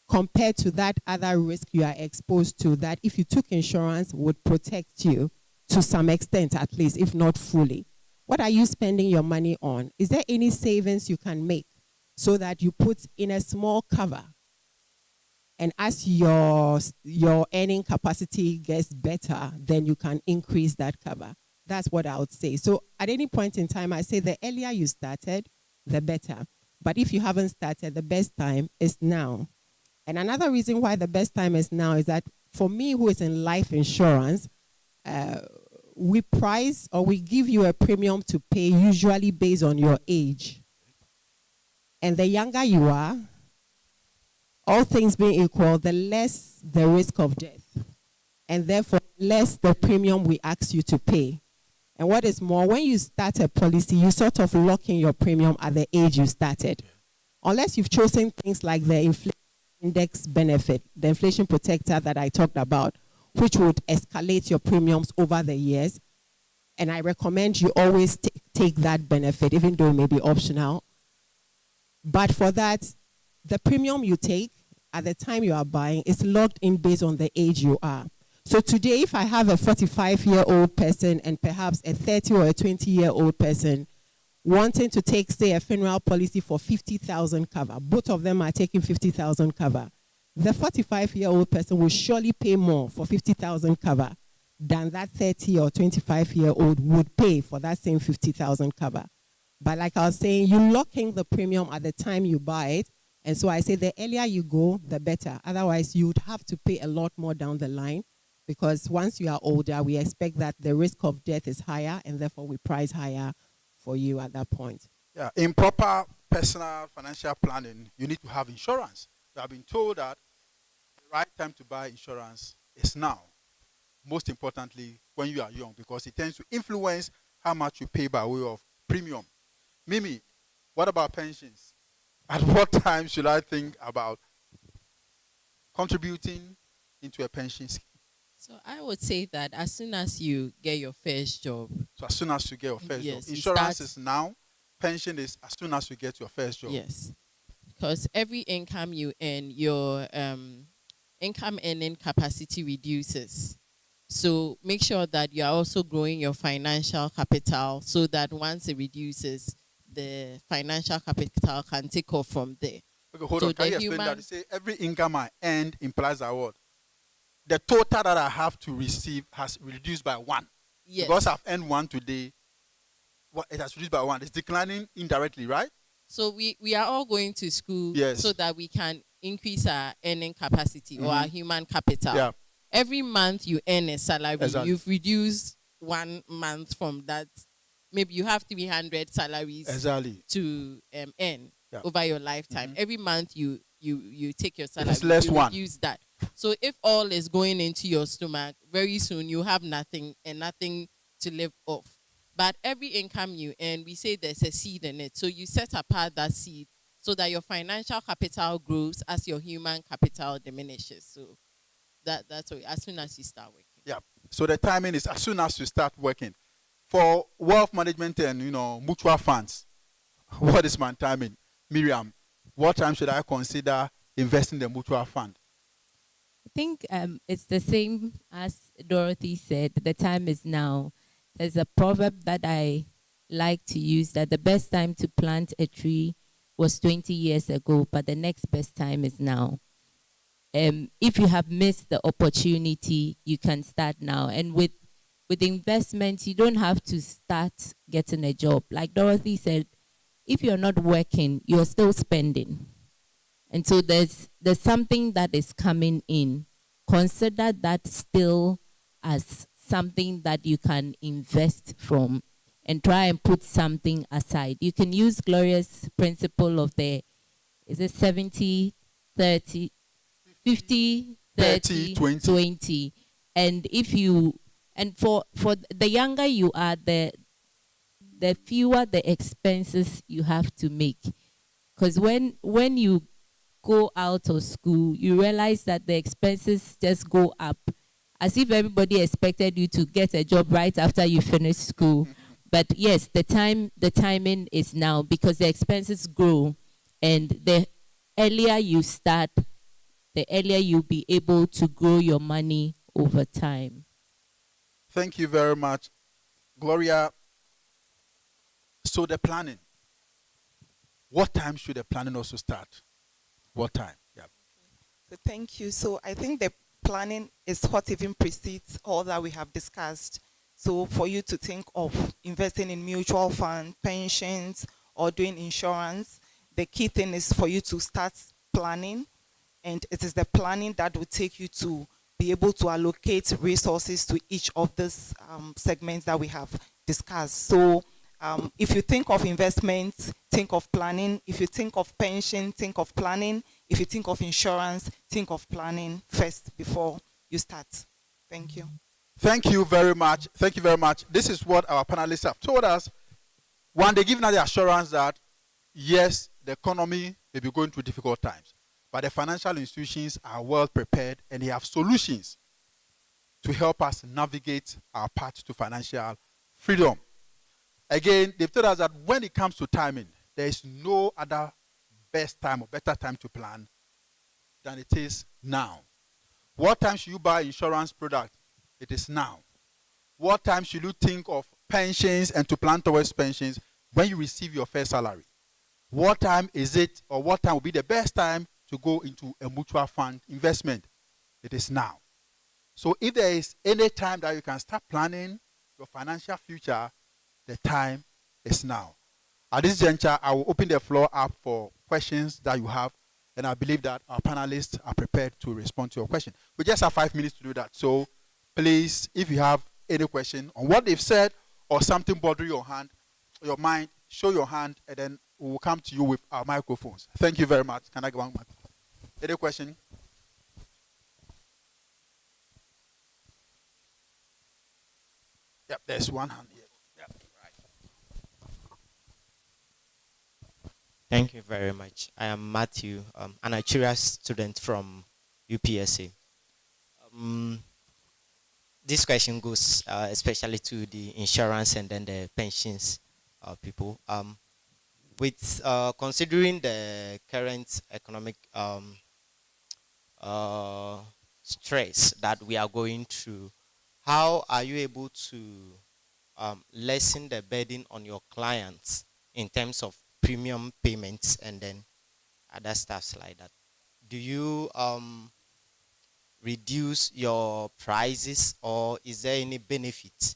compared to that other risk you are exposed to that if you took insurance would protect you to some extent at least, if not fully. What are you spending your money on? Is there any savings you can make so that you put in a small cover? And as your earning capacity gets better, then you can increase that cover. That's what I would say. So at any point in time, I say the earlier you started, the better. But if you haven't started, the best time is now. And another reason why the best time is now is that for me who is in life insurance, we price or we give you a premium to pay usually based on your age. And the younger you are, all things being equal, the less the risk of death. And therefore, less the premium we ask you to pay. And what is more, when you start a policy, you sort of lock in your premium at the age you started. Unless you've chosen things like the inflation index benefit, the inflation protector that I talked about, which would escalate your premiums over the years. And I recommend you always take that benefit, even though it may be optional. But for that, the premium you take at the time you are buying is locked in based on the age you are. So today, if I have a 45-year-old person and perhaps a 30 or a 20-year-old person wanting to take, say, a funeral policy for 50,000 cover, both of them are taking 50,000 cover, the 45-year-old person will surely pay more for 50,000 cover than that 30 or 25-year-old would pay for that same 50,000 cover. But like I was saying, you lock in the premium at the time you buy it. And so I say the earlier you go, the better. Otherwise, you would have to pay a lot more down the line because once you are older, we expect that the risk of death is higher and therefore we price higher for you at that point. Yeah, in proper personal financial planning, you need to have insurance. You have been told that the right time to buy insurance is now. Most importantly, when you are young, because it tends to influence how much you pay by way of premium. Mimi, what about pensions? At what time should I think about contributing into a pension scheme? So I would say that as soon as you get your first job. So as soon as you get your first yes, job. Insurance is now, pension is as soon as you get your first job. Yes. Because every income you earn, your income earning capacity reduces. So make sure that you are also growing your financial capital so that once it reduces, the financial capital can take off from there. Okay, hold on. Can you explain that? You say every income I earned implies that what? The total that I have to receive has reduced by 1. Yes. Because I've earned 1 today, it has reduced by 1. It's declining indirectly, right? So we are all going to school so that we can increase our earning capacity or our human capital. Yeah. Every month you earn a salary, exactly. You've reduced 1 month from that. Maybe you have 300 salaries exactly. to earn over your lifetime. Every month you take your salary, it's less you one. Reduce that. So if all is going into your stomach, very soon you have nothing and nothing to live off. But every income you earn, we say there's a seed in it. So you set apart that seed so that your financial capital grows as your human capital diminishes. So that's what, as soon as you start working. Yeah. So the timing is as soon as you start working. For wealth management and mutual funds, what is my timing? Miriam, what time should I consider investing in the mutual fund? I think it's the same as Dorothy said. The time is now. There's a proverb that I like to use that the best time to plant a tree was 20 years ago, but the next best time is now. If you have missed the opportunity, you can start now. And with investments, you don't have to start getting a job. Like Dorothy said, if you're not working, you're still spending. And so there's something that is coming in. Consider that still as something that you can invest from and try and put something aside. You can use Gloria's principle of the, is it 70, 30, 50, 30, 20. And if you, and for the younger you are, the fewer the expenses you have to make. Because when you go out of school, you realize that the expenses just go up, as if everybody expected you to get a job right after you finish school. But yes, the timing is now, because the expenses grow, and the earlier you start, the earlier you'll be able to grow your money over time. Thank you very much, Gloria. So the planning. What time should the planning also start? What time? Yeah. So thank you. So I think the planning is what even precedes all that we have discussed. So for you to think of investing in mutual fund, pensions, or doing insurance, the key thing is for you to start planning. And it is the planning that will take you to be able to allocate resources to each of these segments that we have discussed. So if you think of investments, think of planning. If you think of pension, think of planning. If you think of insurance, think of planning first before you start. Thank you. Thank you very much. Thank you very much. This is what our panelists have told us. One, they give us the assurance that, yes, the economy may be going through difficult times, but the financial institutions are well prepared and they have solutions to help us navigate our path to financial freedom. Again, they've told us that when it comes to timing, there is no other best time or better time to plan than it is now. What time should you buy insurance product? It is now. What time should you think of pensions and to plan towards pensions? When you receive your first salary. What time is it, or what time will be the best time to go into a mutual fund investment? It is now. So if there is any time that you can start planning your financial future, the time is now. At this juncture, I will open the floor up for questions that you have, and I believe that our panelists are prepared to respond to your question. We just have 5 minutes to do that. So please, if you have any question on what they've said or something bothering your mind, show your hand, and then we will come to you with our microphones. Thank you very much. Can I get one microphone? Any question? Yep, there's one hand here. Yep, right. Thank you very much. I am Matthew, an Nigeria student from UPSA. This question goes especially to the insurance and then the pensions people. With considering the current economic stress that we are going through, how are you able to lessen the burden on your clients in terms of premium payments and then other stuffs like that? Do you reduce your prices, or is there any benefit?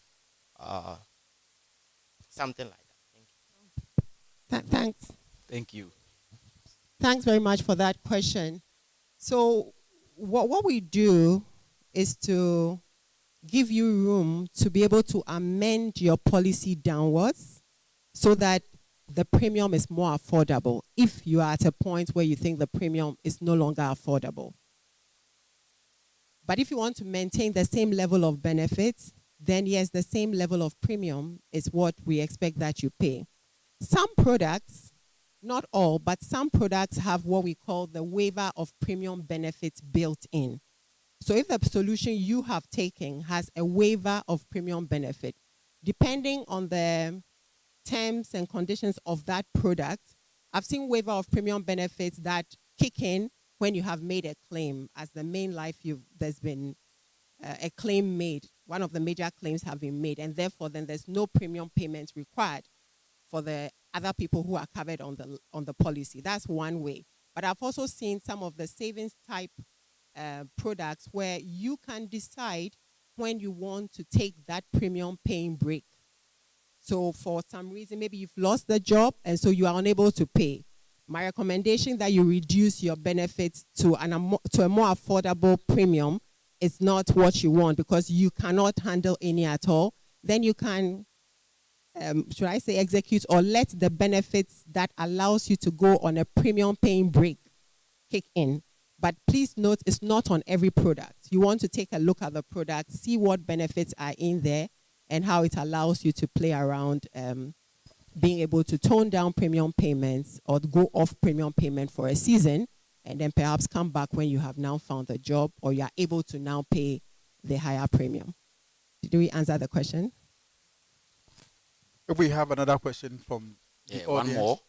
Something like that. Thanks. Thank you. Thanks very much for that question. So what we do is to give you room to be able to amend your policy downwards so that the premium is more affordable if you are at a point where you think the premium is no longer affordable. But if you want to maintain the same level of benefits, then yes, the same level of premium is what we expect that you pay. Some products, not all, but some products have what we call the waiver of premium benefits built in. So if the solution you have taken has a waiver of premium benefit, depending on the terms and conditions of that product, I've seen waiver of premium benefits that kick in when you have made a claim. As the main life, there's been a claim made. One of the major claims have been made, and therefore then there's no premium payments required for the other people who are covered on the policy. That's one way. But I've also seen some of the savings type products where you can decide when you want to take that premium paying break. So for some reason, maybe you've lost the job and so you are unable to pay. My recommendation that you reduce your benefits to a more affordable premium is not what you want because you cannot handle any at all. Then you can, should I say execute or let the benefits that allows you to go on a premium paying break kick in. But please note, it's not on every product. You want to take a look at the product, see what benefits are in there, and how it allows you to play around being able to tone down premium payments or go off premium payment for a season, and then perhaps come back when you have now found a job or you are able to now pay the higher premium. Did we answer the question? If we have another question from the one audience. more.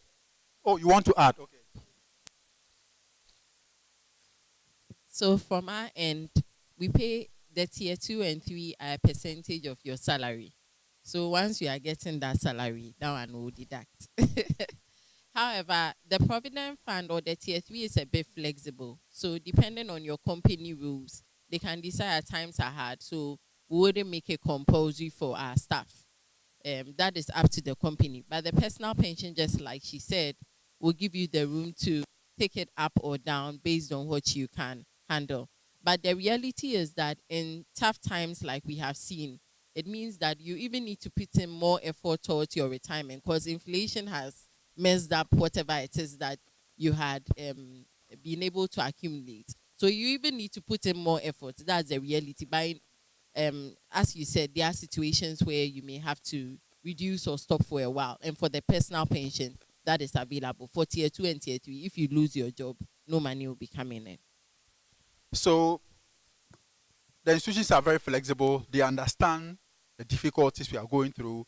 Oh, you want to add? Okay. So from our end, we pay the tier 2 and 3 a percentage of your salary. So once you are getting that salary, that one will deduct. However, the provident fund or the tier 3 is a bit flexible. So depending on your company rules, they can decide at times are hard. So we wouldn't make it compulsory for our staff. That is up to the company. But the personal pension, just like she said, will give you the room to take it up or down based on what you can handle. But the reality is that in tough times like we have seen, it means that you even need to put in more effort towards your retirement because inflation has messed up whatever it is that you had been able to accumulate. So you even need to put in more effort. That's the reality. But as you said, there are situations where you may have to reduce or stop for a while. And for the personal pension, that is available. For tier 2 and tier 3, if you lose your job, no money will be coming in. So the institutions are very flexible. They understand the difficulties we are going through,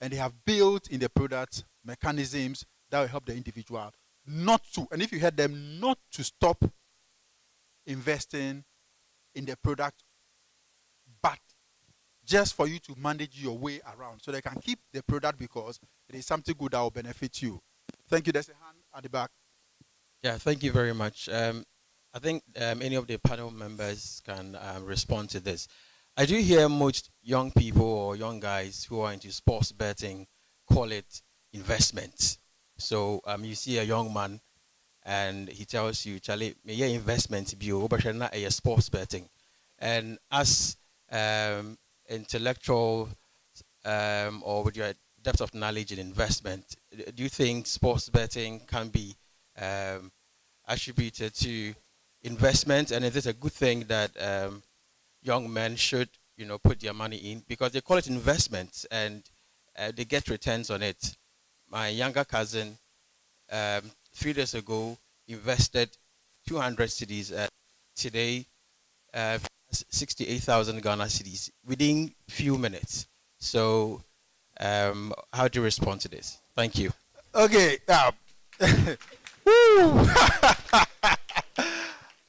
and they have built in the product mechanisms that will help the individual not to, and if you heard them, not to stop investing in the product, but just for you to manage your way around so they can keep the product because it is something good that will benefit you. Thank you. There's a hand at the back. Yeah, thank you very much. I think any of the panel members can respond to this. I do hear most young people or young guys who are into sports betting call it investment. So you see a young man and he tells you, Charlie, may your investment be a sports betting. And as intellectual or with your depth of knowledge in investment, do you think sports betting can be attributed to investment, and is it a good thing that young men should, put their money in because they call it investment and they get returns on it? My younger cousin 3 days ago invested 200 cedis. Today, 68,000 Ghana cedis within few minutes. So, how do you respond to this? Thank you. Okay. Woo!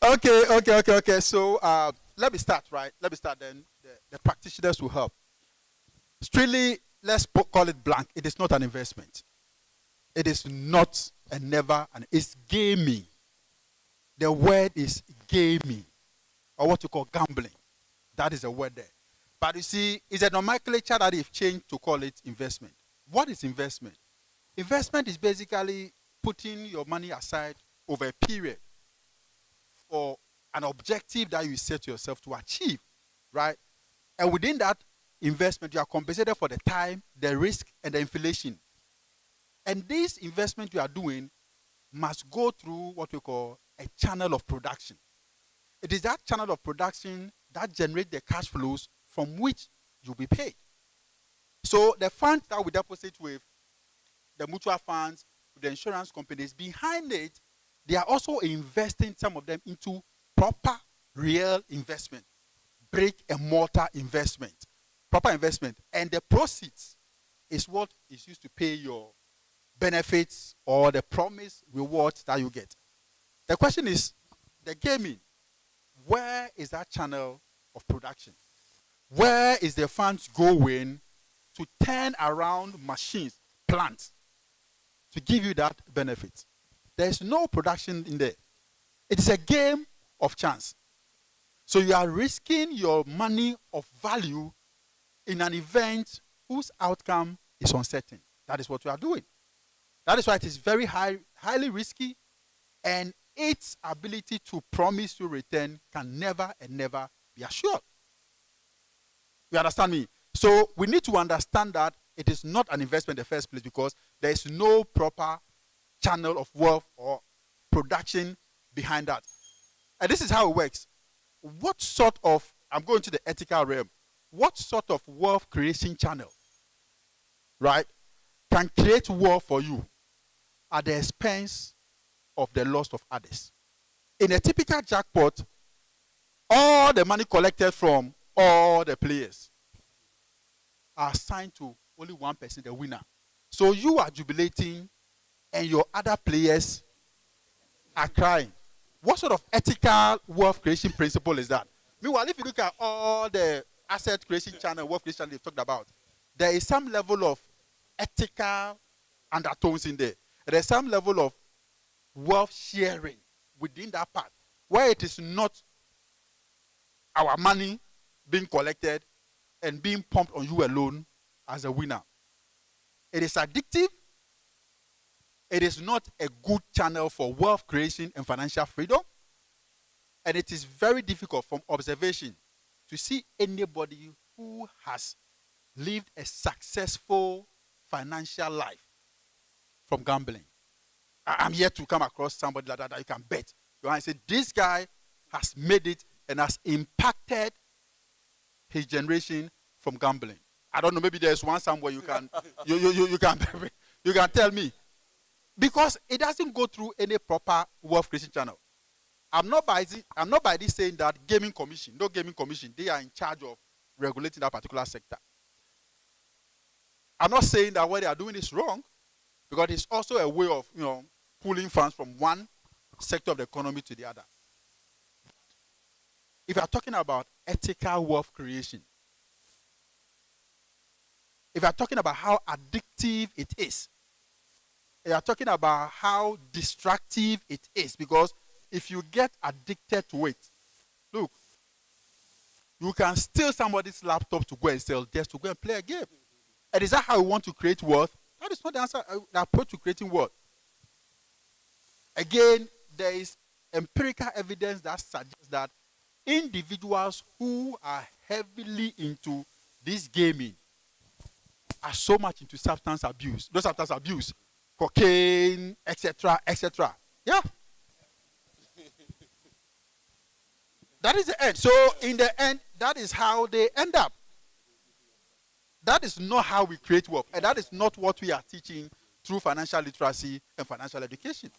Okay. So let me start, right? Let me start then. The practitioners will help. Strictly, let's call it blank. It is not an investment. It is not and never, and it's gaming. The word is gaming, or what you call gambling. That is the word there. But you see, it's a nomenclature that they've changed to call it investment. What is investment? Investment is basically putting your money aside over a period for an objective that you set yourself to achieve, right? And within that investment, you are compensated for the time, the risk, and the inflation. And this investment you are doing must go through what we call a channel of production. It is that channel of production that generates the cash flows from which you'll be paid. So the funds that we deposit with the mutual funds, with the insurance companies, behind it, they are also investing some of them into proper, real investment, brick and mortar investment, proper investment. And the proceeds is what is used to pay your benefits or the promised rewards that you get. The question is, the gaming, where is that channel of production? Where is the funds going to turn around machines, plants, to give you that benefit. There's no production in there. It is a game of chance. So you are risking your money of value in an event whose outcome is uncertain. That is what you are doing. That is why it is very highly risky, and its ability to promise you return can never and never be assured. You understand me? So we need to understand that it is not an investment in the first place because there is no proper channel of wealth or production behind that. And this is how it works. What sort of, I'm going to the ethical realm, what sort of wealth creation channel, right, can create wealth for you at the expense of the loss of others? In a typical jackpot, all the money collected from all the players are assigned to only one person, the winner. So you are jubilating and your other players are crying. What sort of ethical wealth creation principle is that? Meanwhile, if you look at all the asset creation channel, wealth creation they've talked about, there is some level of ethical undertones in there. There is some level of wealth sharing within that part, where it is not our money being collected and being pumped on you alone as a winner. It is addictive. It is not a good channel for wealth creation and financial freedom. And it is very difficult from observation to see anybody who has lived a successful financial life from gambling. I'm yet to come across somebody like that you can bet. You want to say, this guy has made it and has impacted his generation from gambling. I don't know, maybe there's one somewhere you can you can tell me. Because it doesn't go through any proper wealth creation channel. I'm not by this saying that gaming commission, they are in charge of regulating that particular sector. I'm not saying that what they are doing is wrong, because it's also a way of, pulling funds from one sector of the economy to the other. If you are talking about ethical wealth creation, if you are talking about how addictive it is, you are talking about how destructive it is, because if you get addicted to it, look, you can steal somebody's laptop to go and sell just to go and play a game. And is that how you want to create wealth? That is not the answer, the approach to creating wealth. Again, there is empirical evidence that suggests that individuals who are heavily into this gaming are so much into substance abuse. No substance abuse. Cocaine, etc., etc. Yeah. That is the end. So, in the end, that is how they end up. That is not how we create wealth. And that is not what we are teaching through financial literacy and financial education.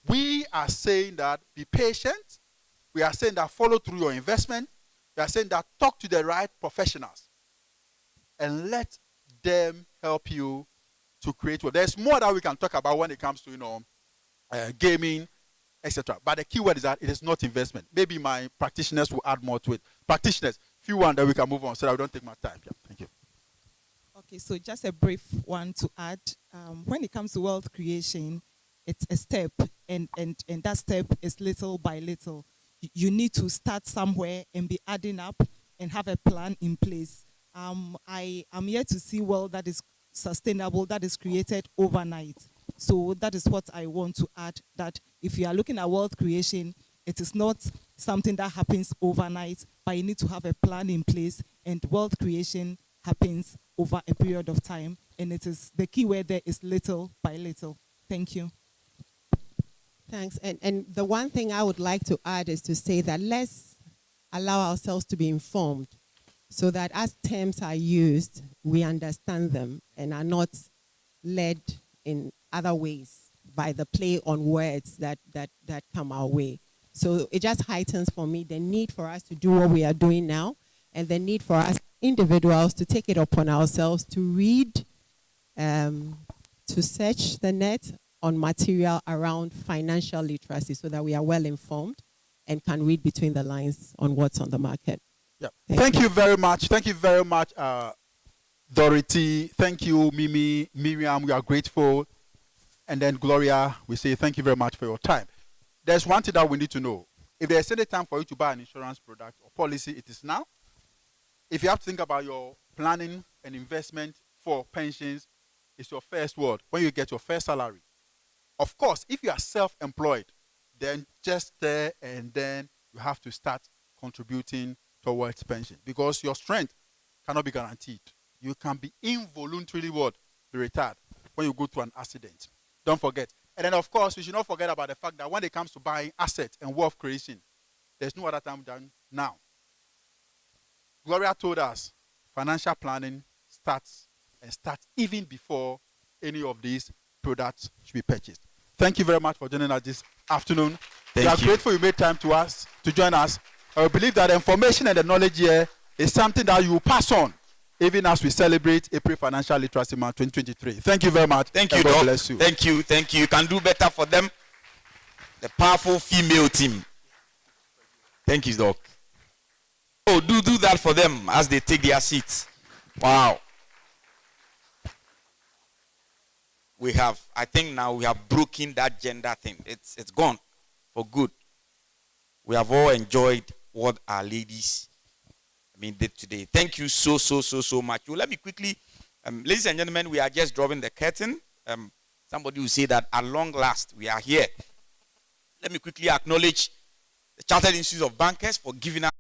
We are saying that be patient. We are saying that follow through your investment. We are saying that talk to the right professionals and let them help you to create wealth. There's more that we can talk about when it comes to, gaming, etc. But the key word is that it is not investment. Maybe my practitioners will add more to it. Practitioners, few one that we can move on so that we don't take my time. Yeah, thank you. Okay, so just a brief one to add. When it comes to wealth creation, it's a step, and that step is little by little. You need to start somewhere and be adding up and have a plan in place. I am here to see wealth that is sustainable, that is created overnight. So that is what I want to add, that if you are looking at wealth creation, it is not something that happens overnight, but you need to have a plan in place, and wealth creation happens over a period of time, and it is the key word there is little by little. Thank you. Thanks. And the one thing I would like to add is to say that let's allow ourselves to be informed so that as terms are used, we understand them and are not led in other ways by the play on words that come our way. So it just heightens for me the need for us to do what we are doing now, and the need for us individuals to take it upon ourselves to read, to search the net on material around financial literacy so that we are well informed and can read between the lines on what's on the market. Yeah. Thank you very much. Thank you very much, Dorothy. Thank you, Mimi, Miriam. We are grateful. And then Gloria, we say thank you very much for your time. There's one thing that we need to know. If there's any time for you to buy an insurance product or policy, it is now. If you have to think about your planning and investment for pensions, it's your first word when you get your first salary. Of course, if you are self-employed, then just there and then you have to start contributing towards pension because your strength cannot be guaranteed. You can be involuntarily be retired when you go through an accident. Don't forget. And then, of course, we should not forget about the fact that when it comes to buying assets and wealth creation, there's no other time than now. Gloria told us financial planning starts even before any of these products should be purchased. Thank you very much for joining us this afternoon. We are grateful you made time to join us. I believe that the information and the knowledge here is something that you will pass on even as we celebrate April Financial Literacy Month 2023. Thank you very much. Thank you, God Doc. bless you. Thank you. Thank you. You can do better for them. The powerful female team. Thank you, Doc. Oh, do that for them as they take their seats. Wow. I think now we have broken that gender thing. It's gone for good. We have all enjoyed what our ladies did today. Thank you so much. Well, let me quickly, ladies and gentlemen, we are just drawing the curtain. Somebody will say that at long last we are here. Let me quickly acknowledge the Chartered Institute of Bankers for giving us